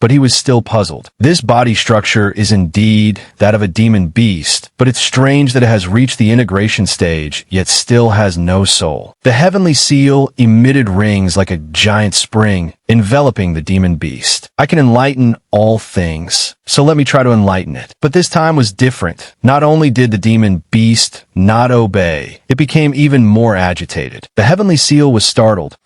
but he was still puzzled. This body structure is indeed that of a demon beast, but it's strange that it has reached the integration stage, yet still has no soul. The heavenly seal emitted rings like a giant spring, enveloping the demon beast. I can enlighten all things, so let me try to enlighten it. But this time was different. Not only did the demon beast not obey, it became even more agitated. The heavenly seal was startled.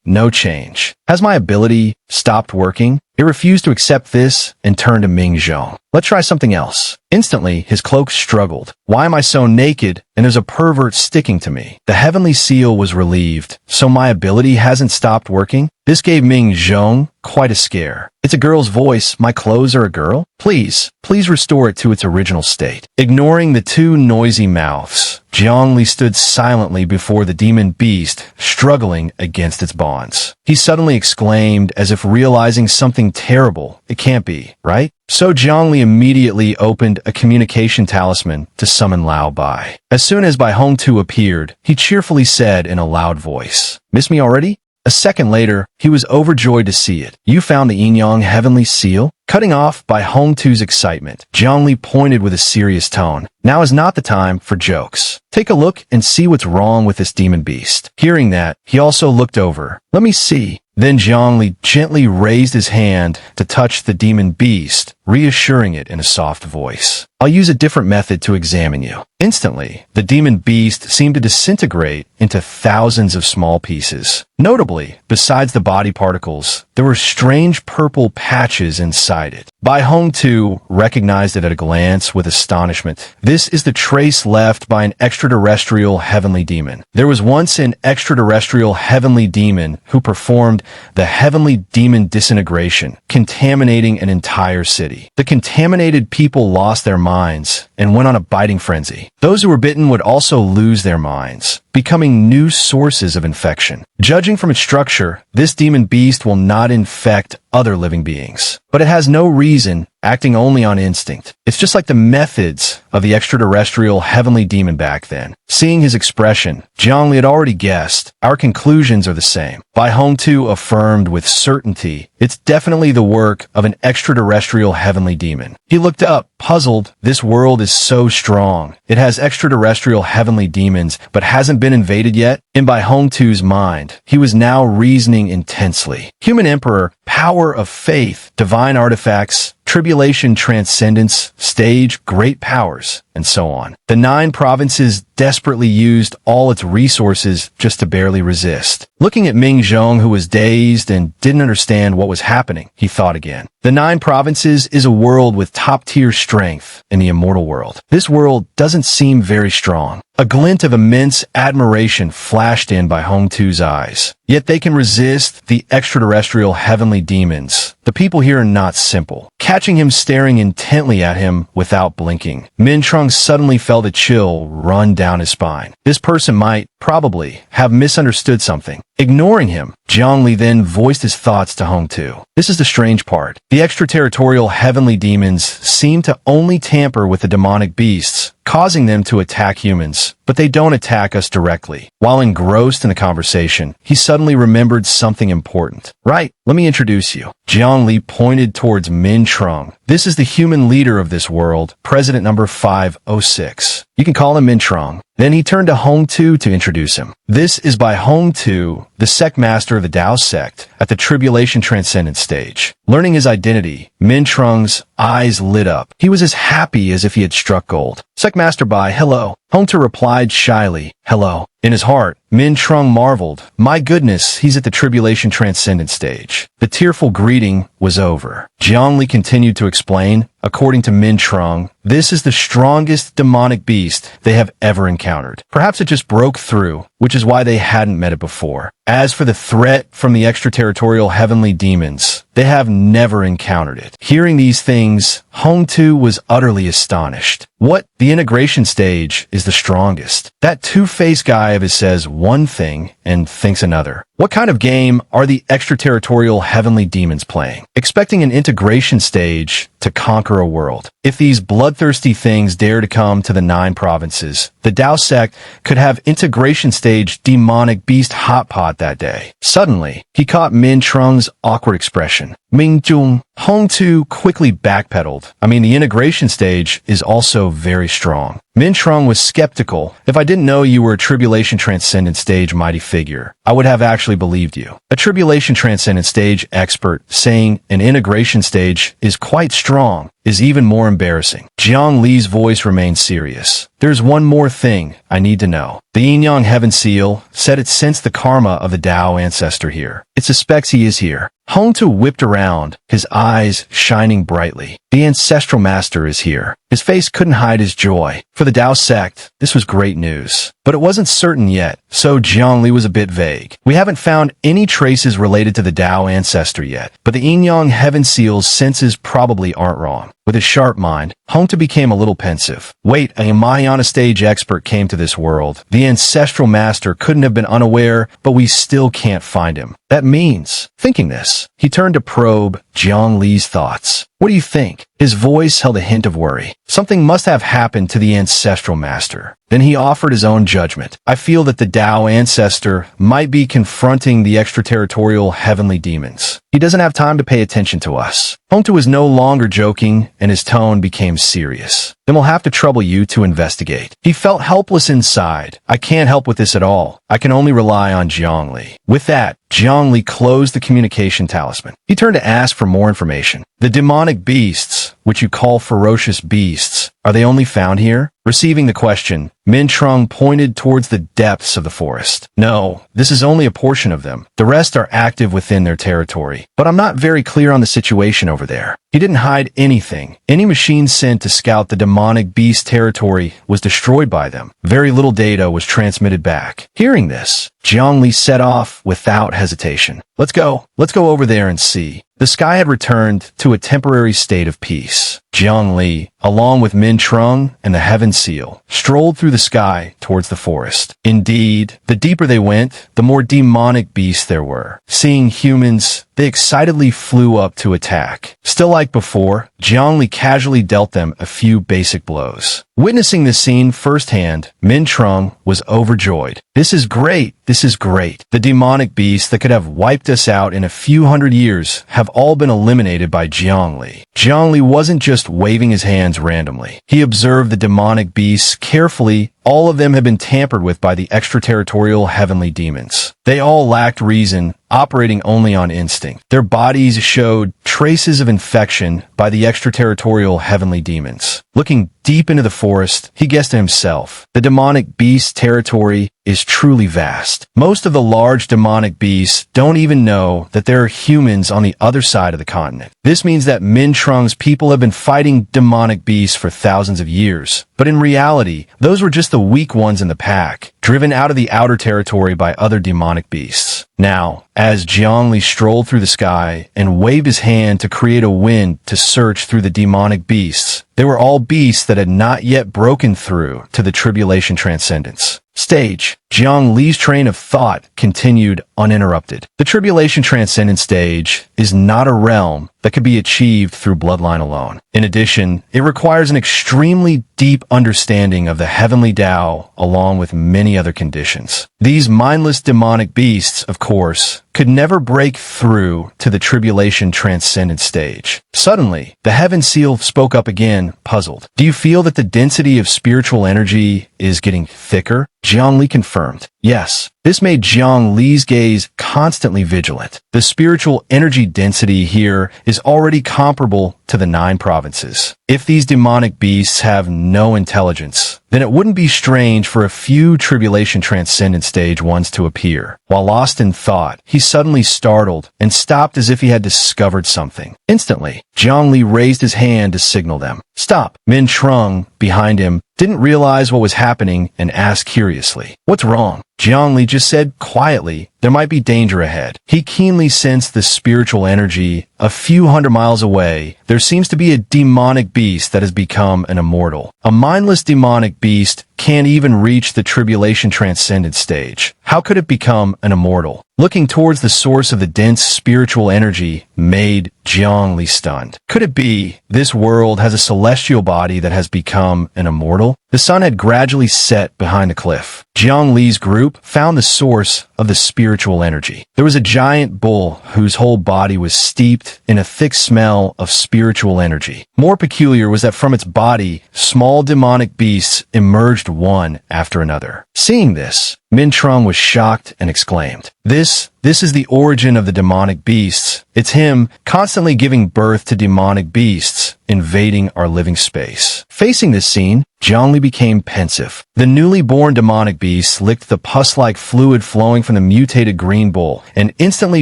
No change. Has my ability stopped working? It refused to accept this and turned to Ming Zhong. Let's try something else. Instantly, his cloak struggled. Why am I so naked and there's a pervert sticking to me? The heavenly seal was relieved. So my ability hasn't stopped working? This gave Ming Zhong quite a scare. It's a girl's voice. My clothes are a girl? Please restore it to its original state. Ignoring the two noisy mouths, Zhongli stood silently before the demon beast, struggling against its bonds. He suddenly exclaimed as if realizing something terrible. It can't be, right? So Zhongli immediately opened a communication talisman to summon Lao Bai. As soon as Bai Hongtu appeared, he cheerfully said in a loud voice, "Miss me already?" A second later, he was overjoyed to see it. "You found the Yin-Yang heavenly seal?" Cutting off Bai Hongtu's excitement, Zhongli pointed with a serious tone. "Now is not the time for jokes. Take a look and see what's wrong with this demon beast." Hearing that, he also looked over. "Let me see." Then Zhongli gently raised his hand to touch the demon beast, reassuring it in a soft voice. "I'll use a different method to examine you." Instantly, the demon beast seemed to disintegrate into thousands of small pieces. Notably, besides the body particles, there were strange purple patches inside it. Bai Hongtu recognized it at a glance with astonishment. This is the trace left by an extraterrestrial heavenly demon. There was once an extraterrestrial heavenly demon who performed the heavenly demon disintegration, contaminating an entire city. The contaminated people lost their minds and went on a biting frenzy. Those who were bitten would also lose their minds, becoming new sources of infection. Judging from its structure, this demon beast will not infect other living beings. But it has no reason, acting only on instinct. It's just like the methods of the extraterrestrial heavenly demon back then. Seeing his expression, Zhongli had already guessed. Our conclusions are the same. Bai Hongtu affirmed with certainty, it's definitely the work of an extraterrestrial heavenly demon. He looked up, puzzled. This world is so strong. It has extraterrestrial heavenly demons, but hasn't been invaded yet? In Bai Hongtu's mind, he was now reasoning intensely. Human Emperor, power of faith, divine artifacts, tribulation transcendence, stage, great powers, and so on. The 9 provinces desperately used all its resources just to barely resist. Looking at Ming Zhong, who was dazed and didn't understand what was happening, he thought again. The 9 provinces is a world with top-tier strength in the immortal world. This world doesn't seem very strong. A glint of immense admiration flashed in Bai Hongtu's eyes. Yet they can resist the extraterrestrial heavenly demons. The people here are not simple. Catching him staring intently at him without blinking, Min Trung suddenly felt a chill run down his spine. This person might, probably, have misunderstood something. Ignoring him, Zhongli then voiced his thoughts to Hongtu. This is the strange part. The extraterritorial heavenly demons seem to only tamper with the demonic beasts, causing them to attack humans, but they don't attack us directly. While engrossed in the conversation, he suddenly remembered something important. Right, let me introduce you. Zhongli pointed towards Min Trung. This is the human leader of this world, President number 506. You can call him Min Trung. Then he turned to Hongtu to introduce him. This is Bai Hongtu, the sect master of the Tao sect, at the Tribulation Transcendence stage. Learning his identity, Min Trung's eyes lit up. He was as happy as if he had struck gold. Sect Master Bai, hello. Hongtu replied shyly, hello. In his heart, Min Trung marveled. My goodness, he's at the Tribulation Transcendence stage. The tearful greeting was over. Zhongli continued to explain, according to Min Trung, this is the strongest demonic beast they have ever encountered. Perhaps it just broke through, which is why they hadn't met it before. As for the threat from the extraterritorial heavenly demons, they have never encountered it. Hearing these things, Hongtu was utterly astonished. What? The integration stage is the strongest. That two-faced guy of his says one thing and thinks another. What kind of game are the extraterritorial heavenly demons playing? Expecting an integration stage to conquer a world. If these bloodthirsty things dare to come to the 9 provinces, the Tao sect could have integration stage demonic beast hotpot that day. Suddenly, he caught Min Trung's awkward expression. Ming Jung, Hong Tu quickly backpedaled. The integration stage is also very strong. Min Trung was skeptical. If I didn't know you were a Tribulation Transcendent stage mighty figure, I would have actually believed you. A Tribulation Transcendent stage expert saying an integration stage is quite strong is even more embarrassing. Jiang Li's voice remained serious. There's one more thing I need to know. The Yin-Yang Heaven Seal said it sensed the karma of the Tao ancestor here. It suspects he is here. Hong Tu whipped around, his eyes shining brightly. The ancestral master is here. His face couldn't hide his joy. For the Tao sect, this was great news. But it wasn't certain yet, so Jiang Li was a bit vague. We haven't found any traces related to the Tao ancestor yet, but the Yin-Yang Heaven Seal's senses probably aren't wrong. With his sharp mind, Hong Tu became a little pensive. Wait, a Mahayana stage expert came to this world. The ancestral master couldn't have been unaware, but we still can't find him. That means, thinking this, he turned to probe Jiang Li's thoughts. What do you think? His voice held a hint of worry. Something must have happened to the ancestral master. Then he offered his own judgment. I feel that the Tao ancestor might be confronting the extraterritorial heavenly demons. He doesn't have time to pay attention to us. Hong Tu was no longer joking, and his tone became serious. Then we'll have to trouble you to investigate. He felt helpless inside. I can't help with this at all. I can only rely on Jiang Li. With that, Jiang Li closed the communication talisman. He turned to ask for more information. The demonic beasts, which you call ferocious beasts, are they only found here? Receiving the question, Min Trung pointed towards the depths of the forest. No, this is only a portion of them. The rest are active within their territory. But I'm not very clear on the situation over there. He didn't hide anything. Any machine sent to scout the demonic beast territory was destroyed by them. Very little data was transmitted back. Hearing this, Jiang Li set off without hesitation. Let's go over there and see. The sky had returned to a temporary state of peace. Jiang Li, along with Min Trung and the Heaven Seal, strolled through the sky towards the forest. Indeed, the deeper they went, the more demonic beasts there were. Seeing humans, they excitedly flew up to attack. Still like before, Jiang Li casually dealt them a few basic blows. Witnessing this scene firsthand, Min Trung was overjoyed. This is great. The demonic beasts that could have wiped us out in a few hundred years have all been eliminated by Jiang Li. Jiang Li wasn't just waving his hands randomly. He observed the demonic beasts carefully. All of them had been tampered with by the extraterritorial heavenly demons. They all lacked reason, operating only on instinct. Their bodies showed traces of infection by the extraterritorial heavenly demons. Looking deep into the forest, he guessed to himself, the demonic beast territory is truly vast. Most of the large demonic beasts don't even know that there are humans on the other side of the continent. This means that Min Trung's people have been fighting demonic beasts for thousands of years. But in reality, those were just the weak ones in the pack, driven out of the outer territory by other demonic beasts. Now, as Jiang Li strolled through the sky and waved his hand to create a wind to search through the demonic beasts, they were all beasts that had not yet broken through to the Tribulation Transcendence stage. Jiang Li's train of thought continued uninterrupted. The Tribulation Transcendence stage is not a realm that could be achieved through bloodline alone. In addition, it requires an extremely deep understanding of the heavenly Tao along with many other conditions. These mindless demonic beasts, of course, could never break through to the Tribulation Transcendent stage. Suddenly, the Heaven Seal spoke up again, puzzled. Do you feel that the density of spiritual energy is getting thicker? Jiang Li confirmed. Yes. This made Jiang Li's gaze constantly vigilant. The spiritual energy density here is already comparable to the 9 provinces. If these demonic beasts have no intelligence, then it wouldn't be strange for a few Tribulation Transcendent stage ones to appear. While lost in thought, he suddenly startled and stopped as if he had discovered something. Instantly, Jiang Li raised his hand to signal them. Stop! Min Trung, behind him, didn't realize what was happening and asked curiously, "What's wrong?" Jiang Li just said quietly, there might be danger ahead. He keenly sensed the spiritual energy. A few hundred miles away, there seems to be a demonic beast that has become an immortal. A mindless demonic beast can't even reach the tribulation transcendent stage. How could it become an immortal? Looking towards the source of the dense spiritual energy made Gyani stunned. Could it be this world has a celestial body that has become an immortal? The sun had gradually set behind the cliff. Gyani's group found the source of the spiritual energy. There was a giant bull whose whole body was steeped in a thick smell of spiritual energy. More peculiar was that from its body, small demonic beasts emerged one after another. Seeing this, Mintrung was shocked and exclaimed, This is the origin of the demonic beasts. It's him constantly giving birth to demonic beasts, invading our living space. Facing this scene, Gyani became pensive. The newly born demonic beast licked the pus-like fluid flowing from the mutated green bull and instantly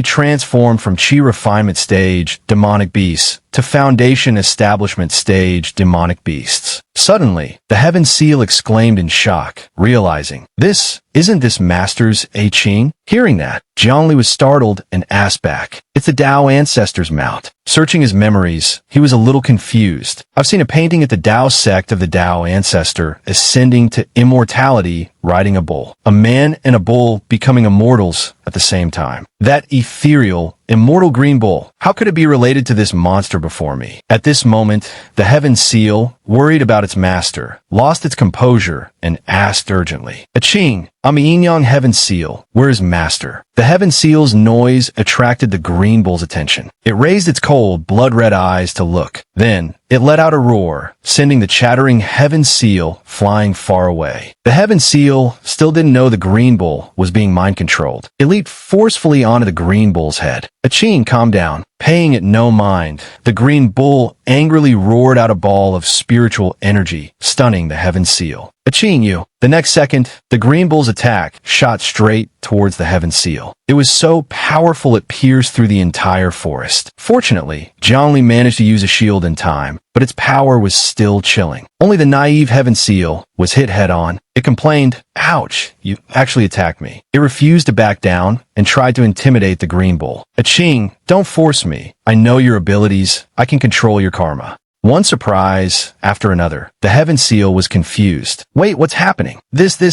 transformed from chi refinement stage demonic beasts to foundation establishment stage demonic beasts. Suddenly, the Heaven Seal exclaimed in shock, realizing, Isn't this Master's I Ching? Hearing that, Gyani was startled and asked back, It's the Tao Ancestor's mount. Searching his memories, he was a little confused. I've seen a painting at the Tao sect of the Tao Ancestor ascending to immortality riding a bull. A man and a bull becoming immortals at the same time. That ethereal, immortal green bull. How could it be related to this monster before me? At this moment, the Heaven Seal, worried about its master, lost its composure and asked urgently, Aching, I'm Inyang Heaven Seal. Where is master? The Heaven Seal's noise attracted the green bull's attention. It raised its cold, blood-red eyes to look. Then, it let out a roar, sending the chattering Heaven Seal flying far away. The Heaven Seal still didn't know the green bull was being mind-controlled. It leaped forcefully onto the green bull's head. Aching calmed down, paying it no mind. The green bull angrily roared out a ball of spiritual energy, stunning the Heaven Seal. Aching you. The next second, the green bull's attack shot straight towards the Heaven Seal. It was so powerful it pierced through the entire forest. Fortunately, Gyani managed to use a shield in time, but its power was still chilling. Only the naive Heaven Seal was hit head-on. It complained, Ouch, you actually attacked me. It refused to back down and tried to intimidate the green bull. Aching, don't force me. I know your abilities. I can control your karma. One surprise after another. The Heaven Seal was confused. Wait, what's happening?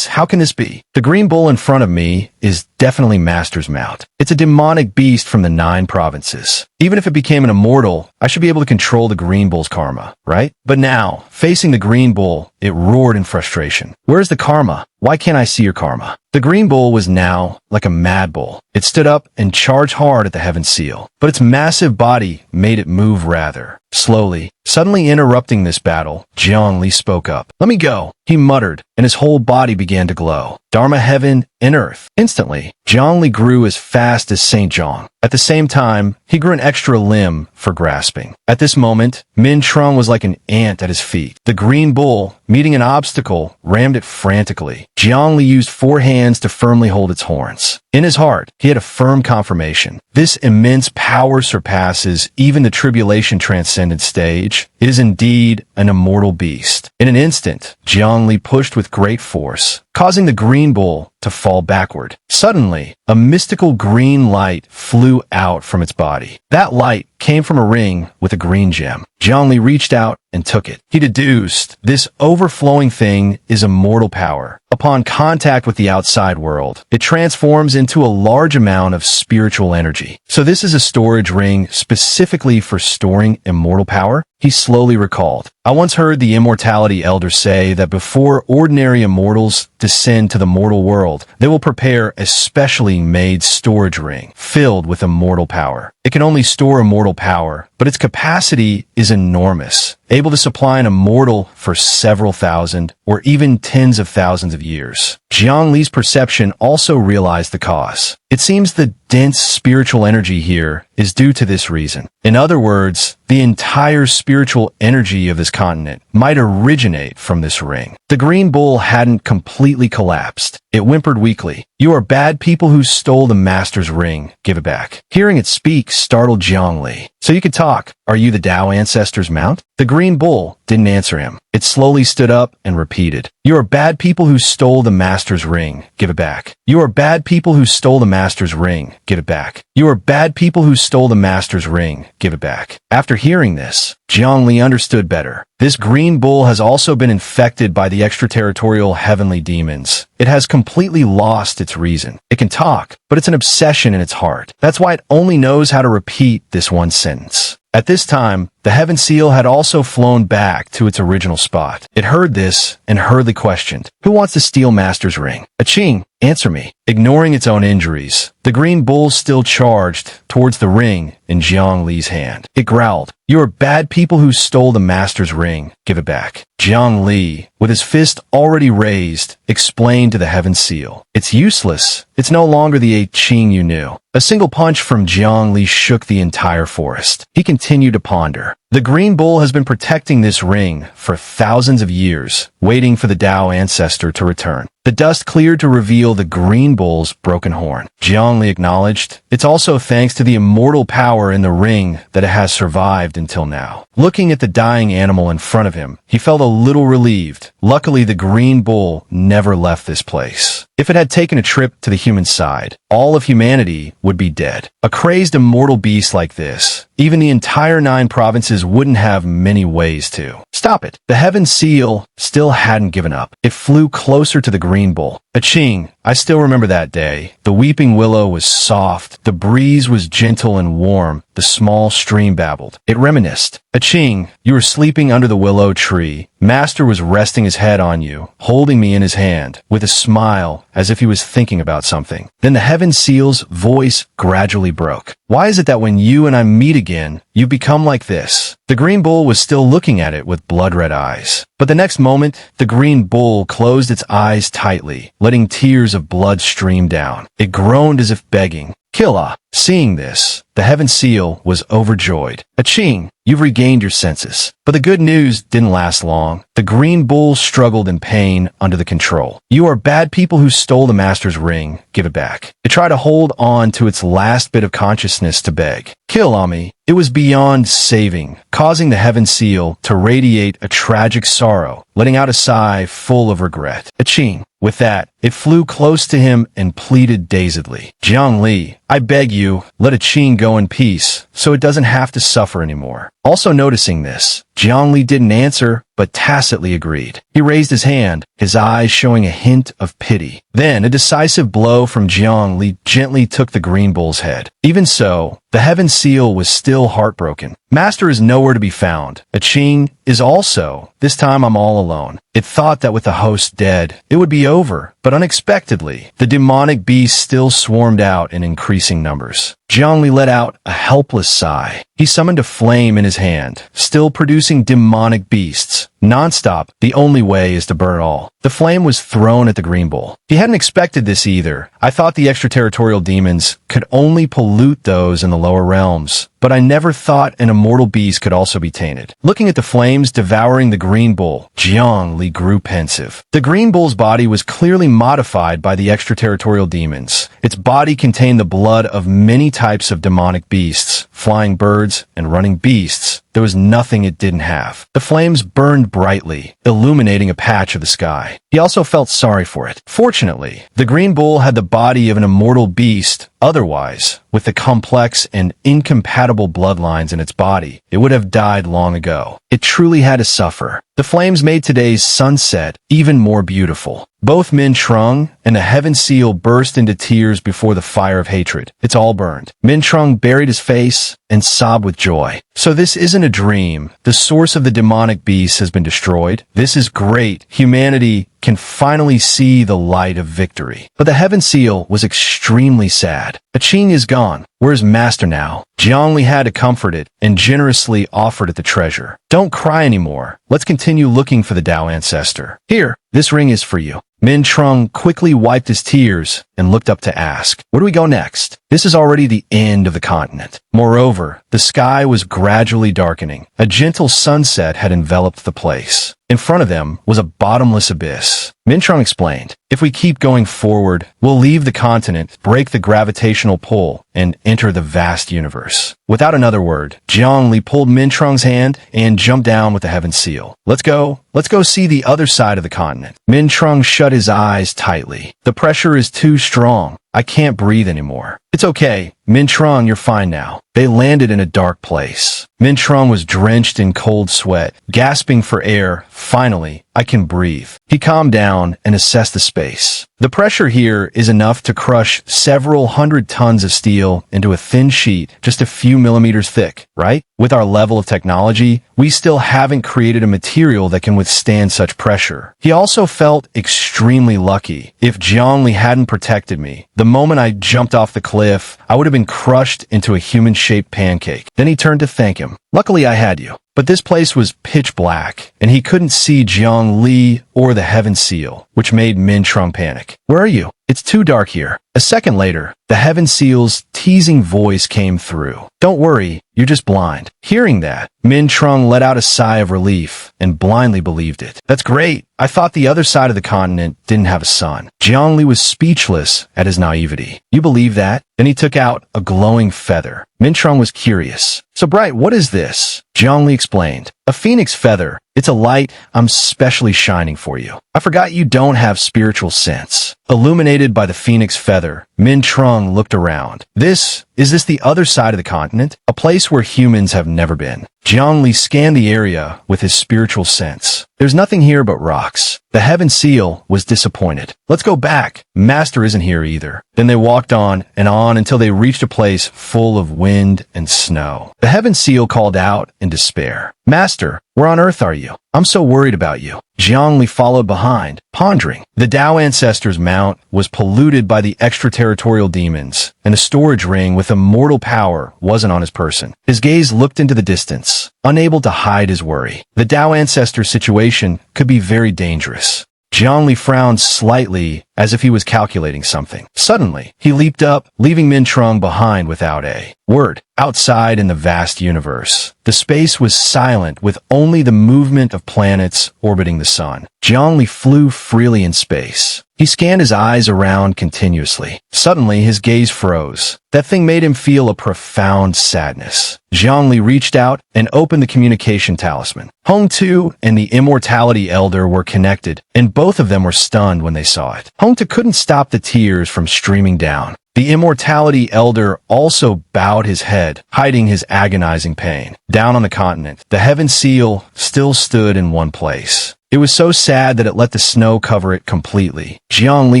How can this be? The green bull in front of me is definitely Master's mount. It's a demonic beast from the 9 provinces. Even if it became an immortal, I should be able to control the green bull's karma, right? But now, facing the green bull, it roared in frustration. Where's the karma? Why can't I see your karma? The green bull was now like a mad bull. It stood up and charged hard at the Heaven Seal, but its massive body made it move rather slowly. Suddenly interrupting this battle, Gyani spoke up. Let me go, he muttered, and his whole body began to glow. Dharma heaven and earth. Instantly, Gyani grew as fast as St. John. At the same time, he grew an extra limb for grasping. At this moment, Mintrung was like an ant at his feet. The green bull, meeting an obstacle, rammed it frantically. Gyani used 4 hands to firmly hold its horns. In his heart, he had a firm confirmation. This immense power surpasses even the tribulation transcendent stage. It is indeed an immortal beast. In an instant, Gyani pushed with great force, causing the green bull to fall backward. Suddenly, a mystical green light flew out from its body. That light came from a ring with a green gem. Gyani reached out and took it. He deduced, this overflowing thing is immortal power. Upon contact with the outside world, it transforms into a large amount of spiritual energy. So this is a storage ring specifically for storing immortal power? He slowly recalled. I once heard the immortality elder say that before ordinary immortals descend to the mortal world, they will prepare a specially made storage ring filled with immortal power. It can only store immortal power, but its capacity is enormous, able to supply an immortal for several thousand or even tens of thousands of years. Gyani's perception also realized the cause. It seems the dense spiritual energy here is due to this reason. In other words, the entire spiritual energy of this continent might originate from this ring. The green bull hadn't completely collapsed. It whimpered weakly. You are bad people who stole the master's ring. Give it back. Hearing it speak startled Gyani. So you can talk. Are you the Tao Ancestor's mount? The green bull, didn't answer him. It slowly stood up and repeated, "You are bad people who stole the master's ring. Give it back. You are bad people who stole the master's ring. Give it back. You are bad people who stole the master's ring. Give it back." After hearing this, Gyani understood better. This green bull has also been infected by the extraterritorial heavenly demons. It has completely lost its reason. It can talk, but it's an obsession in its heart. That's why it only knows how to repeat this one sentence. At this time, the heaven seal had also flown back to its original spot. It heard this and hurriedly questioned, "Who wants to steal Master's ring? Aching, answer me." Ignoring its own injuries, the green bull still charged towards the ring in Jiang Li's hand. It growled, "You are bad people who stole the Master's ring. Give it back." Jiang Li, with his fist already raised, explained to the heaven seal, "It's useless. It's no longer the Aching you knew." A single punch from Jiang Li shook the entire forest. He continued to ponder. The green bull has been protecting this ring for thousands of years, waiting for the Tao ancestor to return. The dust cleared to reveal the green bull's broken horn. Jiang Li acknowledged, "It's also thanks to the immortal power in the ring that it has survived until now." Looking at the dying animal in front of him, he felt a little relieved. Luckily, the green bull never left this place. If it had taken a trip to the human side, all of humanity would be dead. A crazed immortal beast like this, even the entire 9 provinces wouldn't have many ways to stop it. The heaven seal still hadn't given up. It flew closer to the green bull. Aching, I still remember that day. The weeping willow was soft. The breeze was gentle and warm. The small stream babbled. It reminisced. Aching, you were sleeping under the willow tree. Master was resting his head on you, holding me in his hand, with a smile, as if he was thinking about something. Then the heaven seal's voice gradually broke. "Why is it that when you and I meet again, you become like this?" The green bull was still looking at it with blood-red eyes. But the next moment, the green bull closed its eyes tightly, letting tears of blood stream down. It groaned as if begging, "Killa." Seeing this, the heaven seal was overjoyed. "Aching, you've regained your senses." But the good news didn't last long. The green bull struggled in pain under the control. "You are bad people who stole the master's ring. Give it back." It tried to hold on to its last bit of consciousness to beg, "Kill Ami." It was beyond saving, causing the heaven seal to radiate a tragic sorrow, letting out a sigh full of regret. Aching. With that, it flew close to him and pleaded dazedly, "Jiang Li, I beg you, let Aching go in peace, so it doesn't have to suffer anymore." Also noticing this, Jiang Li didn't answer, but tacitly agreed. He raised his hand, his eyes showing a hint of pity. Then a decisive blow from Jiang Li gently took the green bull's head. Even so, the heaven seal was still heartbroken. Master is nowhere to be found. Aching is also. This time I'm all alone. It thought that with the host dead, it would be over, but unexpectedly, the demonic beasts still swarmed out in increasing numbers. Jiang Li let out a helpless sigh. He summoned a flame in his hand, still producing demonic beasts. Non-stop, the only way is to burn it all. The flame was thrown at the green bull. He hadn't expected this either. I thought the extraterritorial demons could only pollute those in the lower realms, but I never thought an immortal beast could also be tainted. Looking at the flames devouring the green bull, Jiang Li grew pensive. The green bull's body was clearly modified by the extraterritorial demons. Its body contained the blood of many types of demonic beasts, flying birds and running beasts. There was nothing it didn't have. The flames burned brightly, illuminating a patch of the sky. He also felt sorry for it. Fortunately, the green bull had the body of an immortal beast. Otherwise, with the complex and incompatible bloodlines in its body, it would have died long ago. It truly had to suffer. The flames made today's sunset even more beautiful. Both Min Trung and the heaven seal burst into tears before the fire of hatred. It's all burned. Min Trung buried his face and sobbed with joy. So this isn't a dream. The source of the demonic beast has been destroyed. This is great. Humanity can finally see the light of victory. But the heaven seal was extremely sad. Aching is gone. Where's Master now? Jiang Li had to comfort it and generously offered it the treasure. Don't cry anymore. Let's continue looking for the Tao ancestor. Here, this ring is for you. Min Trung quickly wiped his tears and looked up to ask, "Where do we go next?" This is already the end of the continent. Moreover, the sky was gradually darkening. A gentle sunset had enveloped the place. In front of them was a bottomless abyss. Min Trung explained, "If we keep going forward, we'll leave the continent, break the gravitational pull, and enter the vast universe." Without another word, Zhongli pulled Mintrung's hand and jumped down with the Heaven Seal. Let's go see the other side of the continent. Mintrung shut his eyes tightly. The pressure is too strong. I can't breathe anymore. It's okay. Mintrung, you're fine now. They landed in a dark place. Mintrung was drenched in cold sweat, gasping for air. Finally, I can breathe. He calmed down and assessed the space. The pressure here is enough to crush several hundred tons of steel into a thin sheet just a few millimeters thick, right? With our level of technology, we still haven't created a material that can withstand such pressure. He also felt extremely lucky. If Zhongli hadn't protected me, the moment I jumped off the cliff, I would have been crushed into a human-shaped pancake. Then he turned to thank him. Luckily, I had you. But this place was pitch black, and he couldn't see Jiang Li or the Heaven Seal, which made Mintrung panic. Where are you? It's too dark here. A second later, the Heaven Seal's teasing voice came through. Don't worry, you're just blind. Hearing that, Mintrung let out a sigh of relief and blindly believed it. That's great. I thought the other side of the continent didn't have a sun. Jiang Li was speechless at his naivety. You believe that? Then he took out a glowing feather. Mintrung was curious. So bright, what is this? Jiang Li explained. A phoenix feather. It's a light I'm specially shining for you. I forgot you don't have spiritual sense. Illuminated by the phoenix feather, Mintrung looked around. Is this the other side of the continent? A place where humans have never been. Jiang Li scanned the area with his spiritual sense. There's nothing here but rocks. The Heaven Seal was disappointed. Let's go back. Master isn't here either. Then they walked on and on until they reached a place full of wind and snow. The Heaven Seal called out in despair. Master, where on earth are you? I'm so worried about you. Jiang Li followed behind, pondering. The Tao Ancestor's mount was polluted by the extraterritorial demons, and a storage ring with immortal power wasn't on his person. His gaze looked into the distance, unable to hide his worry. The Tao Ancestor's situation could be very dangerous. Jiang Li frowned slightly as if he was calculating something. Suddenly, he leaped up, leaving Mintrung behind without a word. Outside in the vast universe, the space was silent with only the movement of planets orbiting the sun. Jiang Li flew freely in space. He scanned his eyes around continuously. Suddenly, his gaze froze. That thing made him feel a profound sadness. Jiang Li reached out and opened the communication talisman. Hong Tu and the Immortality Elder were connected, and both of them were stunned when they saw it. Hong Tu couldn't stop the tears from streaming down. The Immortality Elder also bowed his head, hiding his agonizing pain. Down on the continent, the Heaven Seal still stood in one place. It was so sad that it let the snow cover it completely. Jiang Li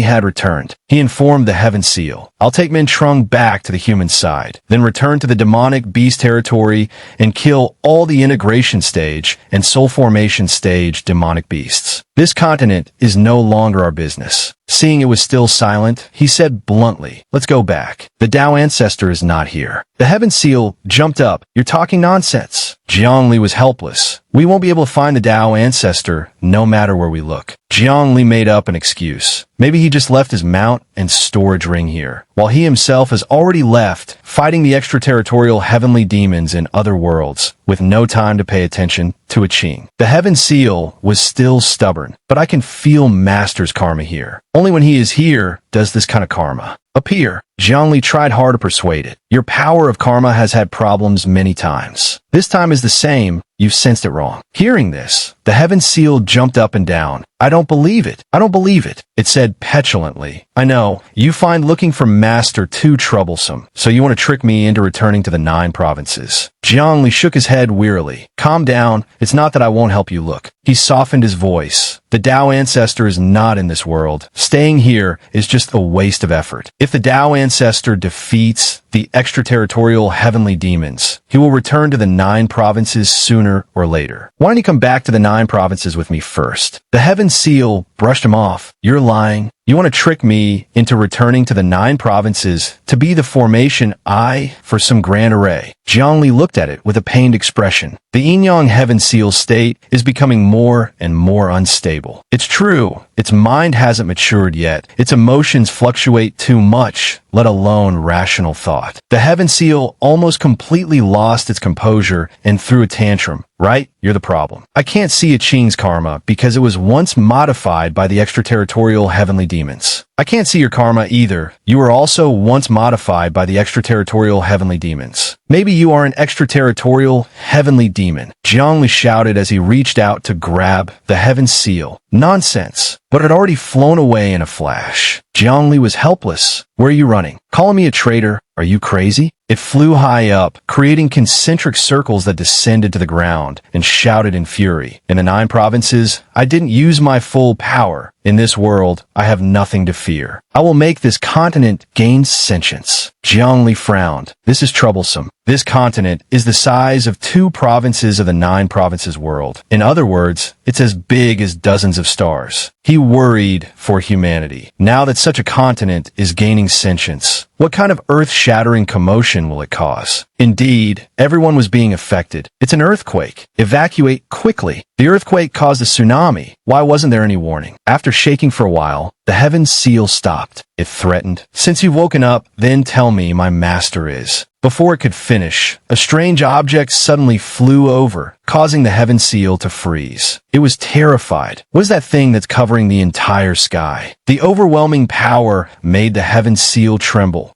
had returned. He informed the Heaven Seal, I'll take Mintrung back to the human side, then return to the demonic beast territory and kill all the integration stage and soul formation stage demonic beasts. This continent is no longer our business. Seeing it was still silent, he said bluntly, let's go back. The Tao Ancestor is not here. The Heaven Seal jumped up. You're talking nonsense. Jiang Li was helpless. We won't be able to find the Tao Ancestor no matter where we look. Jiang Li made up an excuse. Maybe he just left his mount and storage ring here, while he himself has already left, fighting the extraterritorial heavenly demons in other worlds, with no time to pay attention to a Qing. The Heaven Seal was still stubborn, but I can feel Master's karma here. Only when he is here does this kind of karma appear. Jiang Li tried hard to persuade it. Your power of karma has had problems many times. This time is the same. You've sensed it wrong. Hearing this, the Heaven Seal jumped up and down. I don't believe it. I don't believe it. It said petulantly. I know. You find looking for Master too troublesome, so you want to trick me into returning to the 9 provinces. Jiang Li shook his head wearily. Calm down. It's not that I won't help you look. He softened his voice. The Tao Ancestor is not in this world. Staying here is just a waste of effort. If the Tao Ancestor defeats the extraterritorial heavenly demons, he will return to the 9 provinces sooner or later. Why don't you come back to the 9 provinces with me first? The Heaven Seal brushed him off. You're lying. You want to trick me into returning to the 9 provinces to be the formation I for some grand array. Jiang Li looked at it with a pained expression. The Yin-Yang Heaven Seal state is becoming more and more unstable. It's true, its mind hasn't matured yet. Its emotions fluctuate too much, let alone rational thought. The Heaven Seal almost completely lost lost its composure and threw a tantrum. Right? You're the problem. I can't see a Qing's karma because it was once modified by the extraterritorial heavenly demons. I can't see your karma either. You were also once modified by the extraterritorial heavenly demons. Maybe you are an extraterritorial heavenly demon, Zhongli shouted as he reached out to grab the heaven seal. Nonsense. But it had already flown away in a flash. Zhongli was helpless. Where are you running? Calling me a traitor? Are you crazy? It flew high up, creating concentric circles that descended to the ground, and shouted in fury. In the 9 provinces, I didn't use my full power. In this world, I have nothing to fear. I will make this continent gain sentience. Zhongli frowned. This is troublesome. This continent is the size of 2 provinces of the 9 provinces world. In other words, it's as big as dozens of stars. He worried for humanity. Now that such a continent is gaining sentience, what kind of earth-shattering commotion will it cause? Indeed, everyone was being affected. It's an earthquake. Evacuate quickly. The earthquake caused a tsunami. Why wasn't there any warning? After shaking for a while, the heaven seal stopped. It threatened. Since you've woken up, then tell me my master is. Before it could finish, a strange object suddenly flew over, causing the heaven seal to freeze. It was terrified. What is that thing that's covering the entire sky? The overwhelming power made the heaven seal tremble.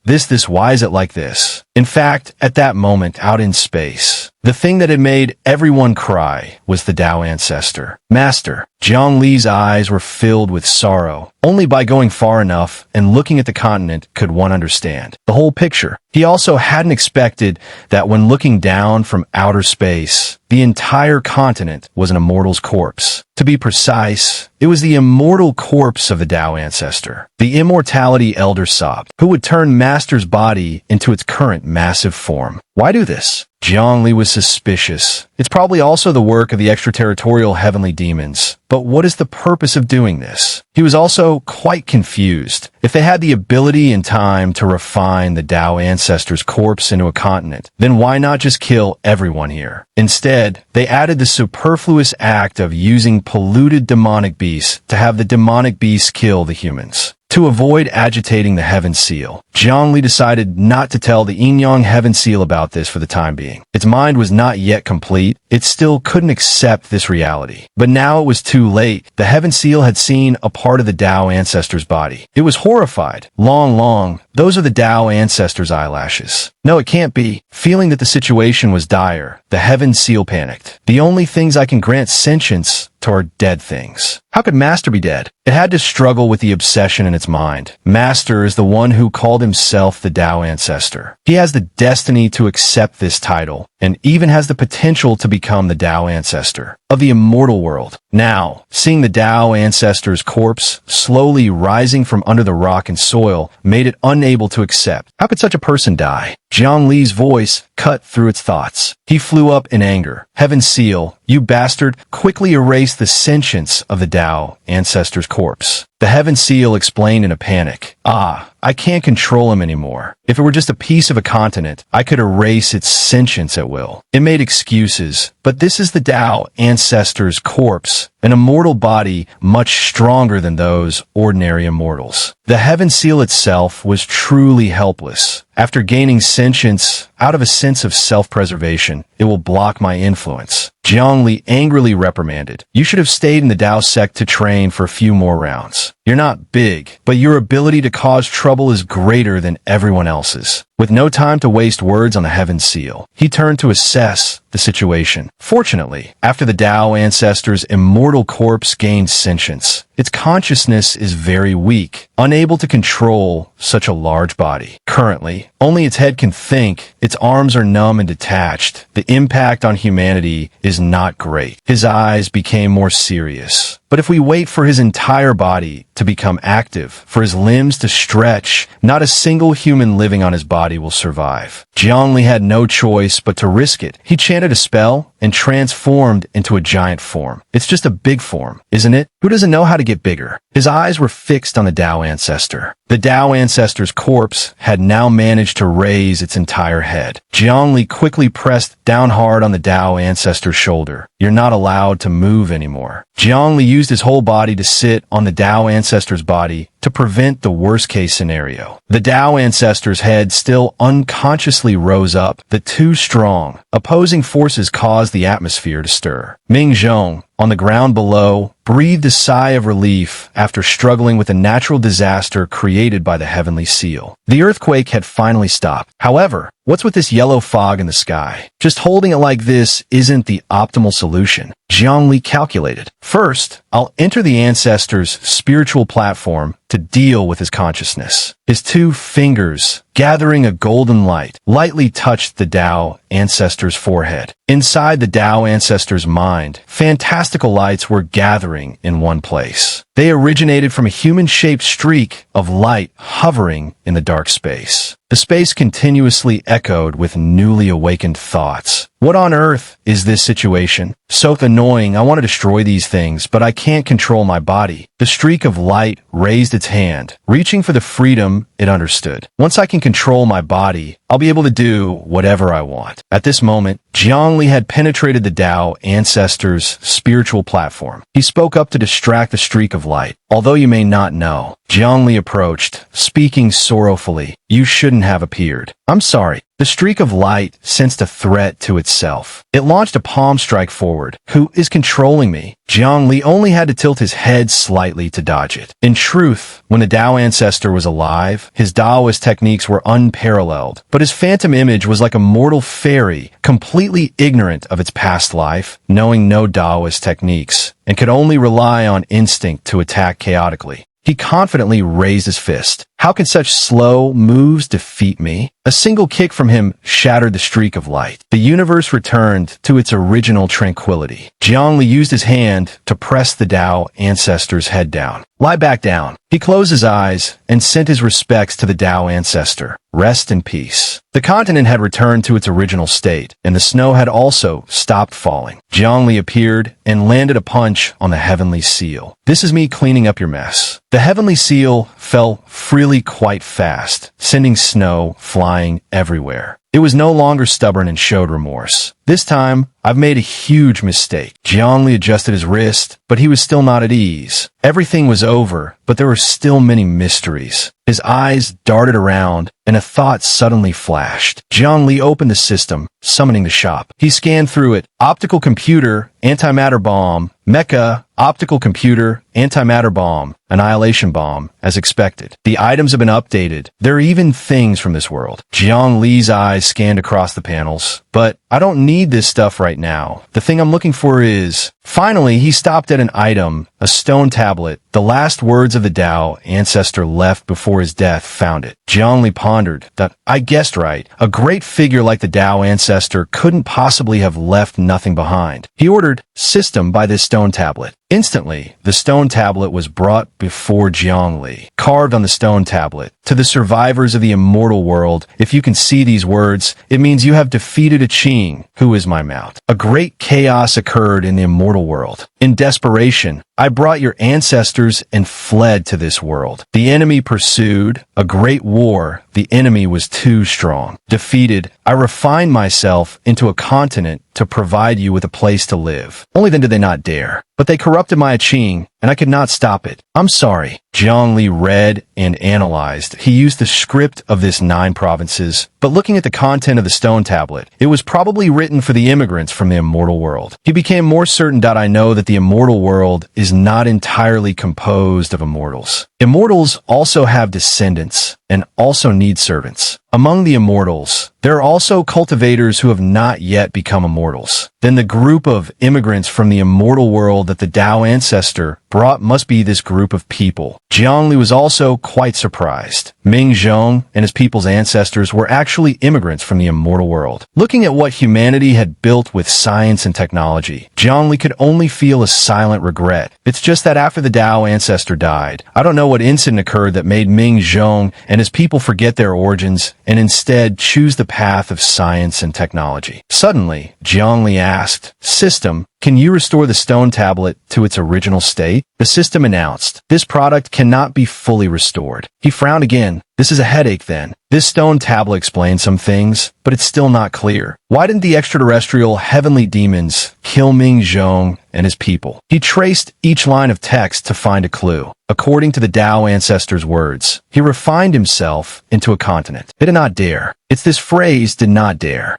Why is it like this? In fact, at that moment, out in space, the thing that had made everyone cry was the Tao ancestor. Master, Zhongli's eyes were filled with sorrow. Only by going far enough and looking at the continent could one understand the whole picture. He also hadn't expected that when looking down from outer space, the entire continent was an immortal's corpse. To be precise, it was the immortal corpse of the Tao ancestor, the immortality elder sobbed, who would turn Master's body into its current massive form. Why do this? Zhongli was suspicious. It's probably also the work of the extraterritorial heavenly demons. But what is the purpose of doing this? He was also quite confused. If they had the ability and time to refine the Tao ancestor's corpse into a continent, then why not just kill everyone here? Instead, they added the superfluous act of using polluted demonic beasts to have the demonic beasts kill the humans. To avoid agitating the heaven seal, Zhongli decided not to tell the Yin-Yang heaven seal about this for the time being. Its mind was not yet complete. It still couldn't accept this reality. But now it was too late. The heaven seal had seen a part of the Tao ancestor's body. It was horrified. Long, those are the Tao ancestor's eyelashes. No, it can't be. Feeling that the situation was dire, the heaven seal panicked. The only things I can grant sentience to are dead things. How could Master be dead? It had to struggle with the obsession in its mind. Master is the one who called himself the Tao ancestor. He has the destiny to accept this title, and even has the potential to become the Tao ancestor of the immortal world. Now, seeing the Tao ancestor's corpse slowly rising from under the rock and soil made it unable to accept. How could such a person die? Zhongli's voice cut through its thoughts. He flew up in anger. Heaven seal, you bastard, quickly erase the sentience of the Tao ancestor's corpse. The heaven seal explained in a panic. I can't control him anymore. If it were just a piece of a continent, I could erase its sentience at will. It made excuses, but this is the Tao ancestor's corpse, an immortal body much stronger than those ordinary immortals. The heaven seal itself was truly helpless. After gaining sentience out of a sense of self-preservation, it will block my influence. Zhongli angrily reprimanded. You should have stayed in the Tao sect to train for a few more rounds. You're not big, but your ability to cause trouble is greater than everyone else's. With no time to waste words on the heaven seal, he turned to assess the situation. Fortunately, after the Tao ancestor's immortal corpse gained sentience, its consciousness is very weak, unable to control such a large body. Currently, only its head can think. Its arms are numb and detached. The impact on humanity is not great. His eyes became more serious. But if we wait for his entire body to become active, for his limbs to stretch, not a single human living on his body will survive. Zhongli had no choice but to risk it. He chanted a spell and transformed into a giant form. It's just a big form, isn't it? Who doesn't know how to get bigger? His eyes were fixed on the Tao ancestor. The Tao ancestor's corpse had now managed to raise its entire head. Zhongli quickly pressed down hard on the Tao ancestor's shoulder. You're not allowed to move anymore. Zhongli used used his whole body to sit on the Tao ancestor's body to prevent the worst-case scenario. The Tao ancestor's head still unconsciously rose up, but too strong. Opposing forces caused the atmosphere to stir. Ming Zhong, on the ground below, breathed a sigh of relief after struggling with a natural disaster created by the heavenly seal. The earthquake had finally stopped. However, what's with this yellow fog in the sky? Just holding it like this isn't the optimal solution. Jiang Li calculated. First, I'll enter the ancestor's spiritual platform to deal with his consciousness. His 2 fingers, gathering a golden light, lightly touched the Tao ancestor's forehead. Inside the Tao ancestor's mind, fantastical lights were gathering in one place. They originated from a human-shaped streak of light hovering in the dark space. The space continuously echoed with newly awakened thoughts. What on earth is this situation? So annoying, I want to destroy these things, but I can't control my body. The streak of light raised its hand, reaching for the freedom it understood. Once I can control my body, I'll be able to do whatever I want. At this moment, Jiang Li had penetrated the Tao ancestor's spiritual platform. He spoke up to distract the streak of light. Although you may not know, Jiang Li approached, speaking sorrowfully. You shouldn't have appeared. I'm sorry. The streak of light sensed a threat to itself. It launched a palm strike forward. Who is controlling me? Jiang Li only had to tilt his head slightly to dodge it. In truth, when the Tao ancestor was alive, his Taoist techniques were unparalleled, but his phantom image was like a mortal fairy, completely ignorant of its past life, knowing no Taoist techniques, and could only rely on instinct to attack chaotically. He confidently raised his fist. How can such slow moves defeat me? A single kick from him shattered the streak of light. The universe returned to its original tranquility. Jiang Li used his hand to press the Tao ancestor's head down. Lie back down. He closed his eyes and sent his respects to the Tao ancestor. Rest in peace. The continent had returned to its original state, and the snow had also stopped falling. Jiang Li appeared and landed a punch on the heavenly seal. This is me cleaning up your mess. The heavenly seal fell freely quite fast, sending snow flying everywhere. It was no longer stubborn and showed remorse. This time, I've made a huge mistake. Jiang Li adjusted his wrist, but he was still not at ease. Everything was over, but there were still many mysteries. His eyes darted around, and a thought suddenly flashed. Jiang Li opened the system, summoning the shop. He scanned through it. Optical computer, antimatter bomb, mecha, optical computer, antimatter bomb, annihilation bomb, as expected. The items have been updated. There are even things from this world. Jiang Li's eyes scanned across the panels. But I don't need this stuff right now. The thing I'm looking for is... Finally, he stopped at an item, a stone tablet. The last words of the Tao ancestor left before his death found it. Jiang Li pondered that, I guessed right. A great figure like the Tao ancestor couldn't possibly have left nothing behind. He ordered, system by this stone tablet. Instantly, the stone tablet was brought before Jiang Li. Carved on the stone tablet, to the survivors of the immortal world, if you can see these words, it means you have defeated a Qing, who is my mount. A great chaos occurred in the immortal world. In desperation, I brought your ancestors and fled to this world. The enemy pursued. A great war. The enemy was too strong. Defeated, I refined myself into a continent to provide you with a place to live. Only then did they not dare. But they corrupted my Qing, and I could not stop it. I'm sorry. Jiang Li read and analyzed. He used the script of this 9 provinces, but looking at the content of the stone tablet, it was probably written for the immigrants from the immortal world. He became more certain that I know that the immortal world is not entirely composed of immortals. Immortals also have descendants and also need servants. Among the immortals, there are also cultivators who have not yet become immortals. Then the group of immigrants from the immortal world that the Tao ancestor brought must be this group of people. Jiang Li was also quite surprised. Ming Zhong and his people's ancestors were actually immigrants from the immortal world. Looking at what humanity had built with science and technology, Jiang Li could only feel a silent regret. It's just that after the Tao ancestor died, I don't know what incident occurred that made Ming Zhong and his people forget their origins and instead choose the path of science and technology. Suddenly, Jiang Li asked, System, can you restore the stone tablet to its original state? The system announced, this product cannot be fully restored. He frowned again. This is a headache then. This stone tablet explains some things, but it's still not clear. Why didn't the extraterrestrial heavenly demons kill Ming Zhong and his people? He traced each line of text to find a clue. According to the Tao ancestors' words, he refined himself into a continent. They did not dare. It's this phrase, did not dare.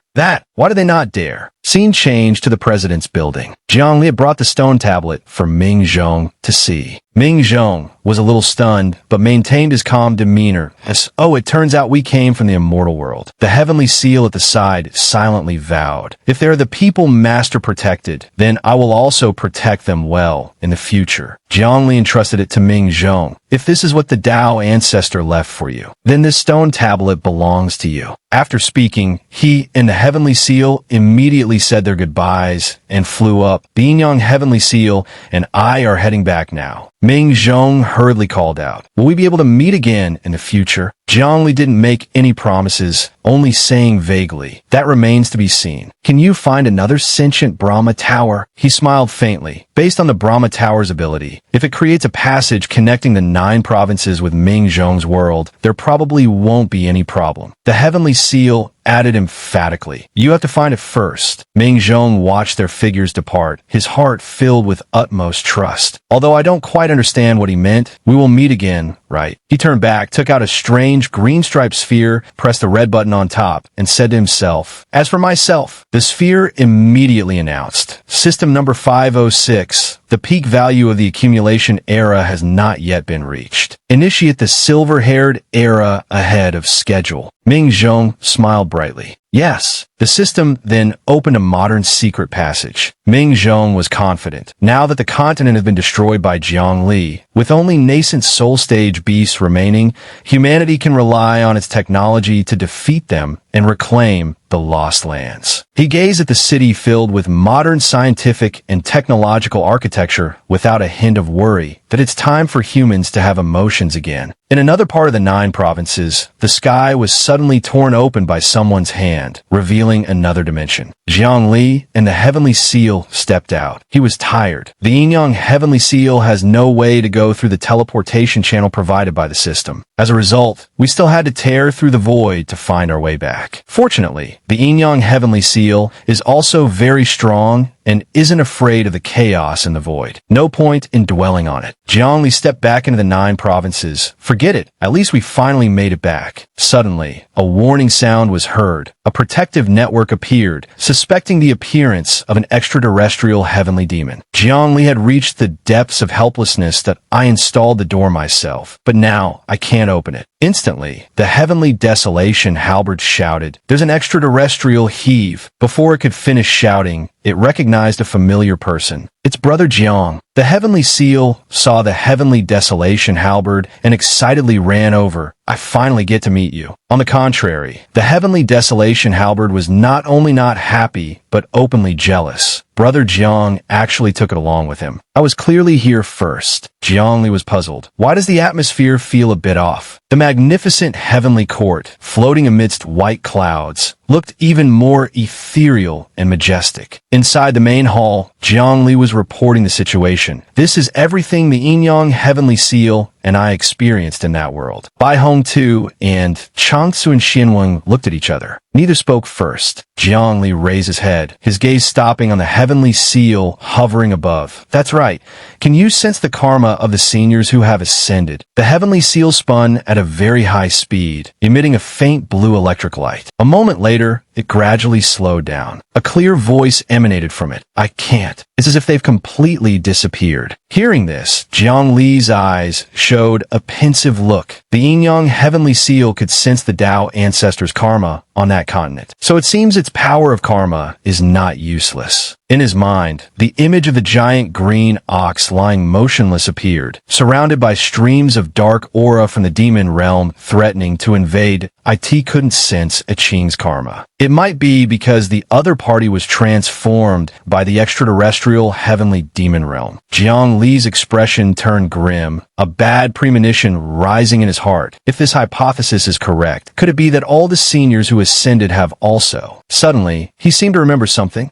Why did they not dare? Scene changed to the president's building. Jiang Li had brought the stone tablet for Ming Zhong to see. Ming Zhong was a little stunned, but maintained his calm demeanor as, it turns out we came from the immortal world. The heavenly seal at the side silently vowed, if they are the people master protected, then I will also protect them well in the future. Jiang Li entrusted it to Ming Zhong. If this is what the Tao ancestor left for you, then this stone tablet belongs to you. After speaking, he and the heavenly seal immediately said their goodbyes and flew up. The Yin-Yang heavenly seal and I are heading back now. Ming Zhong hurriedly called out, will we be able to meet again in the future? Jiang Li didn't make any promises, only saying vaguely, that remains to be seen. Can you find another sentient Brahma tower? He smiled faintly. Based on the Brahma tower's ability, if it creates a passage connecting the 9 provinces with Ming Zhong's world, there probably won't be any problem. The heavenly seal added emphatically, you have to find it first. Ming Zhong watched their figures depart, his heart filled with utmost trust. Although I don't quite understand what he meant, we will meet again, right? He turned back, took out a strange green-striped sphere, pressed the red button on top, and said to himself, as for myself, the sphere immediately announced, System number 506, the peak value of the accumulation era has not yet been reached. Initiate the silver-haired era ahead of schedule. Ming Zhong smiled brightly. Yes. The system then opened a modern secret passage. Ming Zhong was confident. Now that the continent had been destroyed by Jiang Li, with only nascent soul stage beasts remaining, humanity can rely on its technology to defeat them and reclaim the lost lands. He gazed at the city filled with modern scientific and technological architecture without a hint of worry that it's time for humans to have emotions again. In another part of the 9 provinces, the sky was suddenly torn open by someone's hand, revealing another dimension. Jiang Li and the heavenly seal stepped out. He was tired. The Yin-Yang heavenly seal has no way to go through the teleportation channel provided by the system. As a result, we still had to tear through the void to find our way back. Fortunately, the Yin-Yang heavenly seal is also very strong and isn't afraid of the chaos in the void. No point in dwelling on it. Jiang Li stepped back into the 9 provinces. Forget it. At least we finally made it back. Suddenly, a warning sound was heard. A protective network appeared, suspecting the appearance of an extraterrestrial heavenly demon. Jiang Li had reached the depths of helplessness that I installed the door myself, but now I can't open it. Instantly, the heavenly desolation halberd shouted, there's an extraterrestrial heave. Before it could finish shouting, it recognized a familiar person. It's Brother Jiang. The heavenly seal saw the heavenly desolation halberd and excitedly ran over. I finally get to meet you. On the contrary, the heavenly desolation halberd was not only not happy, but openly jealous. Brother Jiang actually took it along with him. I was clearly here first. Jiang Li was puzzled. Why does the atmosphere feel a bit off? The magnificent heavenly court, floating amidst white clouds, looked even more ethereal and majestic. Inside the main hall, Jiang Li was reporting the situation. This is everything the Yin-Yang heavenly seal and I experienced in that world. Bai Hong Tu and Changsu and Xianwen looked at each other. Neither spoke first. Jiang Li raised his head, his gaze stopping on the heavenly seal hovering above. That's right. Can you sense the karma of the seniors who have ascended? The heavenly seal spun at a very high speed, emitting a faint blue electric light. A moment later, it gradually slowed down. A clear voice emanated from it. I can't. It's as if they've completely disappeared. Hearing this, Jiang Li's eyes showed a pensive look. The Yin-Yang heavenly seal could sense the Tao ancestors' karma on that continent. So it seems its power of karma is not useless. In his mind, the image of the giant green ox lying motionless appeared, surrounded by streams of dark aura from the demon realm threatening to invade. It couldn't sense a Qing's karma. It might be because the other party was transformed by the extraterrestrial heavenly demon realm. Jiang Li's expression turned grim, a bad premonition rising in his heart. If this hypothesis is correct, could it be that all the seniors who ascended have also? Suddenly, he seemed to remember something.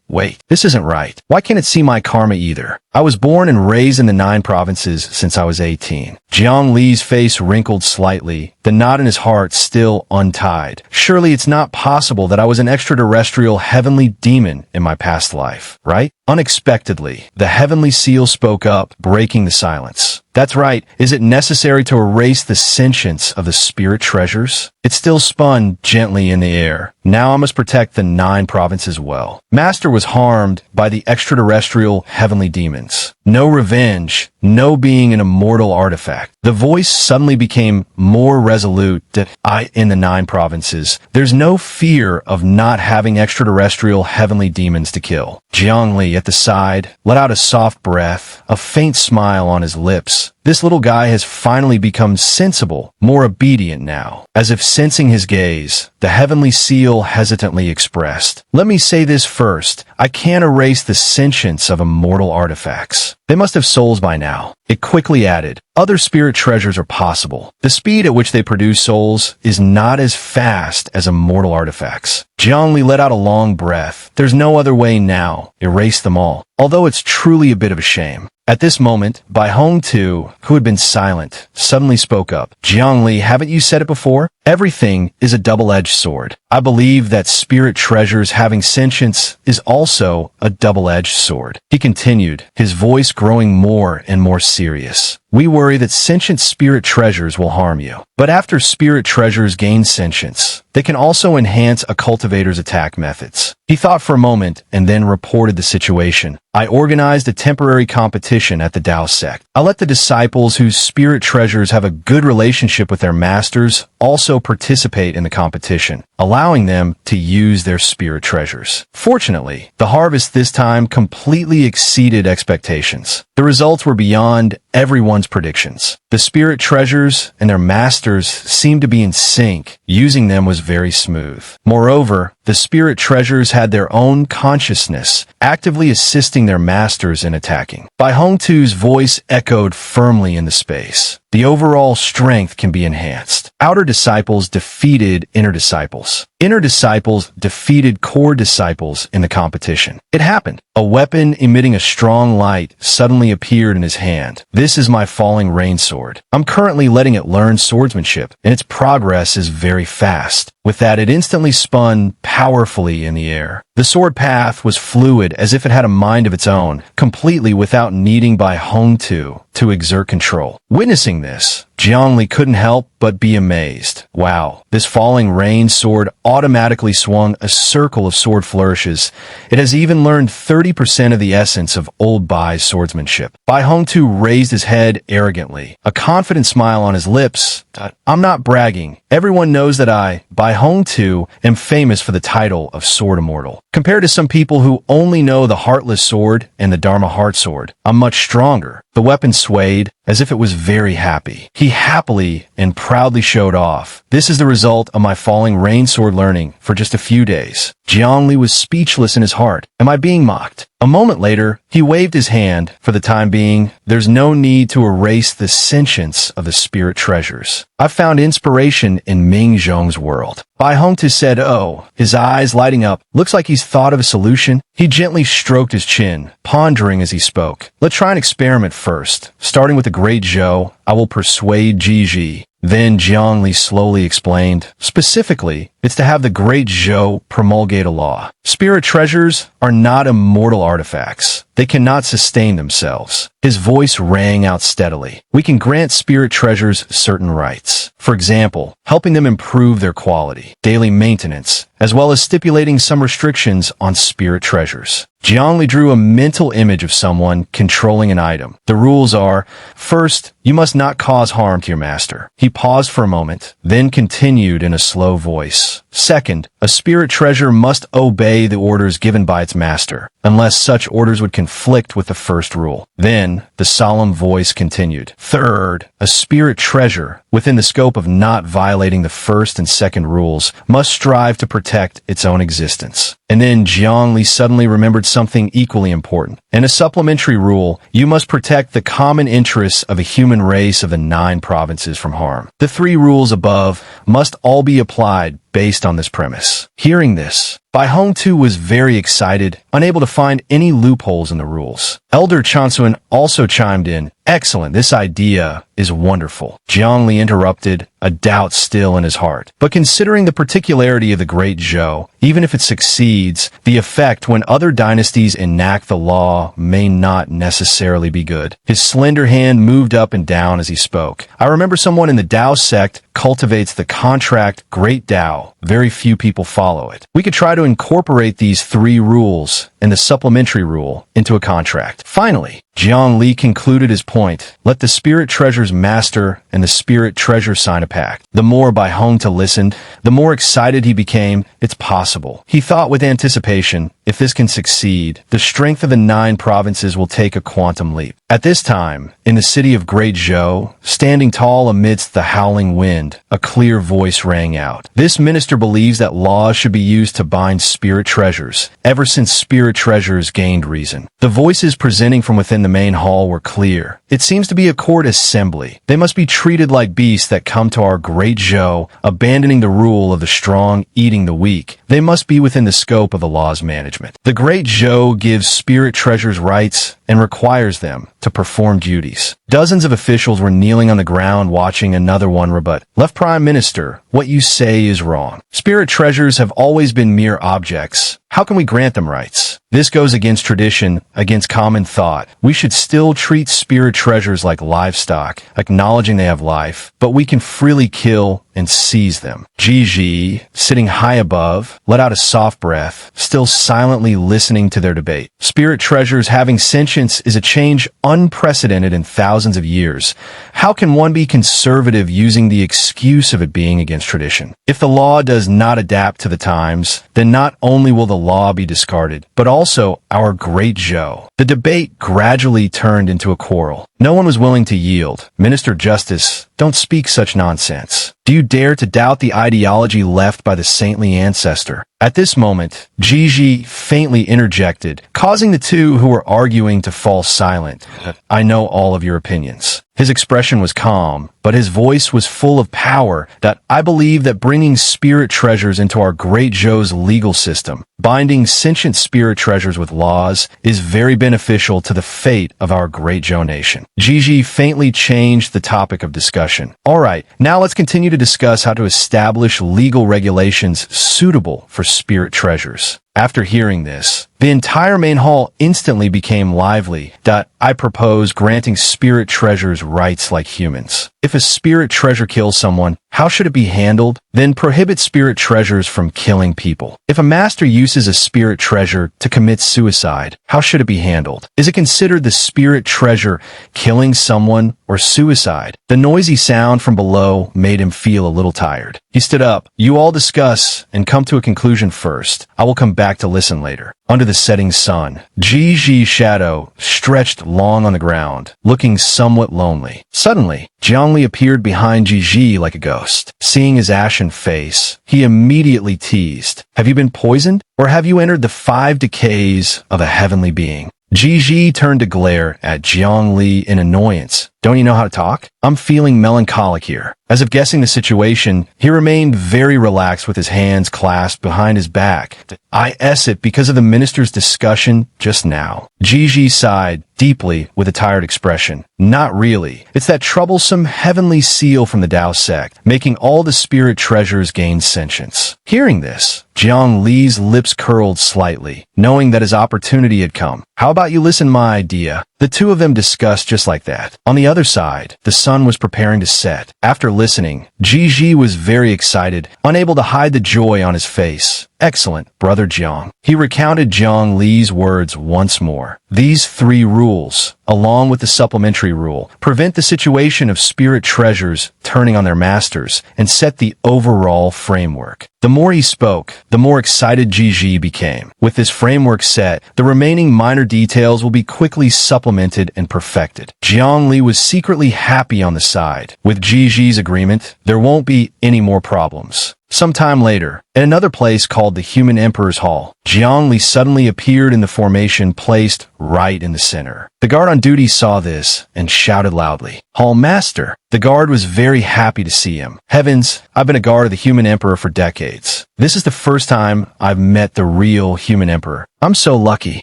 Wait, this isn't right. Why can't it see my karma either? I was born and raised in the 9 provinces since I was 18. Jiang Li's face wrinkled slightly, the knot in his heart still untied. Surely it's not possible that I was an extraterrestrial heavenly demon in my past life, right? Unexpectedly, the heavenly seal spoke up, breaking the silence. That's right. Is it necessary to erase the sentience of the spirit treasures? It still spun gently in the air. Now I must protect the 9 provinces well. Master was harmed by the extraterrestrial heavenly demons. No revenge, no being an immortal artifact. The voice suddenly became more resolute that in the 9 provinces, there's no fear of not having extraterrestrial heavenly demons to kill. Jiang Li at the side let out a soft breath, a faint smile on his lips. This little guy has finally become sensible, more obedient now. As if sensing his gaze, the heavenly seal hesitantly expressed, "Let me say this first. I can't erase the sentience of immortal artifacts. They must have souls by now." It quickly added, "Other spirit treasures are possible. The speed at which they produce souls is not as fast as immortal artifacts." Jiang Li let out a long breath. There's no other way now. Erase them all. Although it's truly a bit of a shame. At this moment, Bai Hong Tu, who had been silent, suddenly spoke up. "Jiang Li, haven't you said it before? Everything is a double-edged sword. I believe that spirit treasures having sentience is also a double-edged sword." He continued, his voice growing more and more serious. "We worry that sentient spirit treasures will harm you. But after spirit treasures gain sentience, they can also enhance a cultivator's attack methods." He thought for a moment and then reported the situation. "I organized a temporary competition at the Tao sect. I let the disciples whose spirit treasures have a good relationship with their masters also participate in the competition, allowing them to use their spirit treasures. Fortunately, the harvest this time completely exceeded expectations. The results were beyond everyone's predictions. The spirit treasures and their masters seemed to be in sync. Using them was very smooth. Moreover, the spirit treasures had their own consciousness, actively assisting their masters in attacking." Bai Hong Tu's voice echoed firmly in the space. "The overall strength can be enhanced. Outer disciples defeated inner disciples. Inner disciples defeated core disciples in the competition. It happened. A weapon emitting a strong light suddenly appeared in his hand. This is my falling rain sword. I'm currently letting it learn swordsmanship, and its progress is very fast." With that, it instantly spun powerfully in the air. The sword path was fluid as if it had a mind of its own, completely without needing Bai Hong Tu to exert control. Witnessing this, Jiang Li couldn't help but be amazed. Wow, this falling rain sword automatically swung a circle of sword flourishes. It has even learned 30% of the essence of old Bai's swordsmanship. Bai Hong Tu raised his head arrogantly, a confident smile on his lips. "I'm not bragging. Everyone knows that I, Bai Hong Tu, am famous for the title of Sword Immortal. Compared to some people who only know the Heartless Sword and the Dharma Heart Sword, I'm much stronger." The weapon swayed as if it was very happy. He happily and proudly showed off. "This is the result of my falling rain sword learning for just a few days." Jiang Li was speechless in his heart. Am I being mocked? A moment later, he waved his hand. "For the time being, there's no need to erase the sentience of the spirit treasures. I found inspiration in Ming Zhong's world." Bai Hong Tu said, "Oh," his eyes lighting up. "Looks like he's thought of a solution." He gently stroked his chin, pondering as he spoke. "Let's try an experiment first. Starting with the great Zhou, I will persuade Ji. Then Jiang Li slowly explained, "Specifically, it's to have the great Zhou promulgate a law. Spirit treasures are not immortal artifacts. They cannot sustain themselves." His voice rang out steadily. "We can grant spirit treasures certain rights. For example, helping them improve their quality, daily maintenance, as well as stipulating some restrictions on spirit treasures." Jiang Li drew a mental image of someone controlling an item. "The rules are, first, you must not cause harm to your master." He paused for a moment, then continued in a slow voice. "Second, a spirit treasure must obey the orders given by its master, unless such orders would conflict with the first rule." Then, the solemn voice continued. "Third, a spirit treasure, within the scope of not violating the first and second rules, must strive to protect its own existence. And then Jiang Li suddenly remembered something equally important. In a supplementary rule, you must protect the common interests of a human race of the 9 provinces from harm. The 3 rules above must all be applied based on this premise. Hearing this, Bai Hongtu was very excited, unable to find any loopholes in the rules. Elder Chansuan also chimed in, "Excellent, this idea is wonderful." Jiang Li interrupted, a doubt still in his heart. But considering the particularity of the Great Zhou, even if it succeeds, the effect when other dynasties enact the law may not necessarily be good. His slender hand moved up and down as he spoke. "I remember someone in the Dao sect cultivates the contract Great Dao. Very few people follow it. We could try to incorporate these 3 rules and the supplementary rule into a contract." Finally, Jiang Li concluded his point. Let the spirit treasures master and the spirit treasure sign a pact. The more Bai Hongtu listened, the more excited he became. It's possible. He thought with anticipation, if this can succeed, the strength of the 9 provinces will take a quantum leap. At this time, in the city of Great Zhou, standing tall amidst the howling wind, a clear voice rang out. This minister believes that laws should be used to bind spirit treasures, ever since spirit treasures gained reason. The voices presenting from within the main hall were clear. It seems to be a court assembly. They must be treated like beasts that come to our Great Zhou, abandoning the rule of the strong, eating the weak. They must be within the scope of the law's management. The Great Zhou gives spirit treasures rights and requires them to perform duties. Dozens of officials were kneeling on the ground watching another one rebut. Left Prime Minister, what you say is wrong. Spirit treasures have always been mere objects. How can we grant them rights? This goes against tradition, against common thought. We should still treat spirit treasures like livestock, acknowledging they have life, but we can freely kill and seize them. Gigi, sitting high above, let out a soft breath, still silently listening to their debate. Spirit treasures having sentience is a change unprecedented in thousands of years. How can one be conservative using the excuse of it being against tradition? If the law does not adapt to the times, then not only will the law be discarded, but also our Great Zhou. The debate gradually turned into a quarrel. No one was willing to yield. Minister Justice, don't speak such nonsense. Do you dare to doubt the ideology left by the saintly ancestor? At this moment, Gigi faintly interjected, causing the 2 who were arguing to fall silent. I know all of your opinions. His expression was calm, but his voice was full of power. That I believe that bringing spirit treasures into our Great Zhou's legal system, binding sentient spirit treasures with laws, is very beneficial to the fate of our Great Zhou nation. Gigi faintly changed the topic of discussion. All right, now let's continue to discuss how to establish legal regulations suitable for spirit treasures. After hearing this, the entire main hall instantly became lively. I propose granting spirit treasures rights like humans. If a spirit treasure kills someone, how should it be handled? Then prohibit spirit treasures from killing people. If a master uses a spirit treasure to commit suicide, how should it be handled? Is it considered the spirit treasure killing someone or suicide? The noisy sound from below made him feel a little tired. He stood up. You all discuss and come to a conclusion first. I will come back to listen later. Under the setting sun, Gigi's shadow stretched long on the ground, looking somewhat lonely. Suddenly, Jiang Li appeared behind Gigi like a ghost. Seeing his ashen face, he immediately teased, "Have you been poisoned? Or have you entered the 5 decays of a heavenly being?" Gigi turned to glare at Jiang Li in annoyance. Don't you know how to talk? I'm feeling melancholic here. As if guessing the situation, he remained very relaxed with his hands clasped behind his back. I ess it because of the minister's discussion just now. Gigi sighed deeply with a tired expression. Not really. It's that troublesome heavenly seal from the Tao sect, making all the spirit treasures gain sentience. Hearing this, Jiang Li's lips curled slightly, knowing that his opportunity had come. How about you listen to my idea? The 2 of them discussed just like that. On the other side, the sun was preparing to set. After listening, Gigi was very excited, unable to hide the joy on his face. Excellent, Brother Jiang. He recounted Jiang Li's words once more. These 3 rules, along with the supplementary rule, prevent the situation of spirit treasures turning on their masters and set the overall framework. The more he spoke, the more excited Gigi became. With this framework set, the remaining minor details will be quickly supplemented and perfected. Jiang Li was secretly happy on the side. With Gigi's agreement, there won't be any more problems. Some time later, at another place called the Human Emperor's Hall, Gyani suddenly appeared in the formation placed right in the center. The guard on duty saw this and shouted loudly, "Hall Master!" The guard was very happy to see him. "Heavens, I've been a guard of the Human Emperor for decades. This is the first time I've met the real Human Emperor. I'm so lucky."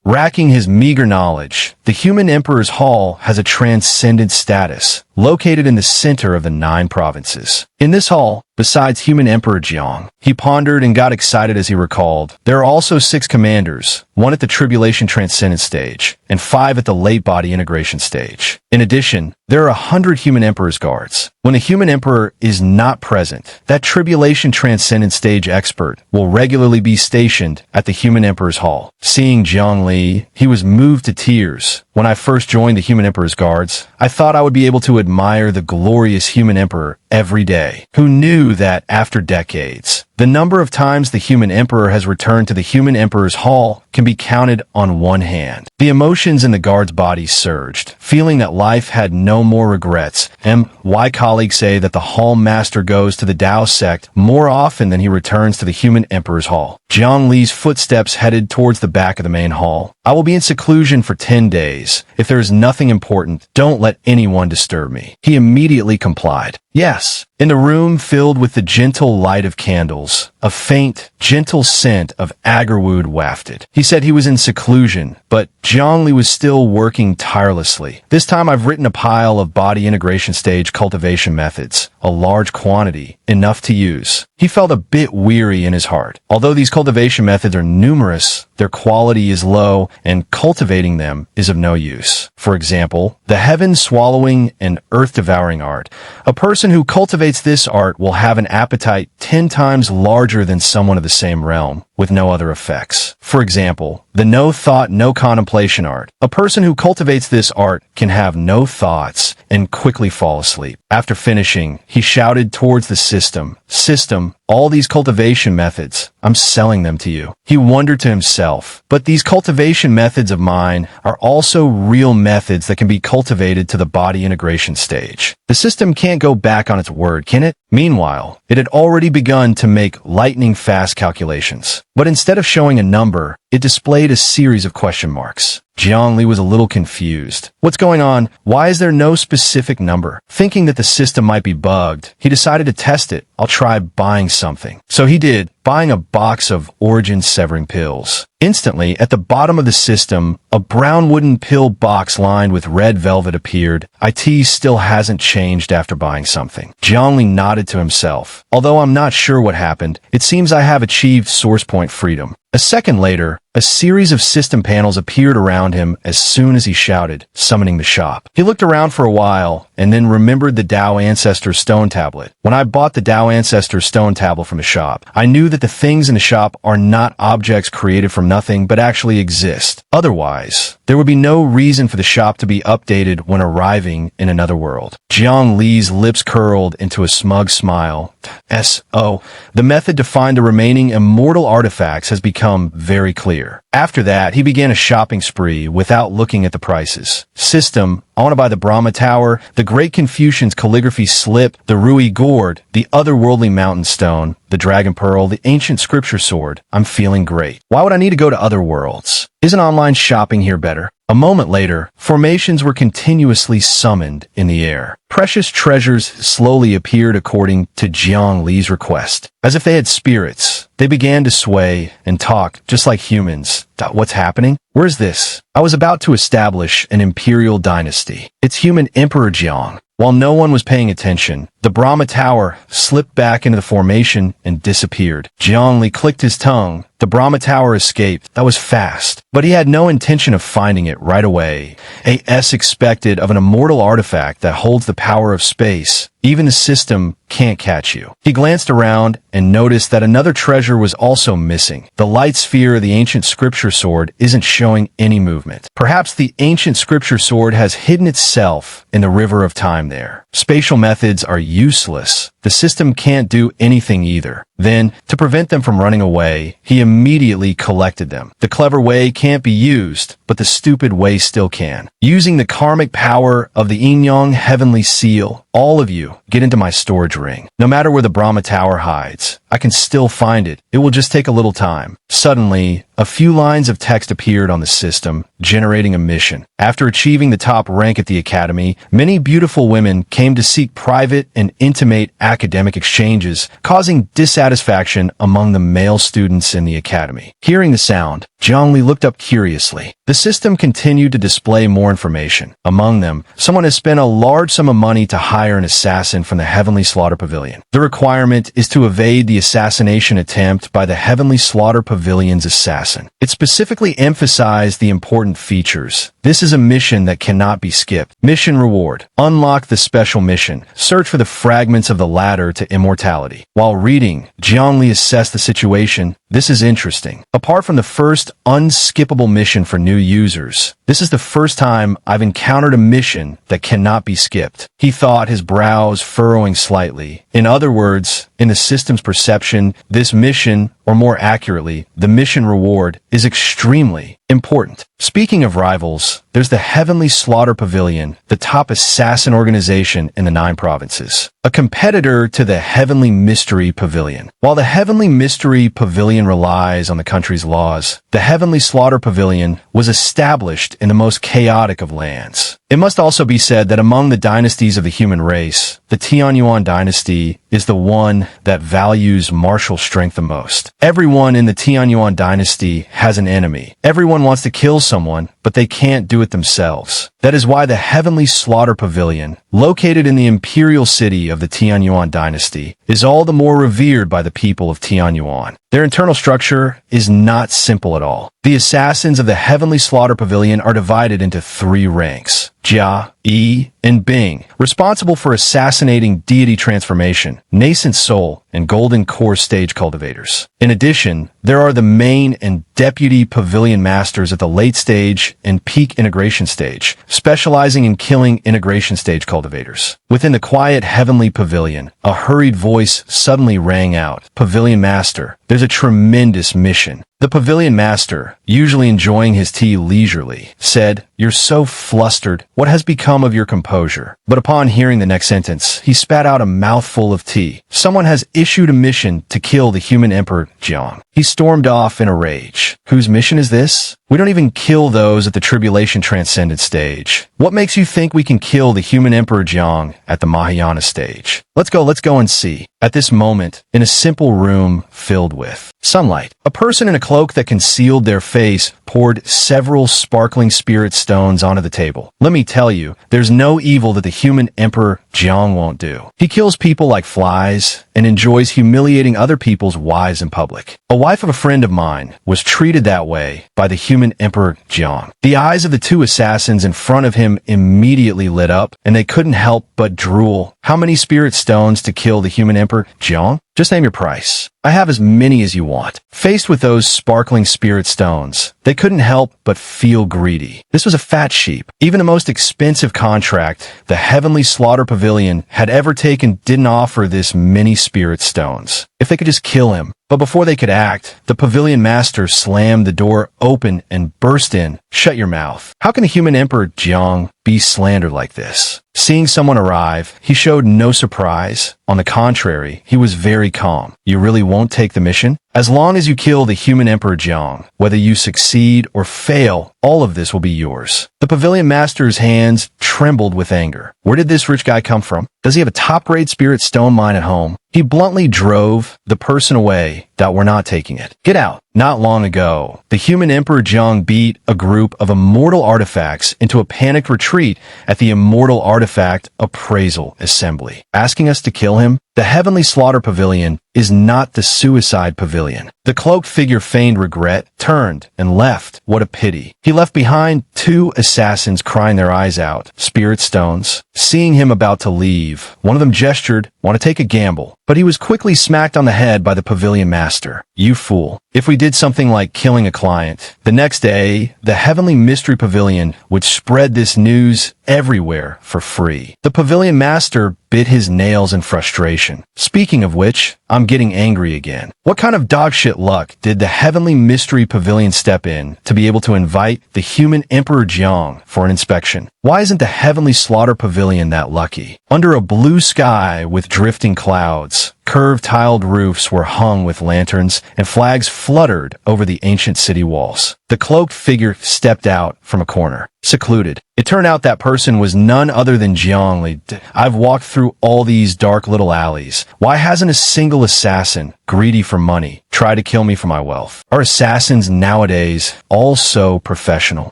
Racking his meager knowledge, the Human Emperor's Hall has a transcendent status, located in the center of the 9 provinces. In this hall, besides Human Emperor Gyani, he pondered and got excited as he recalled, there are also 6 commanders, 1 at the Tribulation Transcendent stage, and 5 at the Late Body Integration stage. In addition, there are 100 Human Emperor's guards. When the Human Emperor is not present, that Tribulation Transcendent stage expert will regularly be stationed at the Human Emperor's Hall. Seeing Gyani, he was moved to tears. When I first joined the Human Emperor's guards, I thought I would be able to admire the glorious Human Emperor every day. Who knew that after decades, the number of times the Human Emperor has returned to the Human Emperor's Hall can be counted on one hand. The emotions in the guard's body surged, feeling that life had no more regrets, and why colleagues say that the Hall Master goes to the Tao sect more often than he returns to the Human Emperor's Hall. Gyani's footsteps headed towards the back of the main hall. "I will be in seclusion for 10 days. If there is nothing important, don't let anyone disturb me." He immediately complied. Yes. In the room filled with the gentle light of candles, a faint, gentle scent of agarwood wafted. He said he was in seclusion, but Gyani was still working tirelessly. "This time I've written a pile of body integration stage cultivation methods, a large quantity, enough to use." He felt a bit weary in his heart. Although these cultivation methods are numerous, their quality is low, and cultivating them is of no use. For example, the heaven-swallowing and earth-devouring art. A person who cultivates this art will have an appetite 10 times larger than someone of the same realm, with no other effects. For example, the no thought, no contemplation art. A person who cultivates this art can have no thoughts and quickly fall asleep. After finishing, he shouted towards the system, "System, all these cultivation methods, I'm selling them to you." He wondered to himself, but these cultivation methods of mine are also real methods that can be cultivated to the body integration stage. The system can't go back on its word, can it? Meanwhile, it had already begun to make lightning-fast calculations. But instead of showing a number, it displayed a series of question marks. Gyani was a little confused. "What's going on? Why is there no specific number?" Thinking that the system might be bugged, he decided to test it. "I'll try buying something." So he did, buying a box of origin-severing pills. Instantly, at the bottom of the system, a brown wooden pill box lined with red velvet appeared. "IT still hasn't changed after buying something." Gyani nodded to himself. "Although I'm not sure what happened, it seems I have achieved source point freedom." A second later, a series of system panels appeared around him as soon as he shouted, summoning the shop. He looked around for a while and then remembered the Tao Ancestor stone tablet. "When I bought the Tao Ancestor stone tablet from the shop, I knew that the things in the shop are not objects created from nothing but actually exist. Otherwise, there would be no reason for the shop to be updated when arriving in another world." Gyani's lips curled into a smug smile. "So, the method to find the remaining immortal artifacts has become very clear." After that, he began a shopping spree without looking at the prices. "System, I want to buy the Brahma Tower, the Great Confucian's calligraphy slip, the Rui Gourd, the otherworldly mountain stone, the Dragon Pearl, the ancient scripture sword. I'm feeling great. Why would I need to go to other worlds? Isn't online shopping here better?" A moment later, formations were continuously summoned in the air. Precious treasures slowly appeared according to Gyani's request. As if they had spirits, they began to sway and talk just like humans. "What's happening? Where's this? I was about to establish an imperial dynasty. It's Human Emperor Gyani." While no one was paying attention, the Brahma Tower slipped back into the formation and disappeared. Gyani clicked his tongue. The Brahma Tower escaped. That was fast. But he had no intention of finding it right away. A.S. expected of an immortal artifact that holds the power of space. Even the system can't catch you. He glanced around and noticed that another treasure was also missing. The light sphere of the ancient scripture sword isn't showing any movement. Perhaps the ancient scripture sword has hidden itself in the river of time there. Spatial methods are useless. the system can't do anything either. Then, to prevent them from running away, he immediately collected them. The clever way can't be used, but the stupid way still can. Using the karmic power of the yin-yang heavenly seal, all of you get into my storage ring. No matter where the Brahma Tower hides, I can still find it. It will just take a little time. Suddenly, a few lines of text appeared on the system, generating a mission. After achieving the top rank at the academy, many beautiful women came to seek private and intimate academic exchanges, causing dissatisfaction among the male students in the academy. Hearing the sound, Zhongli looked up curiously. The system continued to display more information. Among them, someone has spent a large sum of money to hire an assassin from the Heavenly Slaughter Pavilion. The requirement is to evade the assassination attempt by the Heavenly Slaughter Pavilion's assassin. It specifically emphasized the important features. This is a mission that cannot be skipped. Mission reward. Unlock the special mission. Search for the fragments of the ladder to immortality. While reading, Zhongli assessed the situation. This is interesting. Apart from the first unskippable mission for new users, this is the first time I've encountered a mission that cannot be skipped. He thought, his brows furrowing slightly. In other words, in the system's perception, this mission, or more accurately, the mission reward, is extremely important. Speaking of rivals, there's the Heavenly Slaughter Pavilion, the top assassin organization in the 9 provinces. A competitor to the Heavenly Mystery Pavilion. While the Heavenly Mystery Pavilion relies on the country's laws, the Heavenly Slaughter Pavilion was established in the most chaotic of lands. It must also be said that among the dynasties of the human race, the Tianyuan dynasty is the one that values martial strength the most. Everyone in the Tianyuan dynasty has an enemy. Everyone wants to kill someone, but they can't do it themselves. That is why the Heavenly Slaughter Pavilion, located in the imperial city of the Tianyuan dynasty, is all the more revered by the people of Tianyuan. Their internal structure is not simple at all. The assassins of the Heavenly Slaughter Pavilion are divided into 3 ranks: Jia, Yi, and Bing, responsible for assassinating deity transformation, nascent soul, and golden core stage cultivators. In addition, there are the main and deputy pavilion masters at the late stage and peak integration stage, specializing in killing integration stage cultivators. Within the quiet heavenly pavilion, a hurried voice suddenly rang out. Pavilion Master, there's a tremendous mission. The pavilion master, usually enjoying his tea leisurely, said, "You're so flustered. What has become of your composure?" But upon hearing the next sentence, he spat out a mouthful of tea. Someone has issued a mission to kill the human emperor, Jiang. He stormed off in a rage. Whose mission is this? We don't even kill those at the Tribulation Transcendent stage. What makes you think we can kill the human emperor Jiang at the Mahayana stage? Let's go and see. At this moment, in a simple room filled with sunlight, a person in a cloak that concealed their face poured several sparkling spirit stones onto the table. Let me tell you, there's no evil that the human emperor Jiang won't do. He kills people like flies and enjoys humiliating other people's wives in public. A wife of a friend of mine was treated that way by the human emperor Jiang. The eyes of the 2 assassins in front of him immediately lit up, and they couldn't help but drool. How many spirit stones to kill the human emperor Jiang? Just name your price. I have as many as you want. Faced with those sparkling spirit stones, they couldn't help but feel greedy. This was a fat sheep. Even the most expensive contract the Heavenly Slaughter Pavilion had ever taken didn't offer this many spirit stones. If they could just kill him. But before they could act, the pavilion master slammed the door open and burst in. Shut your mouth. How can the human emperor Jiang be slandered like this? Seeing someone arrive, he showed no surprise. On the contrary, he was very calm. You really won't take the mission? As long as you kill the human emperor Jiang, whether you succeed or fail, all of this will be yours. The pavilion master's hands trembled with anger. Where did this rich guy come from? Does he have a top-grade spirit stone mine at home? He bluntly drove the person away that we're not taking it. Get out. Not long ago, the human emperor Jiang beat a group of immortal artifacts into a panicked retreat at the Immortal Artifact Appraisal Assembly, asking us to kill him. The Heavenly Slaughter Pavilion is not the suicide pavilion. The cloaked figure feigned regret, turned, and left. What a pity. He left behind 2 assassins crying their eyes out, spirit stones. Seeing him about to leave, one of them gestured, "Want to take a gamble?" But he was quickly smacked on the head by the pavilion master. "You fool. If we did something like killing a client." The next day, the Heavenly Mystery Pavilion would spread this news everywhere for free. The pavilion master bit his nails in frustration. Speaking of which, I'm getting angry again. What kind of dogshit luck did the Heavenly Mystery Pavilion step in to be able to invite the human Emperor Jiang for an inspection? Why isn't the Heavenly Slaughter Pavilion that lucky? Under a blue sky with drifting clouds, curved tiled roofs were hung with lanterns, and flags fluttered over the ancient city walls. The cloaked figure stepped out from a corner, secluded. It turned out that person was none other than Jiang Li. I've walked through all these dark little alleys. Why hasn't a single assassin, greedy for money, tried to kill me for my wealth? Are assassins nowadays all so professional?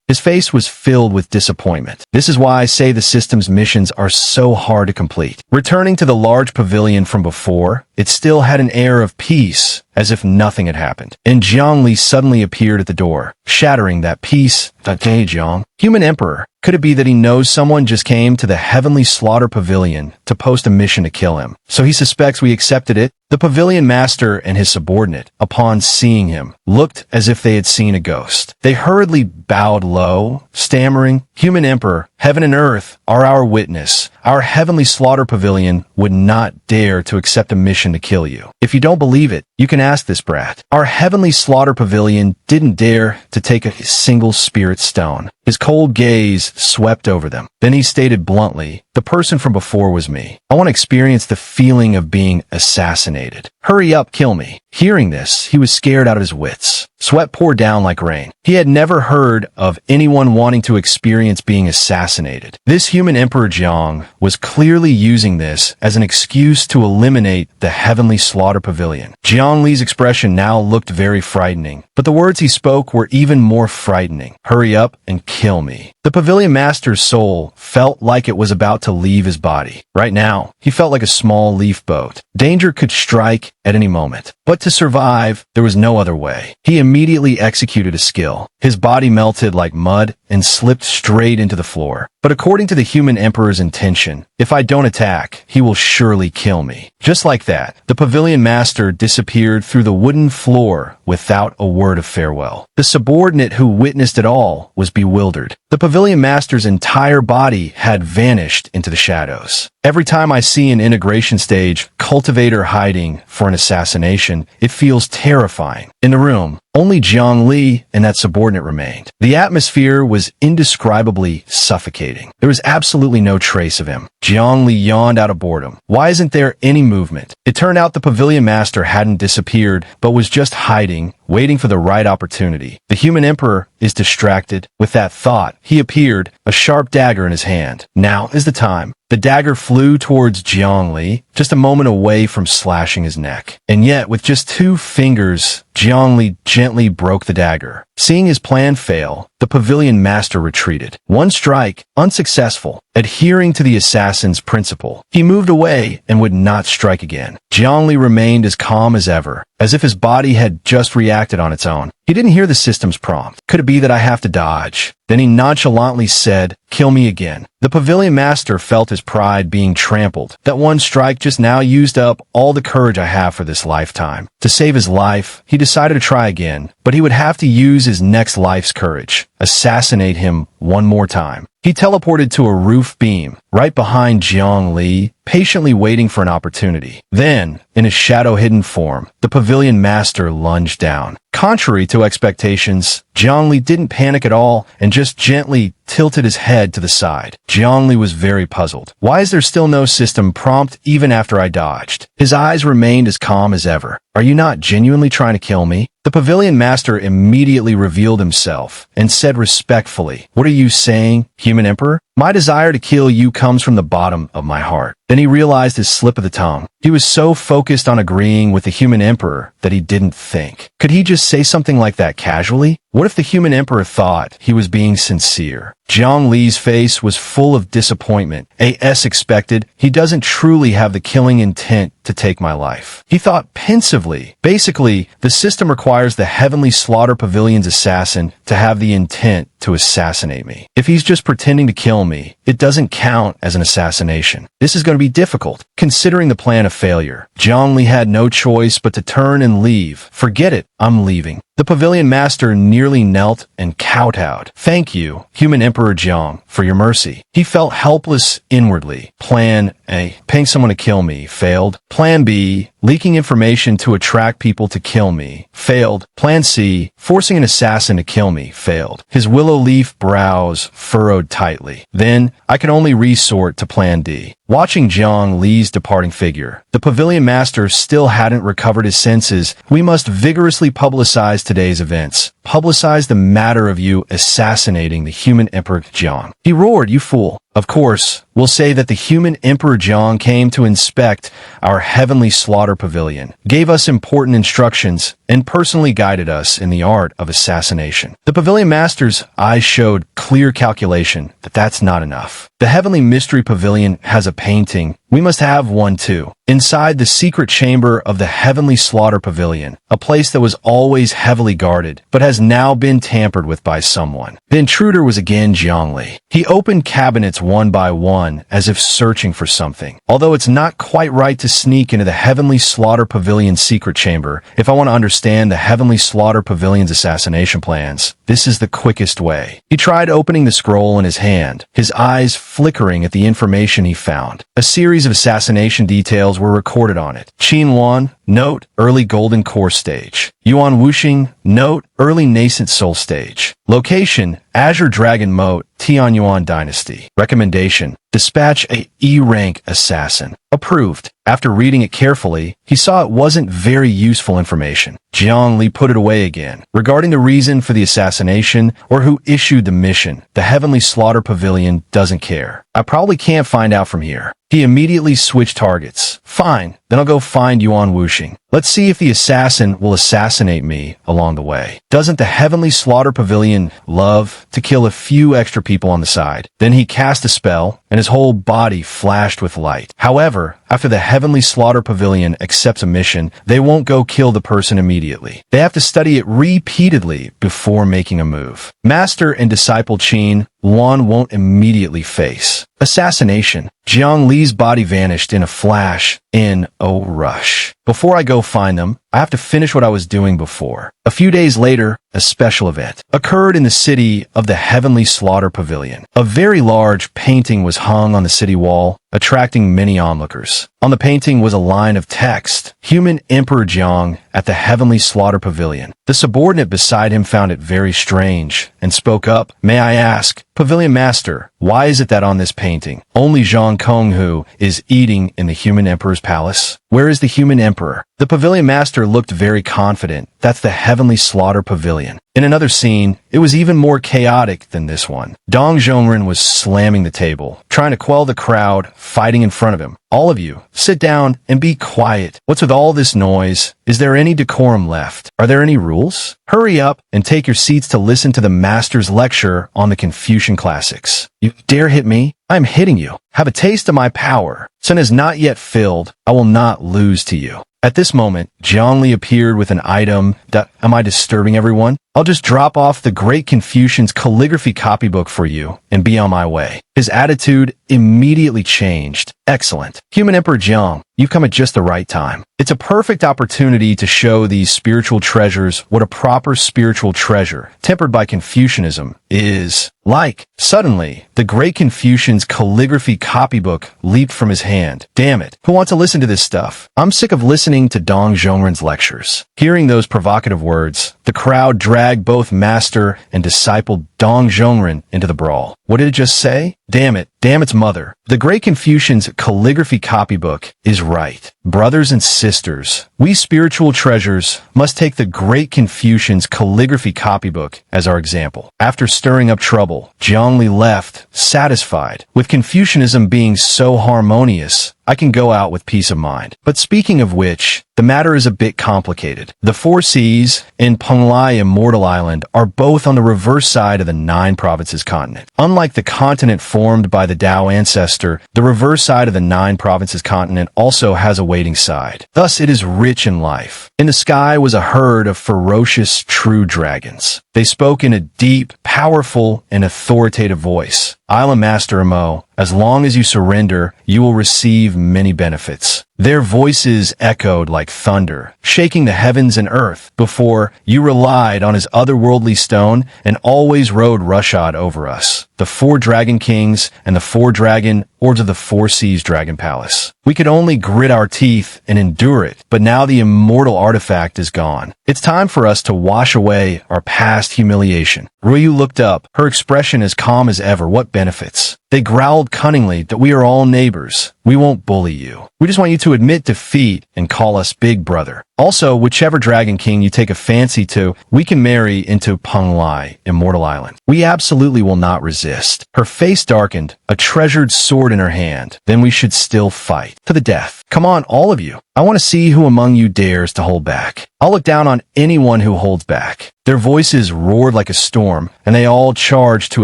His face was filled with disappointment. This is why I say the system's missions are so hard to complete. Returning to the large pavilion from before, it still had an air of peace, as if nothing had happened. And Jiang Li suddenly appeared at the door, shattering that peace. Hey, Jiang. Human Emperor. Could it be that he knows someone just came to the Heavenly Slaughter Pavilion to post a mission to kill him? So he suspects we accepted it? The pavilion master and his subordinate, upon seeing him, looked as if they had seen a ghost. They hurriedly bowed low, stammering, "Human Emperor, heaven and earth are our witness. Our Heavenly Slaughter Pavilion would not dare to accept a mission to kill you. If you don't believe it, you can ask this brat. Our Heavenly Slaughter Pavilion didn't dare to take a single spirit stone." His cold gaze swept over them. Then he stated bluntly, "The person from before was me. I want to experience the feeling of being assassinated. Hurry up, kill me." Hearing this, he was scared out of his wits. Sweat poured down like rain. He had never heard of anyone wanting to experience being assassinated. This human Emperor Jiang was clearly using this as an excuse to eliminate the Heavenly Slaughter Pavilion. Jiang Li's expression now looked very frightening, but the words he spoke were even more frightening. "Hurry up and kill me." The pavilion master's soul felt like it was about to leave his body. Right now, he felt like a small leaf boat. Danger could strike at any moment. But to survive, there was no other way. He immediately executed a skill. His body melted like mud and slipped straight into the floor. But according to the human emperor's intention, if I don't attack, he will surely kill me. Just like that, the pavilion master disappeared through the wooden floor without a word of farewell. The subordinate who witnessed it all was bewildered. The pavilion master's entire body had vanished into the shadows. Every time I see an integration stage cultivator hiding for an assassination, it feels terrifying. In the room, only Jiang Li and that subordinate remained. The atmosphere was indescribably suffocating. There was absolutely no trace of him. Jiang Li yawned out of boredom. Why isn't there any movement? It turned out the pavilion master hadn't disappeared, but was just hiding, waiting for the right opportunity. The human emperor is distracted. With that thought, he appeared, a sharp dagger in his hand. Now is the time. The dagger flew towards Jiang Li, just a moment away from slashing his neck. And yet, with just 2 fingers, Jiang Li gently broke the dagger. Seeing his plan fail, the pavilion master retreated. One strike, unsuccessful. Adhering to the assassin's principle, he moved away and would not strike again. Jiang Li remained as calm as ever, as if his body had just reacted on its own. He didn't hear the system's prompt. Could it be that I have to dodge? Then he nonchalantly said, "Kill me again." The pavilion master felt his pride being trampled. That one strike just now used up all the courage I have for this lifetime. To save his life, he decided to try again, but he would have to use his next life's courage. Assassinate him one more time. He teleported to a roof beam, right behind Jiang Li, patiently waiting for an opportunity. Then, in his shadow-hidden form, the pavilion master lunged down. Contrary to expectations, Jiang Li didn't panic at all and just gently tilted his head to the side. Jiang Li was very puzzled. Why is there still no system prompt even after I dodged? His eyes remained as calm as ever. Are you not genuinely trying to kill me? The pavilion master immediately revealed himself and said respectfully, "What are you saying, human emperor? My desire to kill you comes from the bottom of my heart." Then he realized his slip of the tongue. He was so focused on agreeing with the human emperor that he didn't think. Could he just say something like that casually? What if the human emperor thought he was being sincere? Jiang Li's face was full of disappointment. As expected, he doesn't truly have the killing intent to take my life. He thought pensively. Basically, the system requires the Heavenly Slaughter Pavilion's assassin to have the intent to assassinate me. If he's just pretending to kill me, it doesn't count as an assassination. This is going to be difficult. Considering the plan a failure, Jiang Li had no choice but to turn and leave. Forget it, I'm leaving. The The pavilion master nearly knelt and kowtowed. Thank you, human Emperor Jiang, for your mercy. He felt helpless inwardly. Plan A, paying someone to kill me, failed. Plan B, leaking information to attract people to kill me, failed. Plan C, forcing an assassin to kill me, failed. His willow leaf brows furrowed tightly. Then, I could only resort to Plan D. Watching Jiang Li's departing figure, the pavilion master still hadn't recovered his senses. We must vigorously publicize today's events. Publicize the matter of you assassinating the human Emperor Jiang. He roared, you fool. Of course, we'll say that the human Emperor Jiang came to inspect our heavenly slaughter pavilion, gave us important instructions, and personally guided us in the art of assassination. The pavilion master's eyes showed clear calculation that that's not enough. The heavenly mystery pavilion has a painting. We must have one too. Inside the secret chamber of the heavenly slaughter pavilion, a place that was always heavily guarded, but has now been tampered with by someone. The intruder was again Jiang Li. He opened cabinets one by one as if searching for something. Although it's not quite right to sneak into the heavenly slaughter pavilion's secret chamber, if I want to understand the heavenly slaughter pavilion's assassination plans, this is the quickest way. He tried opening the scroll in his hand, his eyes flickering at the information he found. A series of assassination details were recorded on it. Qin Wan, note, early golden core stage. Yuan Wuxing, note, early nascent soul stage. Location, Azure Dragon Moat, Tianyuan Dynasty. Recommendation, dispatch a E-rank assassin. Approved. After reading it carefully, he saw it wasn't very useful information. Jiang Li put it away again. Regarding the reason for the assassination or who issued the mission, the Heavenly Slaughter Pavilion doesn't care. I probably can't find out from here. He immediately switched targets. Fine, then I'll go find Yuan Wuxing. Let's see if the assassin will assassinate me along the way. Doesn't the Heavenly Slaughter Pavilion love to kill a few extra people on the side? Then he cast a spell, and his whole body flashed with light. However, after the Heavenly Slaughter Pavilion accepts a mission, they won't go kill the person immediately. They have to study it repeatedly before making a move. Master and disciple Qin Wan won't immediately face assassination. Jiang Li's body vanished in a flash, in a rush. Before I go find them, I have to finish what I was doing before. A few days later, a special event occurred in the city of the Heavenly Slaughter Pavilion. A very large painting was hung on the city wall, attracting many onlookers. On the painting was a line of text, Human Emperor Jiang at the Heavenly Slaughter Pavilion. The subordinate beside him found it very strange and spoke up, May I ask, Pavilion Master, why is it that on this painting, only Zhang Konghu is eating in the Human Emperor's palace? Where is the Human Emperor? The Pavilion Master looked very confident. That's the Heavenly Slaughter Pavilion. In another scene, it was even more chaotic than this one. Dong Zhongren was slamming the table, trying to quell the crowd fighting in front of him. All of you, sit down and be quiet. What's with all this noise? Is there any decorum left? Are there any rules? Hurry up and take your seats to listen to the master's lecture on the Confucian classics. You dare hit me? I am hitting you. Have a taste of my power. Sun is not yet filled. I will not lose to you. At this moment, Jiang Li appeared with an item. Am I disturbing everyone? I'll just drop off the Great Confucian's calligraphy copybook for you and be on my way. His attitude immediately changed. Excellent. Human Emperor Jiang, you've come at just the right time. It's a perfect opportunity to show these spiritual treasures what a proper spiritual treasure, tempered by Confucianism, is like. Suddenly, the Great Confucian's calligraphy copybook leaped from his hand. Damn it. Who wants to listen to this stuff? I'm sick of listening to Dong Zhongren's lectures. Hearing those provocative words, the crowd dragged both master and disciple Dong Zhongren into the brawl. What did it just say? Damn it. Damn its mother. The Great Confucian's calligraphy copybook is right. Brothers and sisters, we spiritual treasures must take the Great Confucian's calligraphy copybook as our example. After stirring up trouble, Jiang Li left, satisfied. With Confucianism being so harmonious, I can go out with peace of mind. But speaking of which, the matter is a bit complicated. The Four Seas and Penglai Immortal Island are both on the reverse side of the Nine Provinces continent. Unlike the continent formed by the Tao ancestor, the reverse side of the Nine Provinces continent also has a waiting side. Thus, it is rich in life. In the sky was a herd of ferocious true dragons. They spoke in a deep, powerful, and authoritative voice. Island Master Mo, as long as you surrender, you will receive many benefits. Their voices echoed like thunder, shaking the heavens and earth, before you relied on his otherworldly stone and always rode roughshod over us, the 4 dragon kings and the 4 dragon orbs of the 4 seas dragon palace. We could only grit our teeth and endure it, but now the immortal artifact is gone. It's time for us to wash away our past humiliation. Ryu looked up, her expression as calm as ever. What benefits? They growled cunningly that we are all neighbors. We won't bully you. We just want you to admit defeat and call us Big Brother. Also, whichever Dragon King you take a fancy to, we can marry into Penglai, Immortal Island. We absolutely will not resist. Her face darkened, a treasured sword in her hand. Then we should still fight. To the death. Come on, all of you. I want to see who among you dares to hold back. I'll look down on anyone who holds back. Their voices roared like a storm, and they all charged to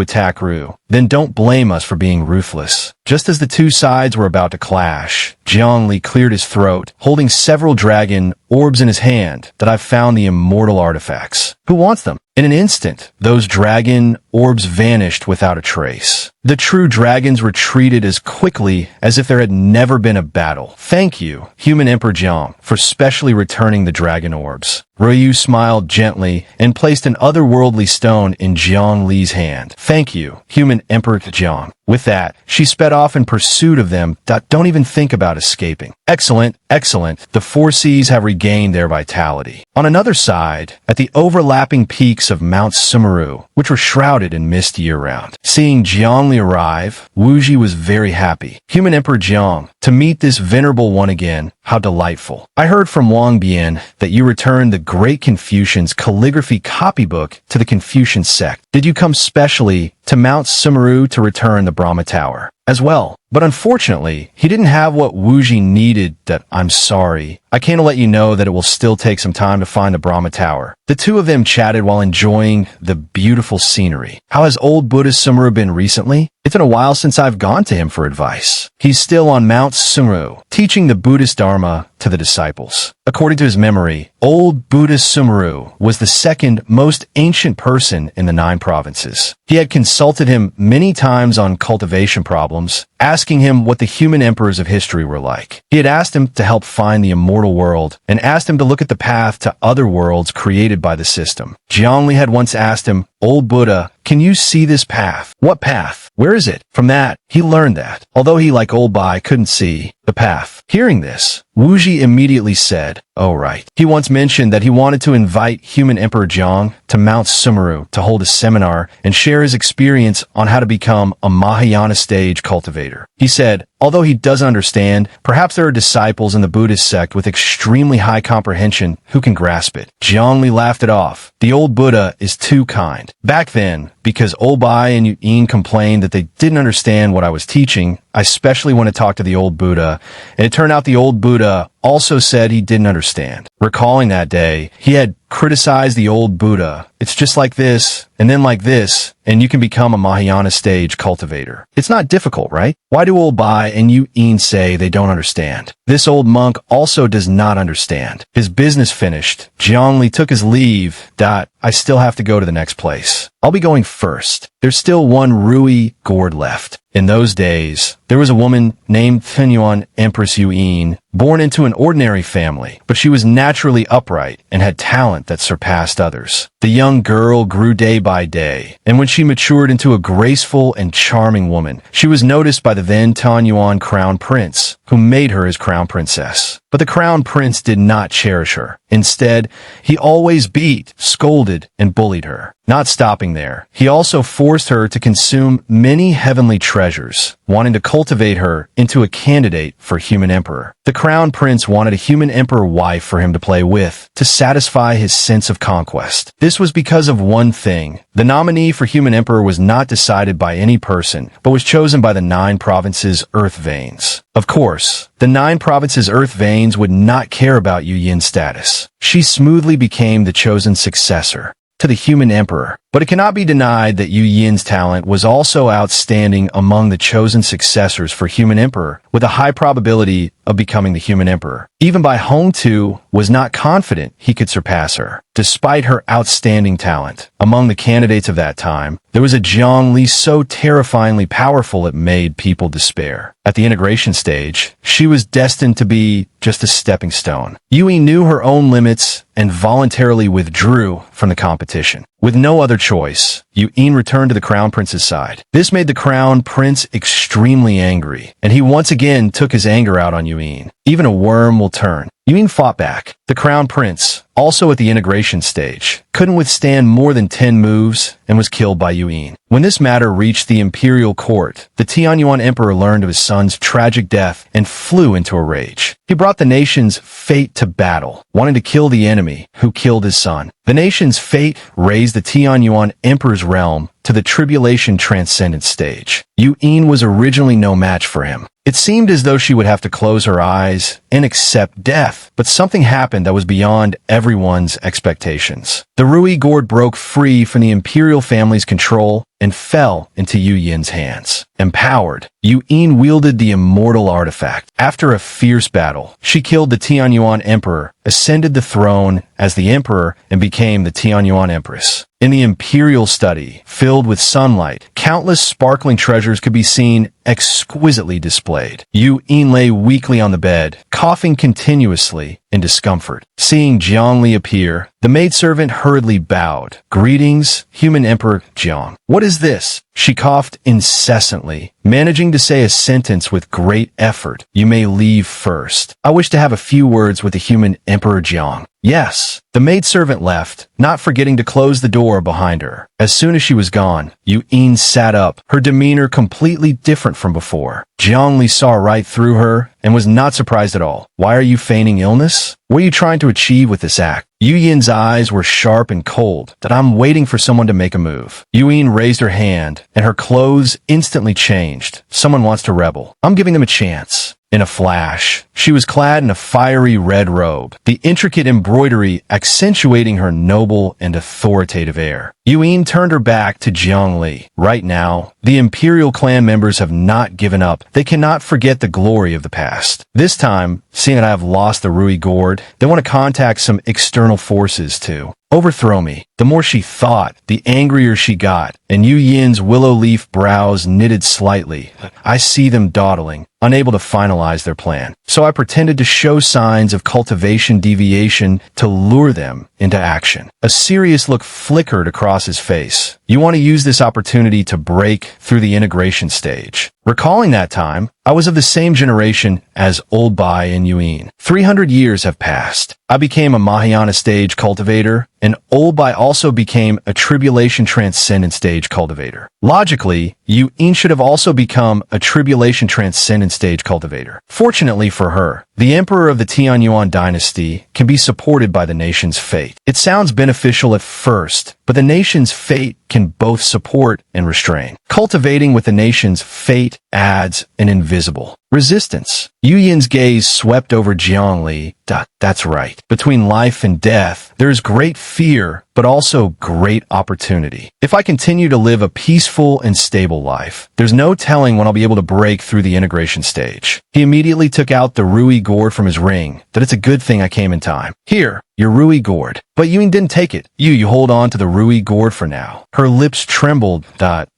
attack Ryu. Then don't blame us for being ruthless. Just as the 2 sides were about to clash, Zhongli cleared his throat, holding several dragon orbs in his hand, that I've found the immortal artifacts. Who wants them? In an instant, those dragon orbs vanished without a trace. The true dragons retreated as quickly as if there had never been a battle. Thank you, Human Emperor Jiang, for specially returning the dragon orbs. Ryu smiled gently and placed an otherworldly stone in Jiang Li's hand. Thank you, Human Emperor Jiang. With that, she sped off in pursuit of them. Don't even think about escaping. Excellent, excellent. The 4 seas have regained their vitality. On another side, at the overlapping peaks of Mount Sumeru, which were shrouded in mist year-round. Seeing Jiangli arrive, Wuji was very happy. Human Emperor Jiang, to meet this venerable one again, how delightful. I heard from Wang Bian that you returned the Great Confucian's calligraphy copybook to the Confucian sect. Did you come specially to Mount Sumeru to return the Brahma Tower as well? But unfortunately, he didn't have what Wuji needed. I'm sorry. I can't let you know that it will still take some time to find the Brahma Tower. The 2 of them chatted while enjoying the beautiful scenery. How has old Buddha Sumeru been recently? It's been a while since I've gone to him for advice. He's still on Mount Sumeru, teaching the Buddhist Dharma to the disciples. According to his memory, old Buddha Sumeru was the 2nd most ancient person in the 9 provinces. He had consulted him many times on cultivation problems, asking him what the human emperors of history were like. He had asked him to help find the immortal world, and asked him to look at the path to other worlds created by the system. Jiangli had once asked him, "Old Buddha, can you see this path?" "What path? Where is it?" From that, he learned that, although he, like old Bai, couldn't see the path. Hearing this, Wuji immediately said, "Oh right." He once mentioned that he wanted to invite Human Emperor Jiang to Mount Sumeru to hold a seminar and share his experience on how to become a Mahayana stage cultivator. He said, although he doesn't understand, perhaps there are disciples in the Buddhist sect with extremely high comprehension who can grasp it. Jiangli laughed it off. The old Buddha is too kind. Back then, because old Bai and Yin complained that they didn't understand what I was teaching, I especially want to talk to the old Buddha, and it turned out the old Buddha also said he didn't understand. Recalling that day, he had criticized the old Buddha. It's just like this, and then like this, and you can become a Mahayana stage cultivator. It's not difficult, right? Why do old Bai and Yin say they don't understand? This old monk also does not understand. His business finished. Jiangli took his leave. I still have to go to the next place. I'll be going first. There's still one Rui gourd left. In those days, there was a woman named Tianyuan Empress Yin, born into an ordinary family, but she was naturally upright and had talent that surpassed others. The young girl grew day by day, and when she matured into a graceful and charming woman, she was noticed by the then Tianyuan crown prince, who made her his crown princess. But the crown prince did not cherish her. Instead, he always beat, scolded, and bullied her. Not stopping there, he also forced her to consume many heavenly treasures, wanting to cultivate her into a candidate for human emperor. The crown prince wanted a human emperor wife for him to play with, to satisfy his sense of conquest. This was because of one thing. The nominee for human emperor was not decided by any person, but was chosen by the 9 provinces' earth veins. Of course, the 9 provinces' earth veins would not care about Yu Yin's status. She smoothly became the chosen successor to the human emperor. But it cannot be denied that Yu Yin's talent was also outstanding among the chosen successors for Human Emperor, with a high probability of becoming the Human Emperor. Even Bai Hongtu was not confident he could surpass her. Despite her outstanding talent, among the candidates of that time, there was a Zhang Li so terrifyingly powerful it made people despair. At the integration stage, she was destined to be just a stepping stone. Yue knew her own limits and voluntarily withdrew from the competition. With no other choice, Yue returned to the Crown Prince's side. This made the Crown Prince extremely angry, and he once again took his anger out on Yue. Even a worm will turn. Yue fought back. The Crown Prince, also at the integration stage, couldn't withstand more than 10 moves and was killed by Yue. When this matter reached the imperial court, the Tianyuan Emperor learned of his son's tragic death and flew into a rage. He brought the nation's fate to battle, wanting to kill the enemy who killed his son. The nation's fate raised the Tianyuan Emperor's realm to the tribulation transcendent stage. Yue was originally no match for him. It seemed as though she would have to close her eyes and accept death, but something happened that was beyond everyone's expectations. The Rui gourd broke free from the imperial family's control and fell into Yu Yin's hands. Empowered, Yu Yin wielded the immortal artifact. After a fierce battle, she killed the Tianyuan Emperor, ascended the throne as the Emperor, and became the Tianyuan Empress. In the imperial study, filled with sunlight, countless sparkling treasures could be seen exquisitely displayed. Yu Yin lay weakly on the bed, coughing continuously in discomfort. Seeing Zhang Li appear, the maidservant hurriedly bowed. "Greetings, Human Emperor Jiang." "What is this?" She coughed incessantly, managing to say a sentence with great effort. "You may leave first. I wish to have a few words with the Human Emperor Jiang." "Yes." The maidservant left, not forgetting to close the door behind her. As soon as she was gone, Yu Yin sat up, her demeanor completely different from before. Zhang Li saw right through her and was not surprised at all. "Why are you feigning illness? What are you trying to achieve with this act?" Yu Yin's eyes were sharp and cold. "That I'm waiting for someone to make a move." Yu Yin raised her hand, and her clothes instantly changed. "Someone wants to rebel. I'm giving them a chance." In a flash, she was clad in a fiery red robe, the intricate embroidery accentuating her noble and authoritative air. Yu Yin turned her back to Zhang Li. Right now, the Imperial clan members have not given up. They cannot forget the glory of the past. This time, seeing that I have lost the Rui gourd, they want to contact some external forces to overthrow me. The more she thought, the angrier she got, and Yu Yin's willow leaf brows knitted slightly. I see them dawdling, unable to finalize their plan. So I pretended to show signs of cultivation deviation to lure them into action. A serious look flickered across his face. "You want to use this opportunity to break through the integration stage." Recalling that time, I was of the same generation as Old Bai and Yu Yin. 300 years have passed. I became a Mahayana stage cultivator, and Old Bai also became a tribulation transcendent stage cultivator. Logically, Yu Yin should have also become a tribulation transcendent stage cultivator. Fortunately for her, the Emperor of the Tianyuan dynasty can be supported by the nation's fate. It sounds beneficial at first, but the nation's fate can both support and restrain. Cultivating with the nation's fate adds an invisible resistance. Yu Yin's gaze swept over Zhang Li. That's right. Between life and death, there is great fear, but also great opportunity. If I continue to live a peaceful and stable life, there's no telling when I'll be able to break through the integration stage. He immediately took out the Rui gourd from his ring. That it's a good thing I came in time. "Here, your Rui gourd." But Yu didn't take it. You hold on to the Rui gourd for now." Her lips trembled.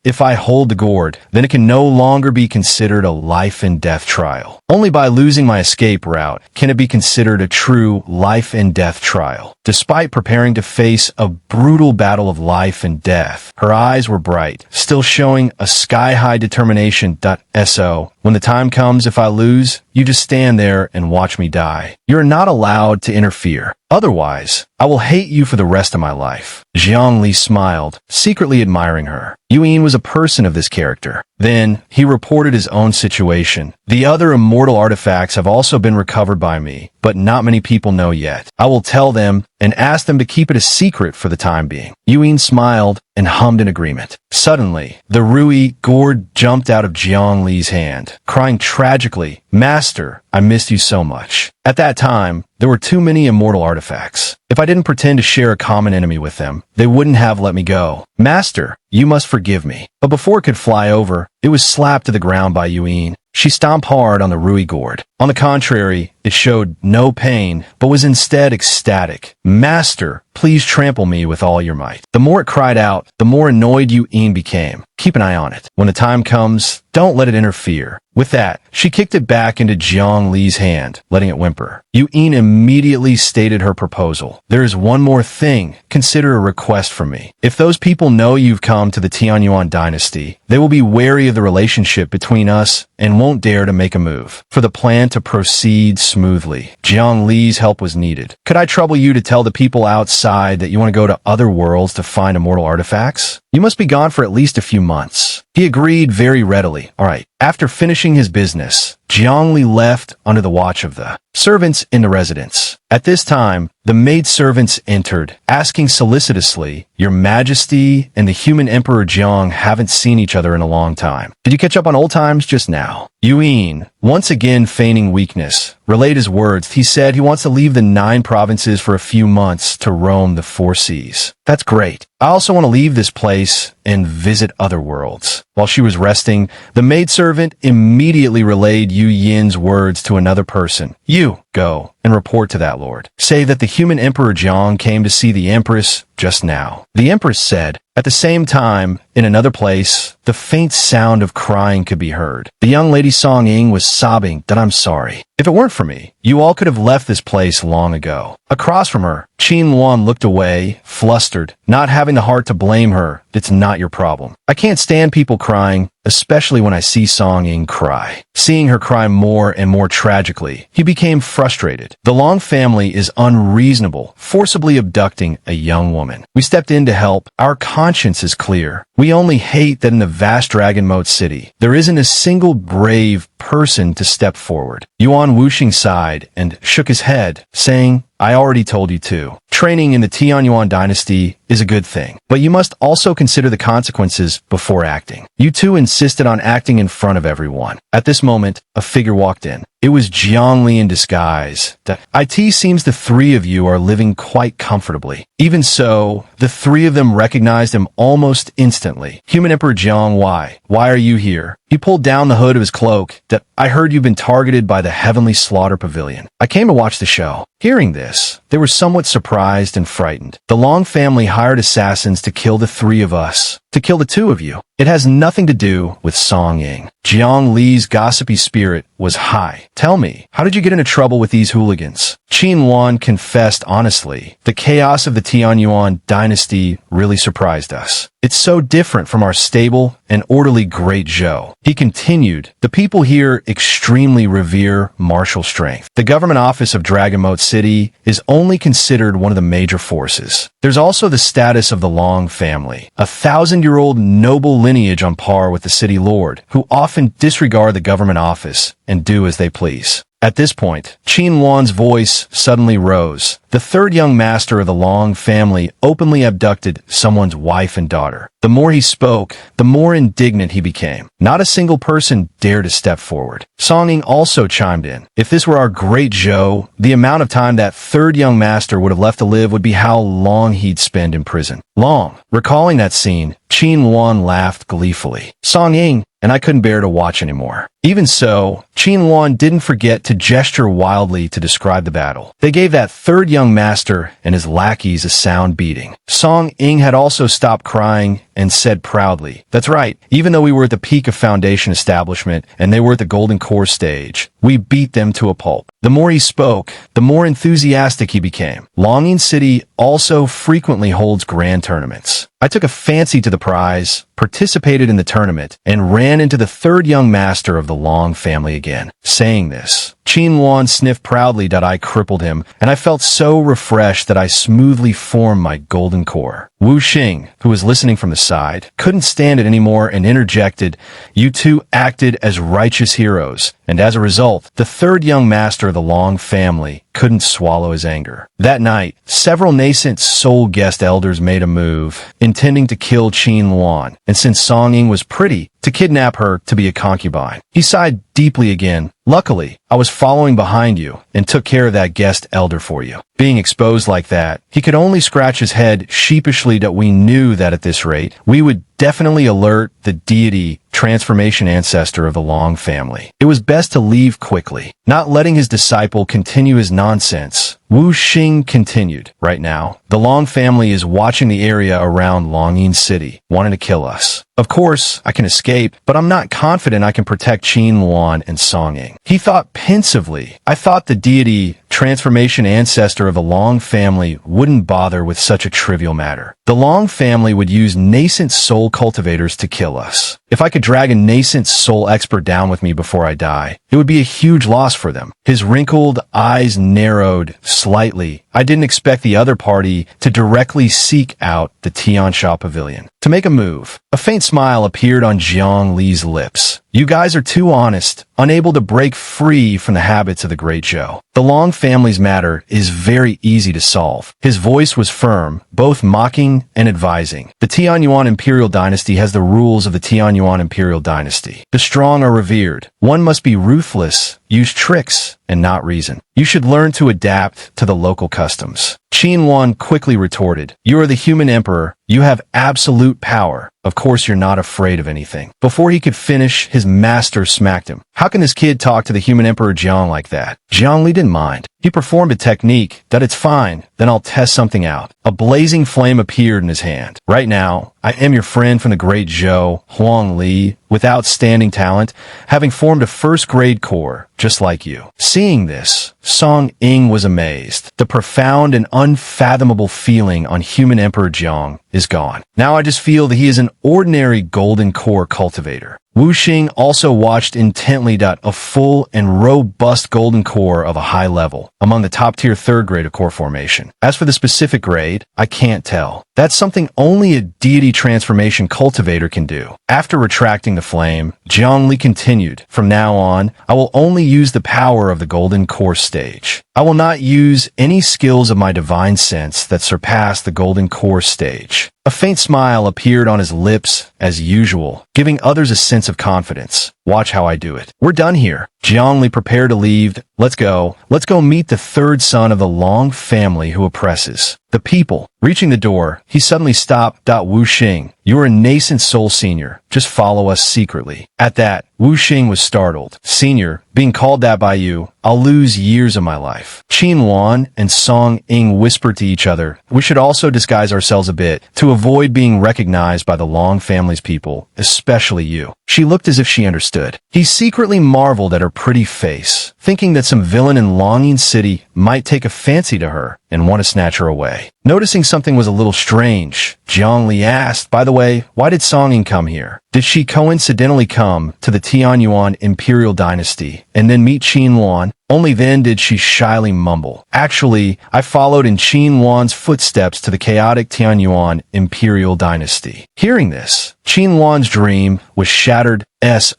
"If I hold the gourd, then it can no longer be considered a life and death trial. Only by losing my escape route can it be considered a true life and death trial." Despite preparing to face a brutal battle of life and death, her eyes were bright, still showing a sky-high determination. "So, when the time comes, if I lose, you just stand there and watch me die. You're not allowed to interfere. Otherwise, I will hate you for the rest of my life." Zhang Li smiled, secretly admiring her. Yu Yin was a person of this character. Then, he reported his own situation. "The other immortal artifacts have also been recovered by me, but not many people know yet. I will tell them and ask them to keep it a secret for the time being." Yu Yin smiled and hummed in agreement. Suddenly, the Rui gourd jumped out of Zhang Li's hand. Crying tragically, "Master, I missed you so much. At that time, there were too many immortal artifacts. If I didn't pretend to share a common enemy with them, they wouldn't have let me go. Master, you must forgive me." But before it could fly over, it was slapped to the ground by Yuin. She stomped hard on the Rui gourd. On the contrary, it showed no pain, but was instead ecstatic. "Master, please trample me with all your might." The more it cried out, the more annoyed Yuin became. Keep an eye on it. When the time comes, don't let it interfere. With that, she kicked it back into Jiang Li's hand, letting it whimper. Yuin immediately stated her proposal. "There is one more thing. Consider a request from me. If those people know you've come to the Tianyuan dynasty, they will be wary of the relationship between us and won't dare to make a move. For the plan to proceed smoothly, Jiang Li's help was needed. Could I trouble you to tell the people outside that you want to go to other worlds to find immortal artifacts? You must be gone for at least a few months." He agreed very readily. All right. After finishing his business, Jiang Li left under the watch of the servants in the residence. At this time, the maidservants entered, asking solicitously, "Your Majesty and the human Emperor Jiang haven't seen each other in a long time. Did you catch up on old times just now?" Yuin, once again feigning weakness, relayed his words. He said he wants to leave the 9 provinces for a few months to roam the 4 seas. "That's great. I also want to leave this place and visit other worlds." While she was resting, the maidservant immediately relayed Yu Yin's words to another person. "You, go and report to that lord. Say that the human Emperor Jiang came to see the Empress just now." The Empress said. At the same time, in another place, the faint sound of crying could be heard. The young lady Song Ying was sobbing that "I'm sorry. If it weren't for me, you all could have left this place long ago." Across from her, Qin Luan looked away, flustered, not having the heart to blame her. "It's not your problem. I can't stand people crying, especially when I see Song Ying cry." Seeing her cry more and more tragically, he became frustrated. The Long family is unreasonable, forcibly abducting a young woman. We stepped in to help. Our conscience is clear. We only hate that in the vast Dragon Moat City, there isn't a single brave person to step forward. Yuan Wuxing sighed and shook his head, saying, "I already told you to. Training in the Tianyuan dynasty is a good thing, but you must also consider the consequences before acting." You two insisted on acting in front of everyone. At this moment, a figure walked in. It was Jiang Li in disguise. "It seems the 3 of you are living quite comfortably." Even so, the 3 of them recognized him almost instantly. "Human Emperor Jiang, why? Why are you here?" He pulled down the hood of his cloak. "I heard you've been targeted by the Heavenly Slaughter Pavilion. I came to watch the show." Hearing this, they were somewhat surprised and frightened. "The Long family hired assassins to kill the 3 of us, to kill the 2 of you. It has nothing to do with Song Ying." Jiang Li's gossipy spirit was high. "Tell me, how did you get into trouble with these hooligans?" Qin Luan confessed honestly. "The chaos of the Tianyuan dynasty really surprised us. It's so different from our stable and orderly Great Zhou." He continued, "The people here extremely revere martial strength. The government office of Dragon Moat City is only considered one of the major forces. There's also the status of the Long family, a 1,000-year-old noble lineage on par with the city lord, who often disregard the government office and do as they please." At this point, Qin Luan's voice suddenly rose. The 3rd young master of the Long family openly abducted someone's wife and daughter. The more he spoke, the more indignant he became. Not a single person dared to step forward. Song Ying also chimed in. "If this were our Great Zhou, the amount of time that 3rd young master would have left to live would be how long he'd spend in prison." Long. Recalling that scene, Qin Luan laughed gleefully. "Song Ying, and I couldn't bear to watch anymore." Even so, Qin Luan didn't forget to gesture wildly to describe the battle. They gave that 3rd young master and his lackeys a sound beating. Song Ying had also stopped crying and said proudly, "That's right, even though we were at the peak of Foundation establishment and they were at the Golden Core stage, we beat them to a pulp." The more he spoke, the more enthusiastic he became. Longing City also frequently holds grand tournaments. "I took a fancy to the prize, participated in the tournament, and ran into the 3rd young master of the Long family again." Saying this, Qin Luan sniffed proudly that I crippled him, and I felt so refreshed that I smoothly formed my golden core. Wu Xing, who was listening from the side, couldn't stand it anymore and interjected, "You two acted as righteous heroes, and as a result, the 3rd young master of the Long family couldn't swallow his anger. That night, several nascent soul guest elders made a move, intending to kill Qin Luan, and since Song Ying was pretty, to kidnap her to be a concubine. He sighed deeply again. Luckily, I was following behind you and took care of that guest elder for you. Being exposed like that, he could only scratch his head sheepishly that we knew that at this rate, we would definitely alert the deity transformation ancestor of the Long family. It was best to leave quickly. Not letting his disciple continue his nonsense, Wu Xing continued. Right now, the Long family is watching the area around Longyin City, wanting to kill us. Of course, I can escape, but I'm not confident I can protect Qin Luan and Song Ying. He thought pensively. I thought the deity transformation ancestor of the Long family wouldn't bother with such a trivial matter. The Long family would use nascent soul cultivators to kill us. If I could drag a nascent soul expert down with me before I die, it would be a huge loss for them. His wrinkled eyes narrowed slightly. I didn't expect the other party to directly seek out the Tiansha Pavilion. To make a move, a faint smile appeared on Jiang Li's lips. You guys are too honest, unable to break free from the habits of the Great Zhou. The Long family's matter is very easy to solve. His voice was firm, both mocking and advising. The Tianyuan Imperial Dynasty has the rules of the Tianyuan Imperial Dynasty. The strong are revered. One must be ruthless, use tricks, and not reason. You should learn to adapt to the local customs. Qin Luan quickly retorted, You are the human emperor. You have absolute power. Of course you're not afraid of anything. Before he could finish, his master smacked him. How can this kid talk to the human emperor Jiang like that? Jiang Li didn't mind. He performed a technique that it's fine, then I'll test something out. A blazing flame appeared in his hand. Right now, I am your friend from the Great Zhou, Huang Li, with outstanding talent, having formed a first-grade corps, just like you. Seeing this, Song Ying was amazed. The profound and unfathomable feeling on human Emperor Jiang is gone. Now I just feel that he is an ordinary golden core cultivator. Wu Xing also watched intently a full and robust golden core of a high level, among the top-tier third-grade of core formation. As for the specific grade, I can't tell. That's something only a deity transformation cultivator can do. After retracting the flame, Jiang Li continued, From now on, I will only use the power of the golden core stage. I will not use any skills of my divine sense that surpass the golden core stage. A faint smile appeared on his lips, as usual, giving others a sense of confidence. Watch how I do it. We're done here. Jiang Li prepared to leave. Let's go. Let's go meet the third son of the Long family who oppresses the people. Reaching the door, he suddenly stopped. Wu Xing, you are a nascent soul senior. Just follow us secretly. At that, Wu Xing was startled. Senior, being called that by you, I'll lose years of my life. Qin Luan and Song Ying whispered to each other, We should also disguise ourselves a bit to avoid being recognized by the Long family's people, especially you. She looked as if she understood. He secretly marveled at her pretty face, thinking that some villain in Longyin City might take a fancy to her and want to snatch her away. Noticing something was a little strange, Jiang Li asked, By the way, why did Song Ying come here? Did she coincidentally come to the Tianyuan Imperial Dynasty and then meet Qin Luan? Only then did she shyly mumble, Actually, I followed in Qin Luan's footsteps to the chaotic Tianyuan Imperial Dynasty. Hearing this, Qin Luan's dream was shattered.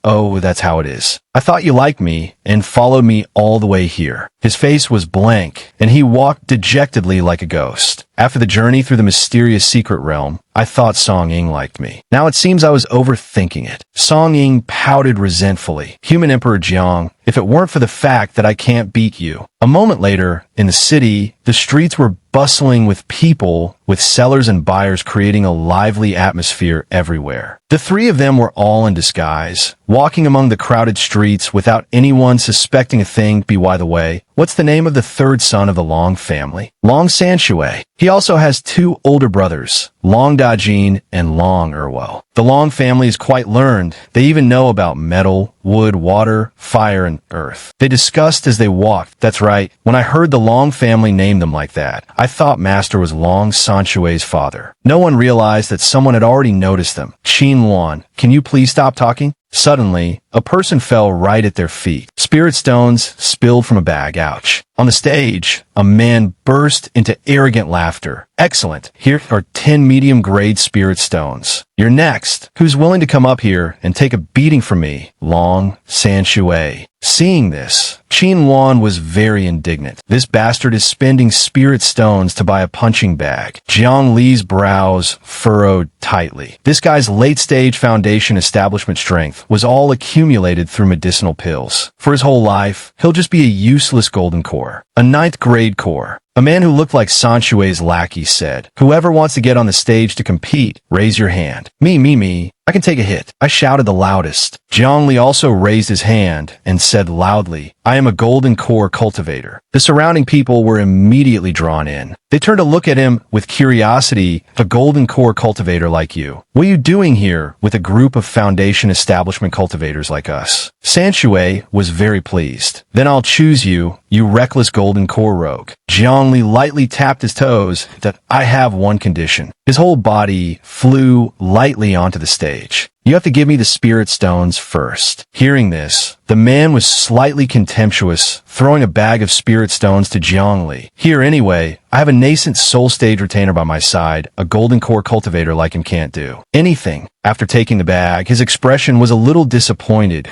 Oh, that's how it is. I thought you liked me and followed me all the way here. His face was blank, and he walked dejectedly like a ghost. After the journey through the mysterious secret realm, I thought Song Ying liked me. Now it seems I was overthinking it. Song Ying pouted resentfully. Human Emperor Jiang, if it weren't for the fact that I can't beat you. A moment later, in the city, the streets were bustling with people, with sellers and buyers creating a lively atmosphere everywhere. The three of them were all in disguise, walking among the crowded streets without anyone suspecting a thing. By the way, what's the name of the third son of the Long family? Long Sanshui. He also has two older brothers, Long Dajin and Long Erwo. The Long family is quite learned. They even know about metal, wood, water, fire, and earth. They discussed as they walked. That's right. When I heard the Long family name them like that, I thought Master was Long Sanshui's father. No one realized that someone had already noticed them. Qin Luan, can you please stop talking? Suddenly, a person fell right at their feet. Spirit stones spilled from a bag. Ouch. On the stage, a man burst into arrogant laughter. Excellent. Here are 10 medium-grade spirit stones. You're next. Who's willing to come up here and take a beating from me? Long San Shui. Seeing this, Qin Wan was very indignant. This bastard is spending spirit stones to buy a punching bag. Jiang Li's brows furrowed tightly. This guy's late-stage foundation establishment strength was all accumulated through medicinal pills. For his whole life, he'll just be a useless golden core. A 9th grade core. A man who looked like San Shui's lackey said, "Whoever wants to get on the stage to compete, raise your hand." Me. I can take a hit. I shouted the loudest. Jiang Li also raised his hand and said loudly, "I am a golden core cultivator." The surrounding people were immediately drawn in. They turned to look at him with curiosity. "A golden core cultivator like you. What are you doing here with a group of foundation establishment cultivators like us?" San Shui was very pleased. "Then I'll choose you, you reckless golden core rogue." Jiang Li lightly tapped his toes. "That I have one condition." His whole body flew lightly onto the stage. "You have to give me the spirit stones first." Hearing this, the man was slightly contemptuous, throwing a bag of spirit stones to Jiang Li. "Here anyway, I have a nascent soul stage retainer by my side. A golden core cultivator like him can't do anything." After taking the bag, his expression was a little disappointed.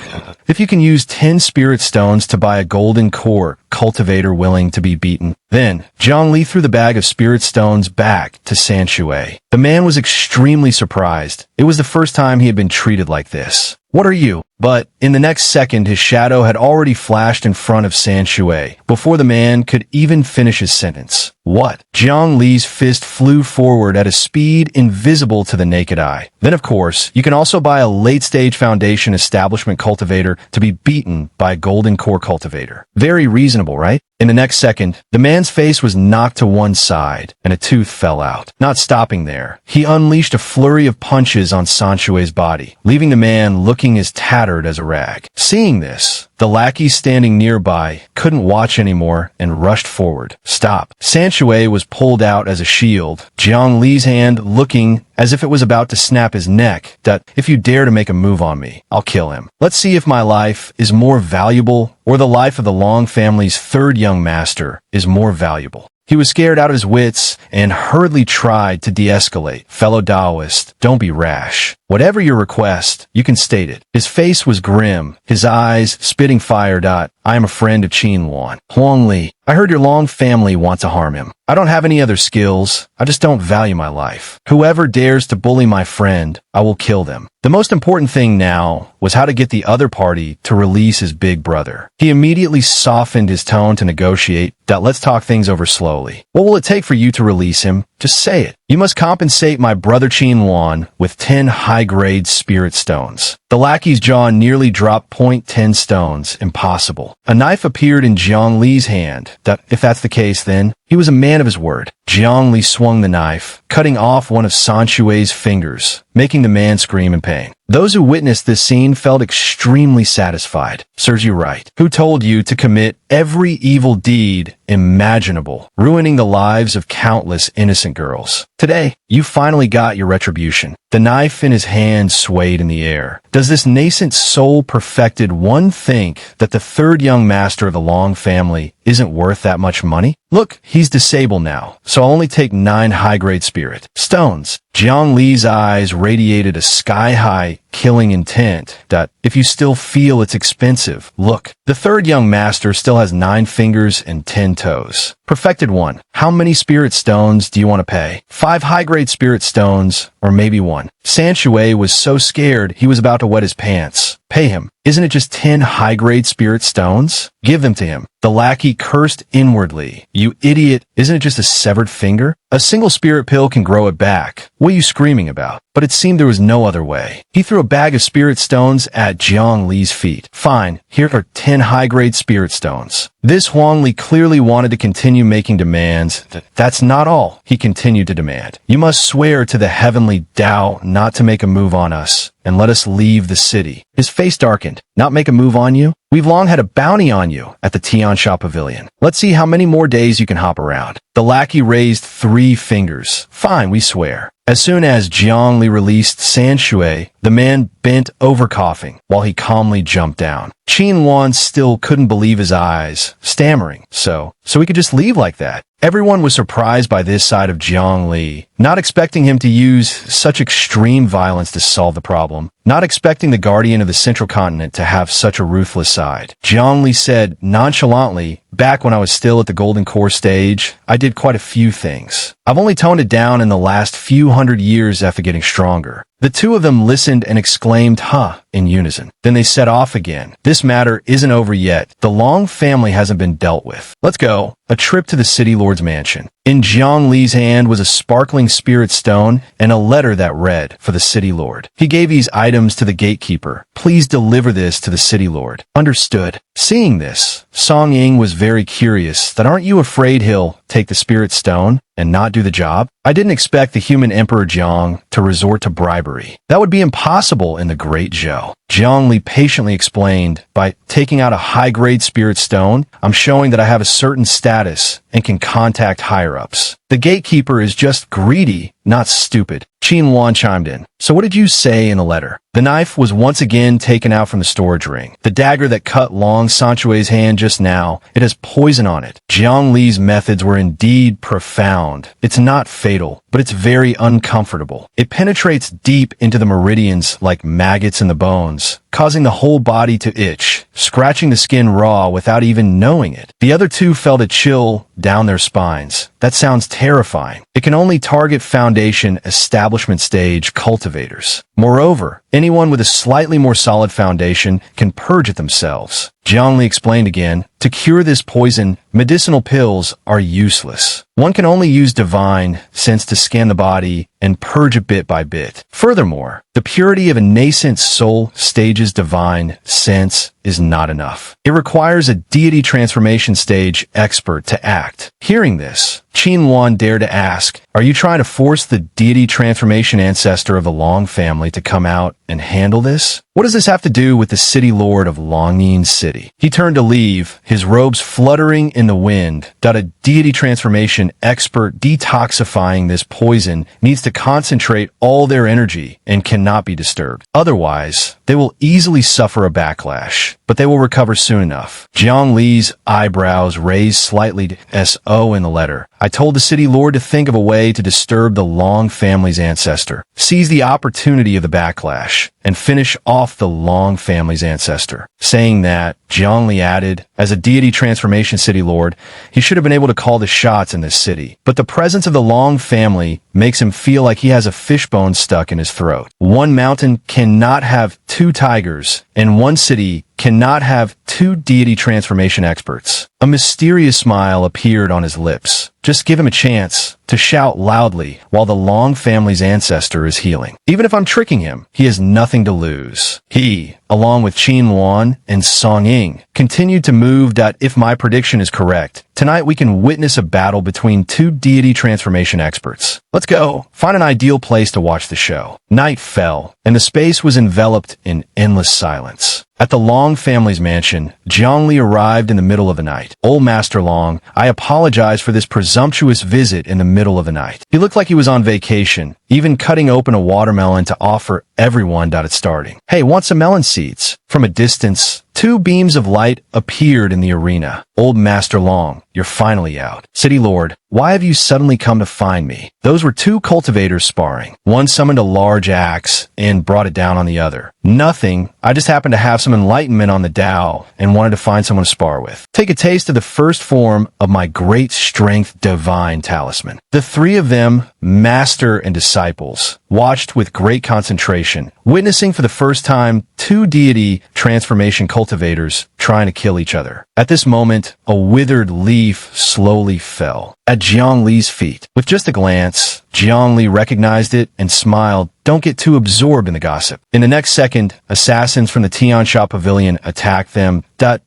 "If you can use 10 spirit stones to buy a golden core cultivator willing to be beaten." Then, Jiang Li threw the bag of spirit stones back to San Shui. The man was extremely surprised. It was the first time he had been treated like this. "What are you?" But in the next second, his shadow had already flashed in front of San Shui before the man could even finish his sentence. "What?" Jiang Li's fist flew forward at a speed invisible to the naked eye. Then, of course, you can also buy a late-stage foundation establishment cultivator to be beaten by a golden core cultivator. Very reasonable, right? In the next second, the man's face was knocked to one side, and a tooth fell out. Not stopping there, he unleashed a flurry of punches on San Shui's body, leaving the man looking as tattered as a rag. Seeing this, the lackeys standing nearby couldn't watch anymore and rushed forward. "Stop." San Shui was pulled out as a shield, Jiang Li's hand looking as if it was about to snap his neck. "That if you dare to make a move on me, I'll kill him. Let's see if my life is more valuable or the life of the Long family's 3rd young master is more valuable." He was scared out of his wits and hurriedly tried to de-escalate. "Fellow Taoist, don't be rash. Whatever your request, you can state it." His face was grim, his eyes spitting fire. "I am a friend of Qin Wan. Huang Li, I heard your Long family want to harm him. I don't have any other skills. I just don't value my life. Whoever dares to bully my friend, I will kill them." The most important thing now was how to get the other party to release his big brother. He immediately softened his tone to negotiate. "Let's talk things over slowly. What will it take for you to release him? Just say it. You must compensate my brother Qin Wan with 10 high-grade spirit stones." The lackey's jaw nearly dropped. "10 stones. Impossible." A knife appeared in Jiang Li's hand. If that's the case, then he was a man of his word. Jiang Li swung the knife, cutting off one of San Shui's fingers, making the man scream in pain. Those who witnessed this scene felt extremely satisfied. "Serves you right. Who told you to commit every evil deed imaginable, ruining the lives of countless innocent girls? Today, you finally got your retribution." The knife in his hand swayed in the air. Does this nascent soul-perfected one think that the 3rd young master of the Long family isn't worth that much money? "Look, he's disabled now, so I'll only take 9 high-grade spirit stones." Jiang Li's eyes radiated a sky-high, killing intent. "If you still feel it's expensive, look. The 3rd young master still has 9 fingers and 10 toes. Perfected one. How many spirit stones do you want to pay? 5 high-grade spirit stones, or maybe 1. San Shui was so scared he was about to wet his pants. "Pay him. Isn't it just 10 high-grade spirit stones? Give them to him." The lackey cursed inwardly. "You idiot. Isn't it just a severed finger? A single spirit pill can grow it back. What are you screaming about?" But it seemed there was no other way. He threw a bag of spirit stones at Jiang Li's feet. "Fine. Here are 10 high-grade spirit stones." This Huang Li clearly wanted to continue making demands. "That's not all," he continued to demand. "You must swear to the heavenly Tao not to make a move on us, and let us leave the city." His face darkened. "Not make a move on you? We've long had a bounty on you at the Tiansha Pavilion. Let's see how many more days you can hop around." The lackey raised 3 fingers. "Fine, we swear." As soon as Jiang Li released San Shui, the man bent over coughing while he calmly jumped down. Qin Wan still couldn't believe his eyes, stammering, so he could just leave like that. Everyone was surprised by this side of Jiang Li, not expecting him to use such extreme violence to solve the problem, not expecting the guardian of the central continent to have such a ruthless side. Jiang Li said nonchalantly, back when I was still at the Golden Core stage, I did quite a few things. I've only toned it down in the last few hundred years after getting stronger. The two of them listened and exclaimed, huh, in unison. Then they set off again. This matter isn't over yet. The Long family hasn't been dealt with. Let's go. A trip to the city lord's mansion. In Jiang Li's hand was a sparkling spirit stone and a letter that read, for the city lord. He gave these items to the gatekeeper. Please deliver this to the city lord. Understood. Seeing this, Song Ying was very curious that aren't you afraid he'll take the spirit stone and not do the job? I didn't expect the human Emperor Jiang to resort to bribery. That would be impossible in the Great Zhou. Jiang Li patiently explained, by taking out a high-grade spirit stone, I'm showing that I have a certain status and can contact higher-ups. The gatekeeper is just greedy, not stupid. Qin Wan chimed in. So what did you say in the letter? The knife was once again taken out from the storage ring. The dagger that cut Long Sanchue's hand just now, it has poison on it. Jiang Li's methods were indeed profound. It's not fatal, but it's very uncomfortable. It penetrates deep into the meridians like maggots in the bones, causing the whole body to itch, scratching the skin raw without even knowing it. The other two felt a chill down their spines. That sounds terrifying. It can only target foundation establishment stage cultivators. Moreover, anyone with a slightly more solid foundation can purge it themselves. Jiang Li explained again, to cure this poison, medicinal pills are useless. One can only use divine sense to scan the body and purge it bit by bit. Furthermore, the purity of a nascent soul stage's divine sense is not enough. It requires a deity transformation stage expert to act. Hearing this, Qin Wan dared to ask, are you trying to force the deity transformation ancestor of the Long family to come out and handle this? What does this have to do with the city lord of Longyin City? He turned to leave, his robes fluttering in the wind. A deity transformation expert detoxifying this poison needs to concentrate all their energy and cannot be disturbed. Otherwise, they will easily suffer a backlash, but they will recover soon enough. Jiang Li's eyebrows raised slightly to S.O. in the letter. I told the city lord to think of a way to disturb the Long family's ancestor, seize the opportunity of the backlash, and finish off the Long family's ancestor. Saying that, Jiang Li added, as a deity transformation city lord, he should have been able to call the shots in this city. But the presence of the Long family makes him feel like he has a fishbone stuck in his throat. One mountain cannot have two tigers, and one city cannot have two deity transformation experts. A mysterious smile appeared on his lips. Just give him a chance to shout loudly while the Long family's ancestor is healing. Even if I'm tricking him, he has nothing to lose. He, along with Qin Wan and Song Ying, continued to move. If my prediction is correct, tonight we can witness a battle between two deity transformation experts. Let's go. Find an ideal place to watch the show. Night fell, and the space was enveloped in endless silence. At the Long family's mansion, Jiang Li arrived in the middle of the night. Old Master Long, I apologize for this presumptuous visit in the middle of the night. He looked like he was on vacation, even cutting open a watermelon to offer everyone it starting. Hey, want some melon seeds? From a distance, two beams of light appeared in the arena. Old Master Long, you're finally out. City Lord, why have you suddenly come to find me? Those were two cultivators sparring. One summoned a large axe and brought it down on the other. Nothing. I just happened to have some enlightenment on the Tao and wanted to find someone to spar with. Take a taste of the first form of my great strength divine talisman. The three of them, master and disciples, watched with great concentration, witnessing for the first time two deity transformation cultivators trying to kill each other. At this moment, a withered leaf slowly fell at Jiang Li's feet. With just a glance, Jiang Li recognized it and smiled. Don't get too absorbed in the gossip. In the next second, assassins from the Tiansha Pavilion attacked them.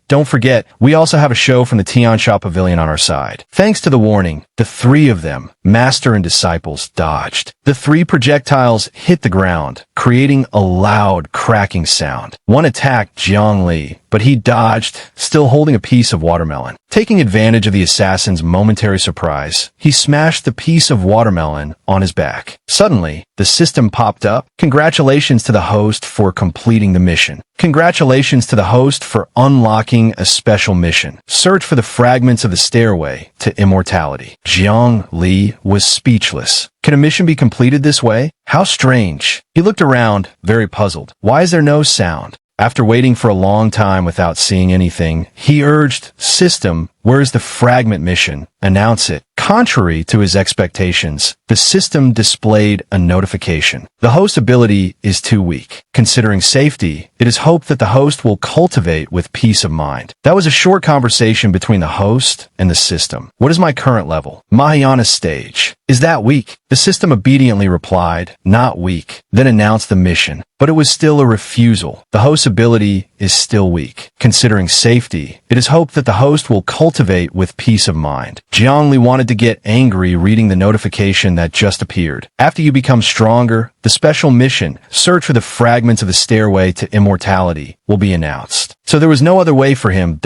Don't forget, we also have a show from the Tiansha Pavilion on our side. Thanks to the warning, the three of them, master and disciples, dodged. The three projectiles hit the ground, creating a loud cracking sound. One attacked Jiang Li, but he dodged, still holding a piece of watermelon. Taking advantage of the assassin's momentary surprise, surprise, he smashed the piece of watermelon on his back. Suddenly, the system popped up. Congratulations to the host for completing the mission. Congratulations to the host for unlocking a special mission. Search for the fragments of the stairway to immortality. Jiang Li was speechless. Can a mission be completed this way? How strange. He looked around, very puzzled. Why is there no sound? After waiting for a long time without seeing anything, he urged, "System, where's the fragment mission? Announce it." Contrary to his expectations, the system displayed a notification. The host ability is too weak. Considering safety, it is hoped that the host will cultivate with peace of mind. That was a short conversation between the host and the system. What is my current level? Mahayana stage. Is that weak? The system obediently replied, not weak, then announced the mission. But it was still a refusal. The host's ability is still weak. Considering safety, it is hoped that the host will cultivate with peace of mind. Jiang Li wanted to get angry reading the notification that just appeared. After you become stronger, the special mission, search for the fragments of the stairway to immortality, will be announced. So there was no other way for him.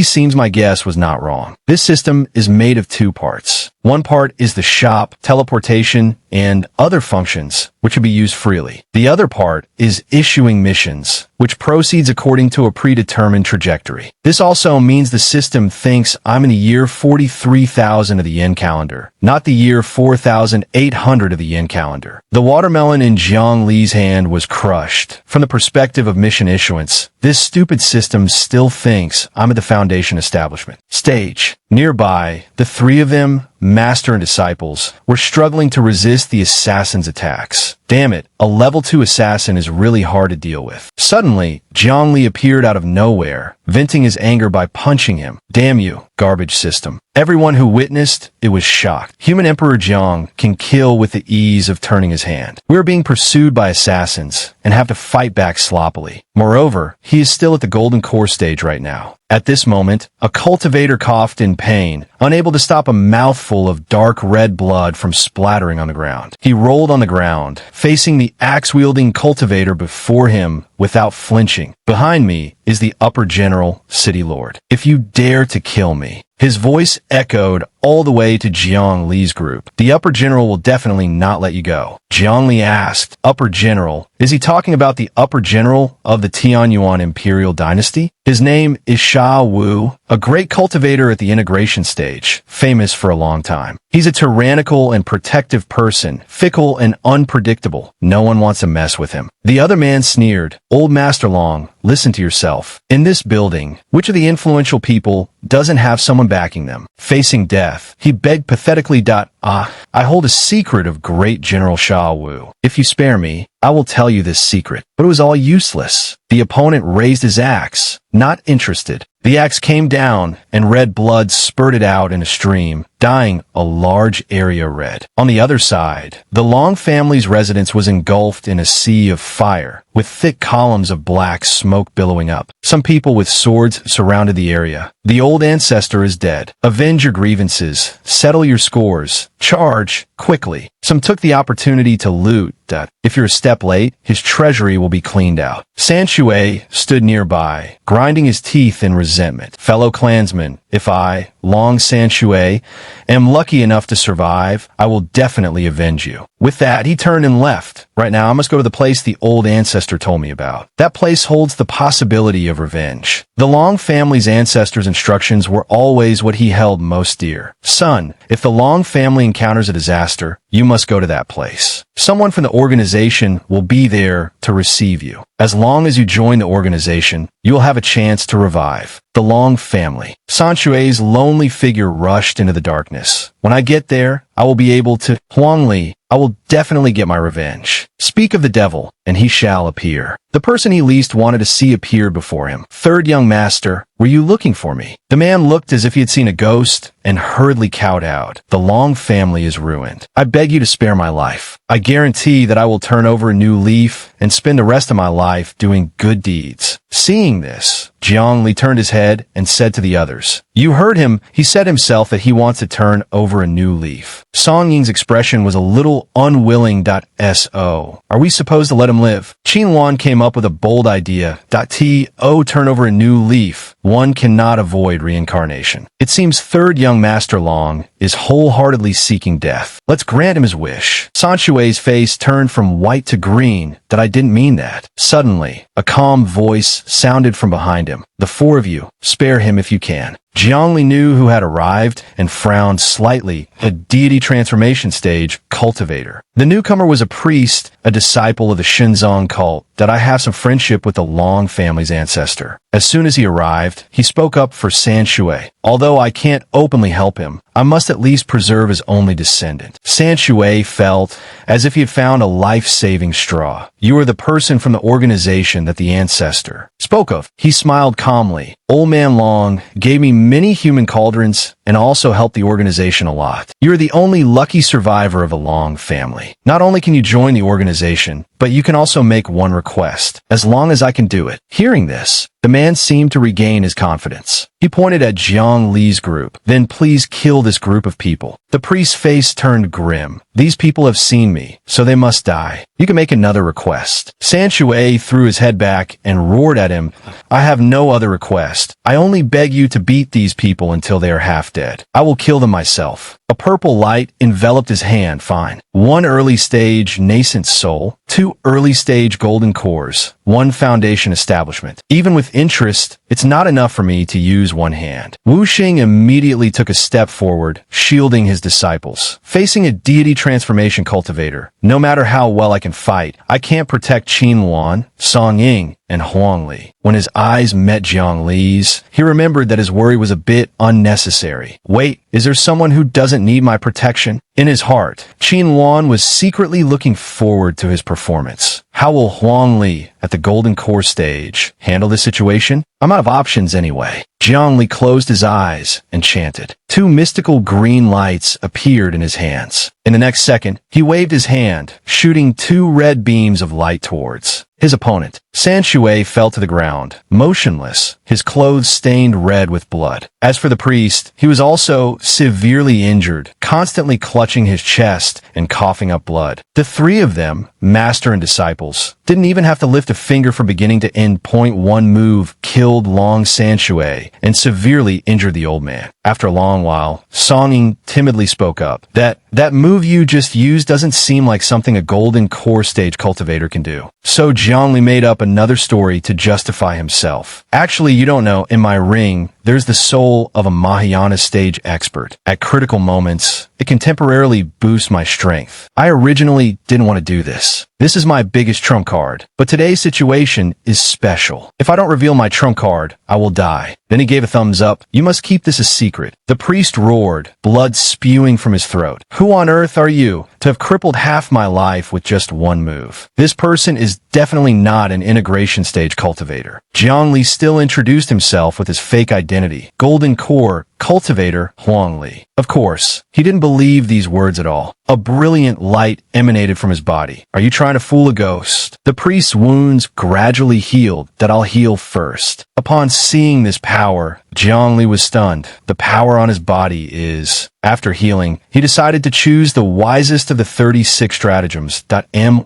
Seems my guess was not wrong. This system is made of two parts. One part is the shop, teleportation, and other functions, which can be used freely. The other part is issuing missions, which proceeds according to a predetermined trajectory. This also means the system thinks I'm in the year 43,000 of the yen calendar, not the year 4,800 of the yen calendar. The watermelon in Jiang Li's hand was crushed. From the perspective of mission issuance, this stupid system still thinks I'm at the Foundation establishment. Stage. Nearby, the three of them, master and disciples, were struggling to resist the assassin's attacks. Damn it, a level 2 assassin is really hard to deal with. Suddenly, Jiang Li appeared out of nowhere, venting his anger by punching him. Damn you, garbage system. Everyone who witnessed it was shocked. Human Emperor Jiang can kill with the ease of turning his hand. We are being pursued by assassins and have to fight back sloppily. Moreover, he is still at the golden core stage right now. At this moment, a cultivator coughed in pain, unable to stop a mouthful of dark red blood from splattering on the ground. He rolled on the ground, facing the axe-wielding cultivator before him without flinching. Behind me is the upper general, City Lord. If you dare to kill me. His voice echoed all the way to Jiang Li's group. The upper general will definitely not let you go. Jiang Li asked, Upper General, is he talking about the upper general of the Tianyuan Imperial Dynasty? His name is Sha Wu, a great cultivator at the integration stage, famous for a long time. He's a tyrannical and protective person, fickle and unpredictable. No one wants to mess with him. The other man sneered, Old Master Long, listen to yourself. In this building, which of the influential people doesn't have someone backing them? Facing death, he begged pathetically, I hold a secret of great General Sha Wu. If you spare me, I will tell you this secret. But it was all useless. The opponent raised his axe, not interested. The axe came down, and red blood spurted out in a stream, dyeing a large area red. On the other side, the Long family's residence was engulfed in a sea of fire, with thick columns of black smoke billowing up. Some people with swords surrounded the area. The old ancestor is dead. Avenge your grievances. Settle your scores. Charge quickly. Some took the opportunity to loot. If you're a step late, his treasury will be cleaned out. Sanshui stood nearby, grinding his teeth in resentment. Fellow clansmen, if I, Long Sanshui, am lucky enough to survive, I will definitely avenge you. With that, he turned and left. Right now, I must go to the place the old ancestor told me about. That place holds the possibility of revenge. The Long family's ancestors' instructions were always what he held most dear. Son, if the Long family encounters a disaster, you must go to that place. Someone from the organization will be there to receive you. As long as you join the organization, you will have a chance to revive. The Long family. Sanshui's lonely figure rushed into the darkness. When I get there, I will be able to... Huangli, I will definitely get my revenge. Speak of the devil, and he shall appear. The person he least wanted to see appeared before him. Third young master, were you looking for me? The man looked as if he had seen a ghost and hurriedly cowed out. The Long family is ruined. I beg you to spare my life. I guarantee that I will turn over a new leaf and spend the rest of my life doing good deeds. Seeing this, Jiang Li turned his head and said to the others, You heard him. He said himself that he wants to turn over a new leaf. Song Ying's expression was a little unwilling. So, are we supposed to let him live? Qin Wan came up up with a bold idea. To turn over a new leaf. One cannot avoid reincarnation. It seems third young Master Long is wholeheartedly seeking death. Let's grant him his wish. Sanshui's face turned from white to green. That I didn't mean that. Suddenly, a calm voice sounded from behind him. The four of you, spare him if you can. Jiangli knew who had arrived and frowned slightly. A deity transformation stage cultivator. The newcomer was a priest, a disciple of the Shinzong cult, that I have some friendship with the Long family's ancestor. As soon as he arrived, he spoke up for Sanshui. Although I can't openly help him, I must at least preserve his only descendant. Sanshui felt as if he had found a life-saving straw. You are the person from the organization that the ancestor spoke of. He smiled calmly. Old Man Long gave me many human cauldrons and also helped the organization a lot. You are the only lucky survivor of the Long family. Not only can you join the organization, but you can also make one request, as long as I can do it. Hearing this, the man seemed to regain his confidence. He pointed at Jiang Li's group. Then please kill this group of people. The priest's face turned grim. These people have seen me, so they must die. You can make another request. Sanshui threw his head back and roared at him. I have no other request. I only beg you to beat these people until they are half dead. I will kill them myself. A purple light enveloped his hand. Fine. 1 early stage nascent soul, 2 early stage golden cores, 1 foundation establishment. Even with interest, it's not enough for me to use one hand. Wu Xing immediately took a step forward, shielding his disciples. Facing a deity transformation cultivator, no matter how well I can fight, I can't protect Qin Luan, Song Ying, and Huang Li. When his eyes met Jiang Li's, he remembered that his worry was a bit unnecessary. Wait, is there someone who doesn't need my protection? In his heart, Qin Luan was secretly looking forward to his performance. How will Huang Li, at the Golden Core stage, handle this situation? I'm out of options anyway. Jiang Li closed his eyes and chanted. 2 mystical green lights appeared in his hands. In the next second, he waved his hand, shooting 2 red beams of light towards his opponent. Sanshui fell to the ground, motionless, his clothes stained red with blood. As for the priest, he was also severely injured, constantly clutching his chest and coughing up blood. The 3 of them, master and disciples, didn't even have to lift a finger from beginning to end. .1 move killed Long Sanshui and severely injured the old man. After a long while, Songing timidly spoke up. That move you just used doesn't seem like something a Golden Core stage cultivator can do. So Jiangli made up another story to justify himself. Actually, you don't know, in my ring, there's the soul of a Mahayana stage expert. At critical moments, it can temporarily boost my strength. I originally didn't want to do this. This is my biggest trump card, but today's situation is special. If I don't reveal my trump card, I will die. Then he gave a thumbs up. You must keep this a secret. The priest roared, blood spewing from his throat. Who on earth are you to have crippled half my life with just 1 move? This person is definitely not an integration stage cultivator. Jiang Li still introduced himself with his fake identity. Golden Core cultivator Huang Li. Of course, he didn't believe these words at all. A brilliant light emanated from his body. Are you trying to fool a ghost? The priest's wounds gradually healed. That I'll heal first. Upon seeing this power, Jiang Li was stunned. The power on his body is... After healing, he decided to choose the wisest of the 36 stratagems.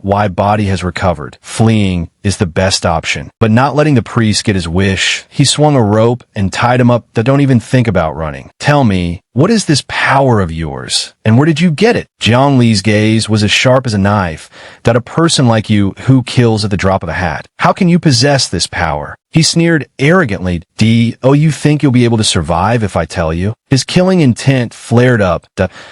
My body has recovered. Fleeing is the best option. But not letting the priest get his wish, he swung a rope and tied him up. Don't even think about running. Tell me, what is this power of yours? And where did you get it? Jiang Li's gaze was as sharp as a knife. That a person like you who kills at the drop of a hat. How can you possess this power? He sneered arrogantly. You think you'll be able to survive if I tell you? His killing intent flared up.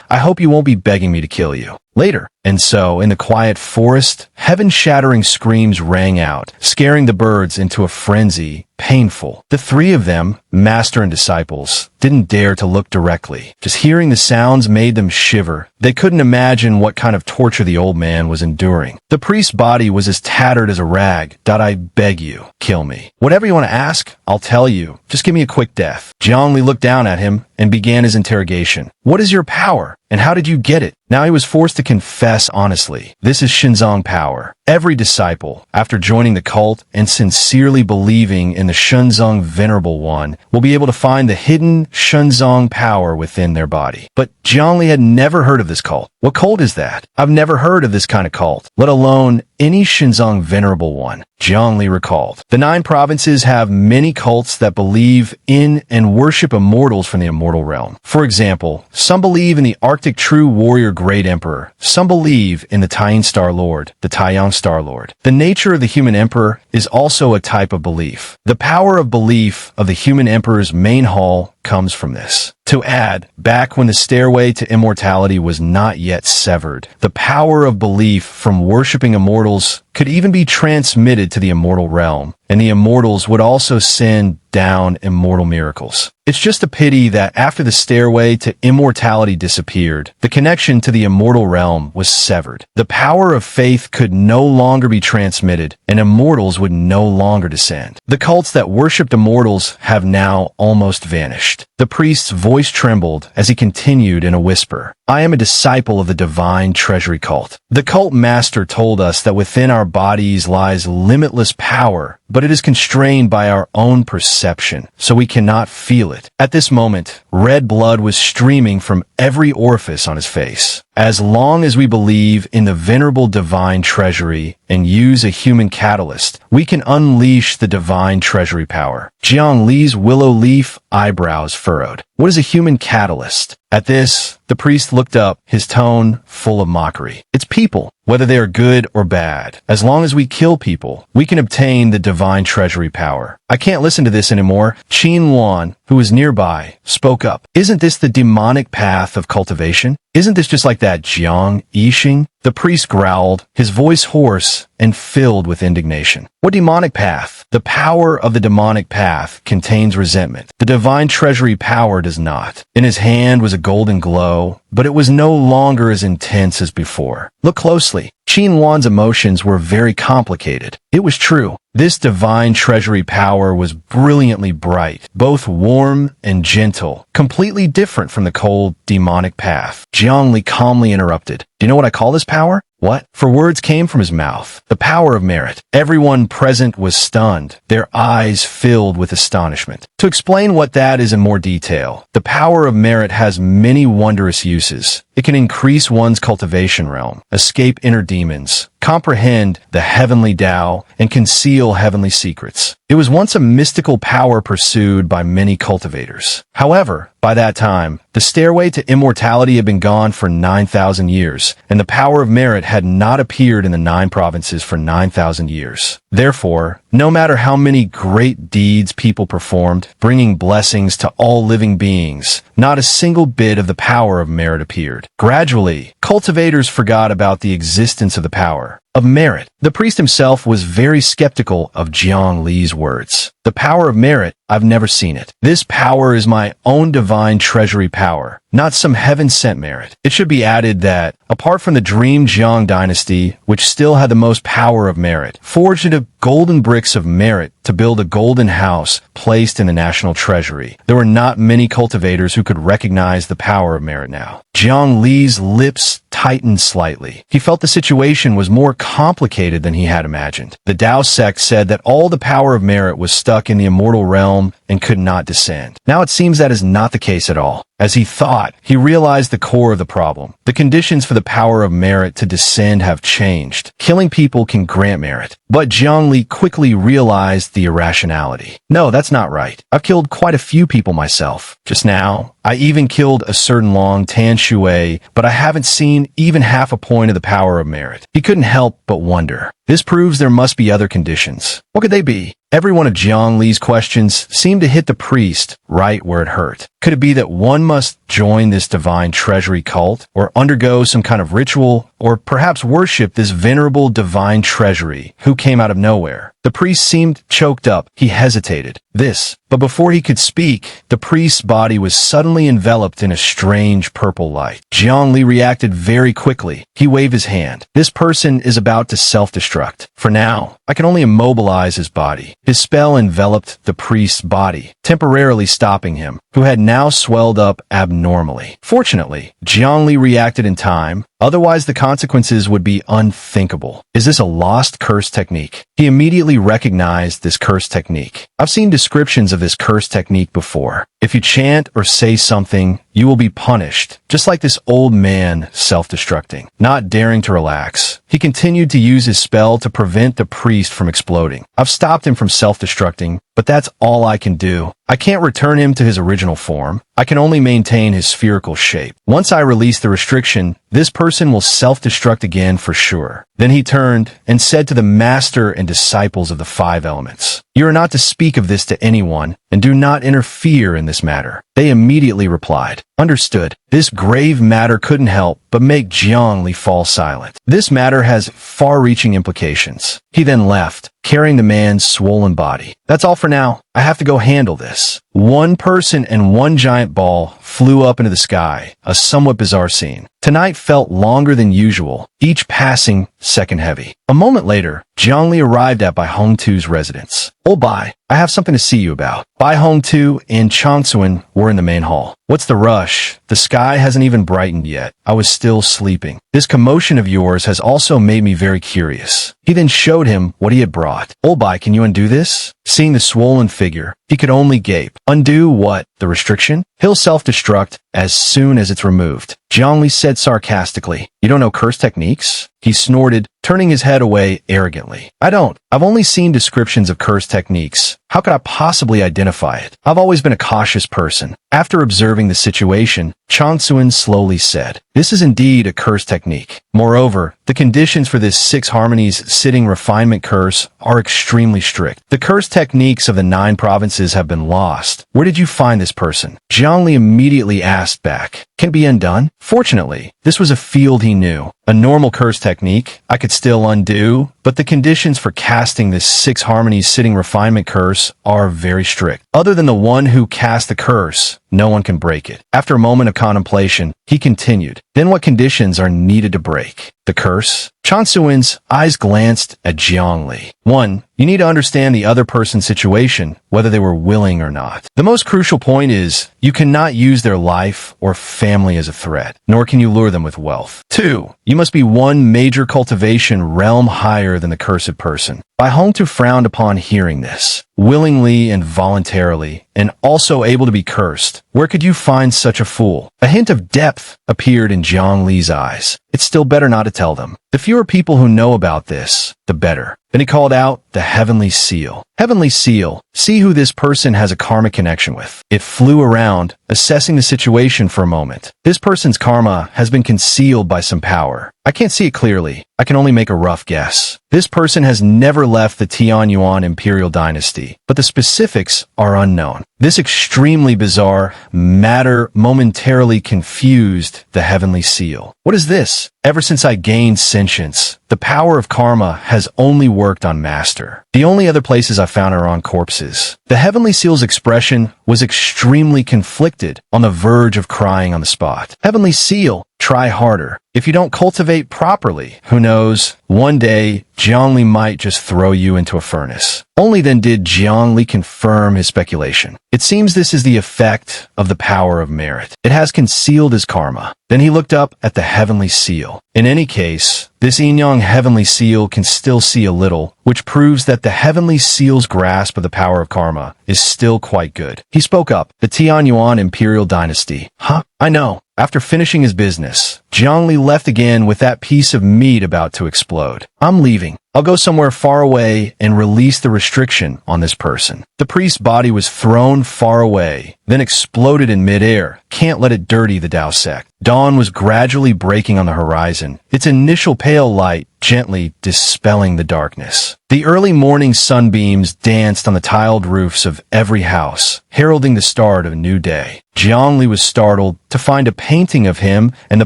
I hope you won't be begging me to kill you. Later. And so, in the quiet forest, heaven-shattering screams rang out, scaring the birds into a frenzy, painful. The 3 of them, master and disciples, didn't dare to look directly. Just hearing the sounds made them shiver. They couldn't imagine what kind of torture the old man was enduring. The priest's body was as tattered as a rag. I beg you, kill me. Whatever you want to ask, I'll tell you. Just give me a quick death. Jiang Li looked down at him and began his interrogation. What is your power, and how did you get it? Now he was forced to confess honestly. This is Shinzong power. Every disciple, after joining the cult and sincerely believing in the Shenzong Venerable One, will be able to find the hidden Shenzong power within their body. But Zhongli had never heard of this cult. What cult is that? I've never heard of this kind of cult, let alone any Shenzong Venerable One. Zhongli recalled. The 9 provinces have many cults that believe in and worship immortals from the immortal realm. For example, some believe in the Arctic True Warrior Great Emperor. Some believe in the Taiyang Star Lord, the Taiyang Star Lord. The nature of the human emperor is also a type of belief. The power of belief of the human emperor's main hall comes from this. To add, back when the stairway to immortality was not yet severed, the power of belief from worshipping immortals could even be transmitted to the immortal realm, and the immortals would also send down immortal miracles. It's just a pity that after the stairway to immortality disappeared, the connection to the immortal realm was severed. The power of faith could no longer be transmitted, and immortals would no longer descend. The cults that worshipped immortals have now almost vanished. The priest's voice trembled as he continued in a whisper. I am a disciple of the divine treasury cult. The cult master told us that within our bodies lies limitless power, but it is constrained by our own perception, so we cannot feel it. At this moment, red blood was streaming from every orifice on his face. As long as we believe in the venerable divine treasury and use a human catalyst, we can unleash the divine treasury power. Jiang Li's willow leaf eyebrows furrowed. What is a human catalyst? At this, the priest looked up, his tone full of mockery. It's people, whether they are good or bad. As long as we kill people, we can obtain the divine treasury power. I can't listen to this anymore. Qin Luan, who was nearby, spoke up. Isn't this the demonic path of cultivation? Isn't this just like that Jiang Yixing? The priest growled, his voice hoarse and filled with indignation. What demonic path? The power of the demonic path contains resentment. The divine treasury power does not. In his hand was a golden glow, but it was no longer as intense as before. Look closely. Qin Wan's emotions were very complicated. It was true. This divine treasury power was brilliantly bright, both warm and gentle, completely different from the cold, demonic path. Jiang Li calmly interrupted. Do you know what I call this power? What? For words came from his mouth. The power of merit. Everyone present was stunned, their eyes filled with astonishment. To explain what that is in more detail, the power of merit has many wondrous uses. It can increase one's cultivation realm, escape inner demons, comprehend the heavenly Tao, and conceal heavenly secrets. It was once a mystical power pursued by many cultivators. However, by that time, the stairway to immortality had been gone for 9,000 years, and the power of merit had not appeared in the 9 provinces for 9,000 years. Therefore, no matter how many great deeds people performed, bringing blessings to all living beings, not a single bit of the power of merit appeared. Gradually, cultivators forgot about the existence of the power of merit. The priest himself was very skeptical of Jiang Li's words. The power of merit, I've never seen it. This power is my own divine treasury power, not some heaven-sent merit. It should be added that, apart from the Dream Jiang dynasty, which still had the most power of merit, forged into golden bricks of merit to build a golden house placed in the national treasury, there were not many cultivators who could recognize the power of merit now. Jiang Li's lips tightened slightly. He felt the situation was more complicated than he had imagined. The Tao sect said that all the power of merit was stuck in the immortal realm and could not descend. Now it seems that is not the case at all. As he thought, he realized the core of the problem. The conditions for the power of merit to descend have changed. Killing people can grant merit. But Jiang Li quickly realized the irrationality. No, that's not right. I've killed quite a few people myself. Just now, I even killed a certain Long Tan Shui, but I haven't seen even half a point of the power of merit. He couldn't help but wonder. This proves there must be other conditions. What could they be? Every one of Jiang Li's questions seemed to hit the priest right where it hurt. Could it be that one must join this divine treasury cult, or undergo some kind of ritual, or perhaps worship this venerable divine treasury who came out of nowhere? The priest seemed choked up. He hesitated. This But before he could speak, the priest's body was suddenly enveloped in a strange purple light. Gyani reacted very quickly. He waved his hand. This person is about to self-destruct. For now, I can only immobilize his body. His spell enveloped the priest's body, temporarily stopping him, who had now swelled up abnormally. Fortunately, Gyani reacted in time. Otherwise, the consequences would be unthinkable. Is this a lost curse technique? He immediately recognized this curse technique. I've seen descriptions of this curse technique before. If you chant or say something, you will be punished, just like this old man self-destructing. Not daring to relax, he continued to use his spell to prevent the priest from exploding. I've stopped him from self-destructing, but that's all I can do. I can't return him to his original form. I can only maintain his spherical shape. Once I release the restriction, this person will self-destruct again for sure. Then he turned and said to the master and disciples of the 5 elements, "You are not to speak of this to anyone, and do not interfere in this matter." They immediately replied, "Understood." This grave matter couldn't help but make Gyani fall silent. This matter has far-reaching implications. He then left, carrying the man's swollen body. "That's all for now. I have to go handle this." One person and one giant ball flew up into the sky, a somewhat bizarre scene. Tonight felt longer than usual, each passing second heavy. A moment later, Gyani arrived at Bai Hongtu's residence. "Oh Bai, I have something to see you about." Bai Hongtu and Changsuan were in the main hall. "What's the rush? The sky hasn't even brightened yet. I was still sleeping. This commotion of yours has also made me very curious." He then showed him what he had brought. "Oh Bai, can you undo this?" Seeing the swollen figure, he could only gape. "Undo what? The restriction? He'll self-destruct as soon as it's removed." Gyani said sarcastically, "You don't know curse techniques?" He snorted, turning his head away arrogantly. "I don't. I've only seen descriptions of curse techniques. How could I possibly identify it? I've always been a cautious person." After observing the situation, Changsuan slowly said, "This is indeed a curse technique. Moreover, the conditions for this 6 harmonies sitting refinement curse are extremely strict. The curse techniques of the 9 provinces have been lost. Where did you find this person?" Gyani immediately asked back, "Can it be undone?" Fortunately, this was a field he knew. A normal curse technique, I could still undo, but the conditions for casting this 6 harmonies sitting refinement curse are very strict. Other than the one who cast the curse, no one can break it. After a moment of contemplation, he continued, "Then what conditions are needed to break the curse?" Changsuan's eyes glanced at Gyani. 1. You need to understand the other person's situation, whether they were willing or not. The most crucial point is, you cannot use their life or family as a threat, nor can you lure them with wealth. 2. You must be one major cultivation realm higher than the cursed person. Bai Hongtu frowned upon hearing this. Willingly and voluntarily, and also able to be cursed. Where could you find such a fool? A hint of depth appeared in Gyani's eyes. It's still better not to tell them. The fewer people who know about this, the better. Then he called out the heavenly seal. Heavenly seal, see who this person has a karma connection with. It flew around, assessing the situation for a moment. This person's karma has been concealed by some power. I can't see it clearly. I can only make a rough guess. This person has never left the Tianyuan imperial dynasty, but the specifics are unknown. This extremely bizarre matter momentarily confused the heavenly seal. What is this? Ever since I gained sentience, the power of karma has only worked on master. The only other places I found are on corpses. The heavenly seal's expression was extremely conflicted, on the verge of crying on the spot. Heavenly seal, try harder. If you don't cultivate properly, who knows, one day, Gyani might just throw you into a furnace. Only then did Gyani confirm his speculation. It seems this is the effect of the power of merit. It has concealed his karma. Then he looked up at the heavenly seal. In any case, this Inyang heavenly seal can still see a little, which proves that the heavenly seal's grasp of the power of karma is still quite good. He spoke up, the Tianyuan imperial dynasty. Huh? I know. After finishing his business, Gyani left again with that piece of meat about to explode. I'm leaving. I'll go somewhere far away and release the restriction on this person. The priest's body was thrown far away, then exploded in midair. Can't let it dirty the Tao sect. Dawn was gradually breaking on the horizon, its initial pale light gently dispelling the darkness. The early morning sunbeams danced on the tiled roofs of every house, heralding the start of a new day. Gyani was startled to find a painting of him and the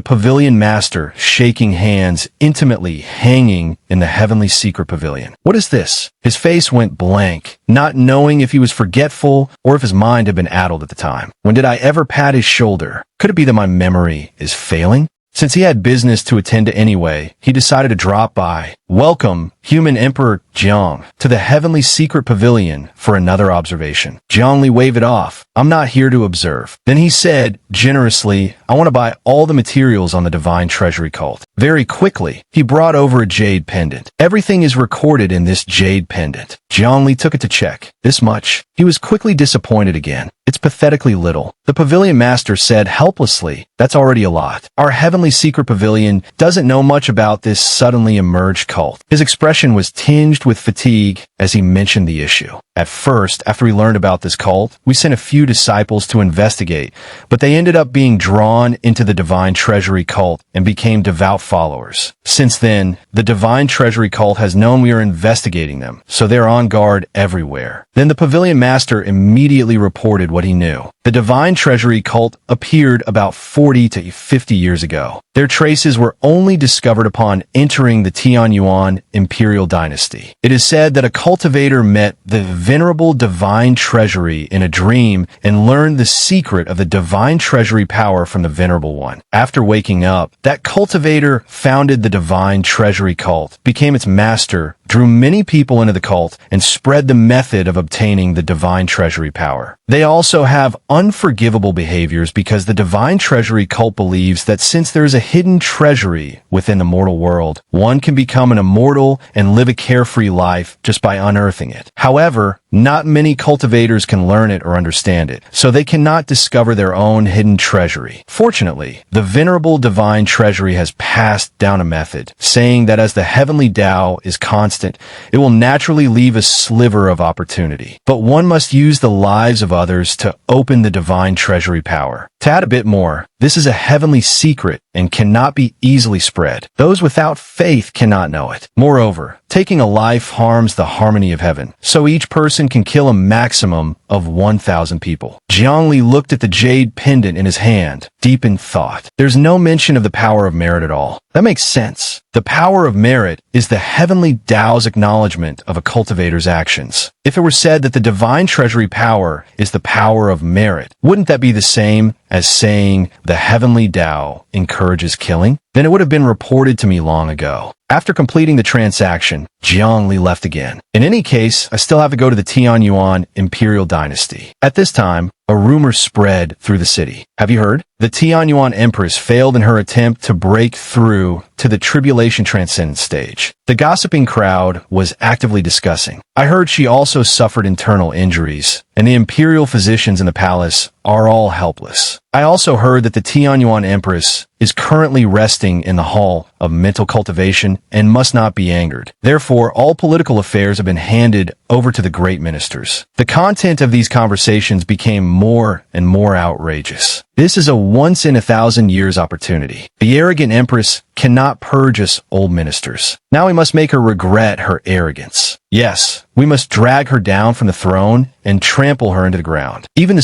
pavilion master shaking hands intimately hanging in in the heavenly secret pavilion. What is this? His face went blank, not knowing if he was forgetful or if his mind had been addled at the time. When did I ever pat his shoulder? Could it be that my memory is failing? Since he had business to attend to anyway, he decided to drop by. Welcome, human Emperor Jiang, to the heavenly secret pavilion for another observation. Jiang Li waved it off. I'm not here to observe. Then he said, generously, I want to buy all the materials on the divine treasury cult. Very quickly, he brought over a jade pendant. Everything is recorded in this jade pendant. Jiang Li took it to check. This much. He was quickly disappointed again. It's pathetically little. The pavilion master said helplessly, that's already a lot. Our heavenly secret pavilion doesn't know much about this suddenly emerged cult. His expression was tinged with fatigue as he mentioned the issue. At first, after we learned about this cult, we sent a few disciples to investigate, but they ended up being drawn into the divine treasury cult and became devout followers. Since then, the divine treasury cult has known we are investigating them, so they're on guard everywhere. Then the pavilion master immediately reported what he knew. The divine treasury cult appeared about 40 to 50 years ago. Their traces were only discovered upon entering the Tianyuan imperial dynasty. It is said that a cultivator met the venerable divine treasury in a dream and learned the secret of the divine treasury power from the venerable one. After waking up, that cultivator founded the divine treasury cult, became its master, drew many people into the cult, and spread the method of obtaining the divine treasury power. They also have unforgivable behaviors because the divine treasury cult believes that since there is a hidden treasury within the mortal world, one can become an immortal and live a carefree life just by unearthing it. However, not many cultivators can learn it or understand it, so they cannot discover their own hidden treasury. Fortunately, the venerable divine treasury has passed down a method, saying that as the heavenly Tao is constant, it will naturally leave a sliver of opportunity. But one must use the lives of others to open the divine treasury power. To add a bit more, this is a heavenly secret and cannot be easily spread. Those without faith cannot know it. Moreover, taking a life harms the harmony of heaven, so each person can kill a maximum of 1,000 people. Jiang Li looked at the jade pendant in his hand, deep in thought. There's no mention of the power of merit at all. That makes sense. The power of merit is the heavenly Tao's acknowledgement of a cultivator's actions. If it were said that the divine treasury power is the power of merit, wouldn't that be the same as saying the heavenly Tao encourages killing? Then it would have been reported to me long ago. After completing the transaction, Jiang Li left again. In any case, I still have to go to the Tianyuan imperial dynasty. At this time, a rumor spread through the city. Have you heard? The Tianyuan empress failed in her attempt to break through to the tribulation transcendence stage. The gossiping crowd was actively discussing. I heard she also suffered internal injuries, and the imperial physicians in the palace are all helpless. I also heard that the Tianyuan empress is currently resting in the hall of mental cultivation and must not be angered. Therefore, all political affairs have been handed over to the great ministers. The content of these conversations became more and more outrageous. This is a once-in-a-thousand-years opportunity. The arrogant empress cannot purge us old ministers. Now we must make her regret her arrogance. Yes, we must drag her down from the throne and trample her into the ground. Even the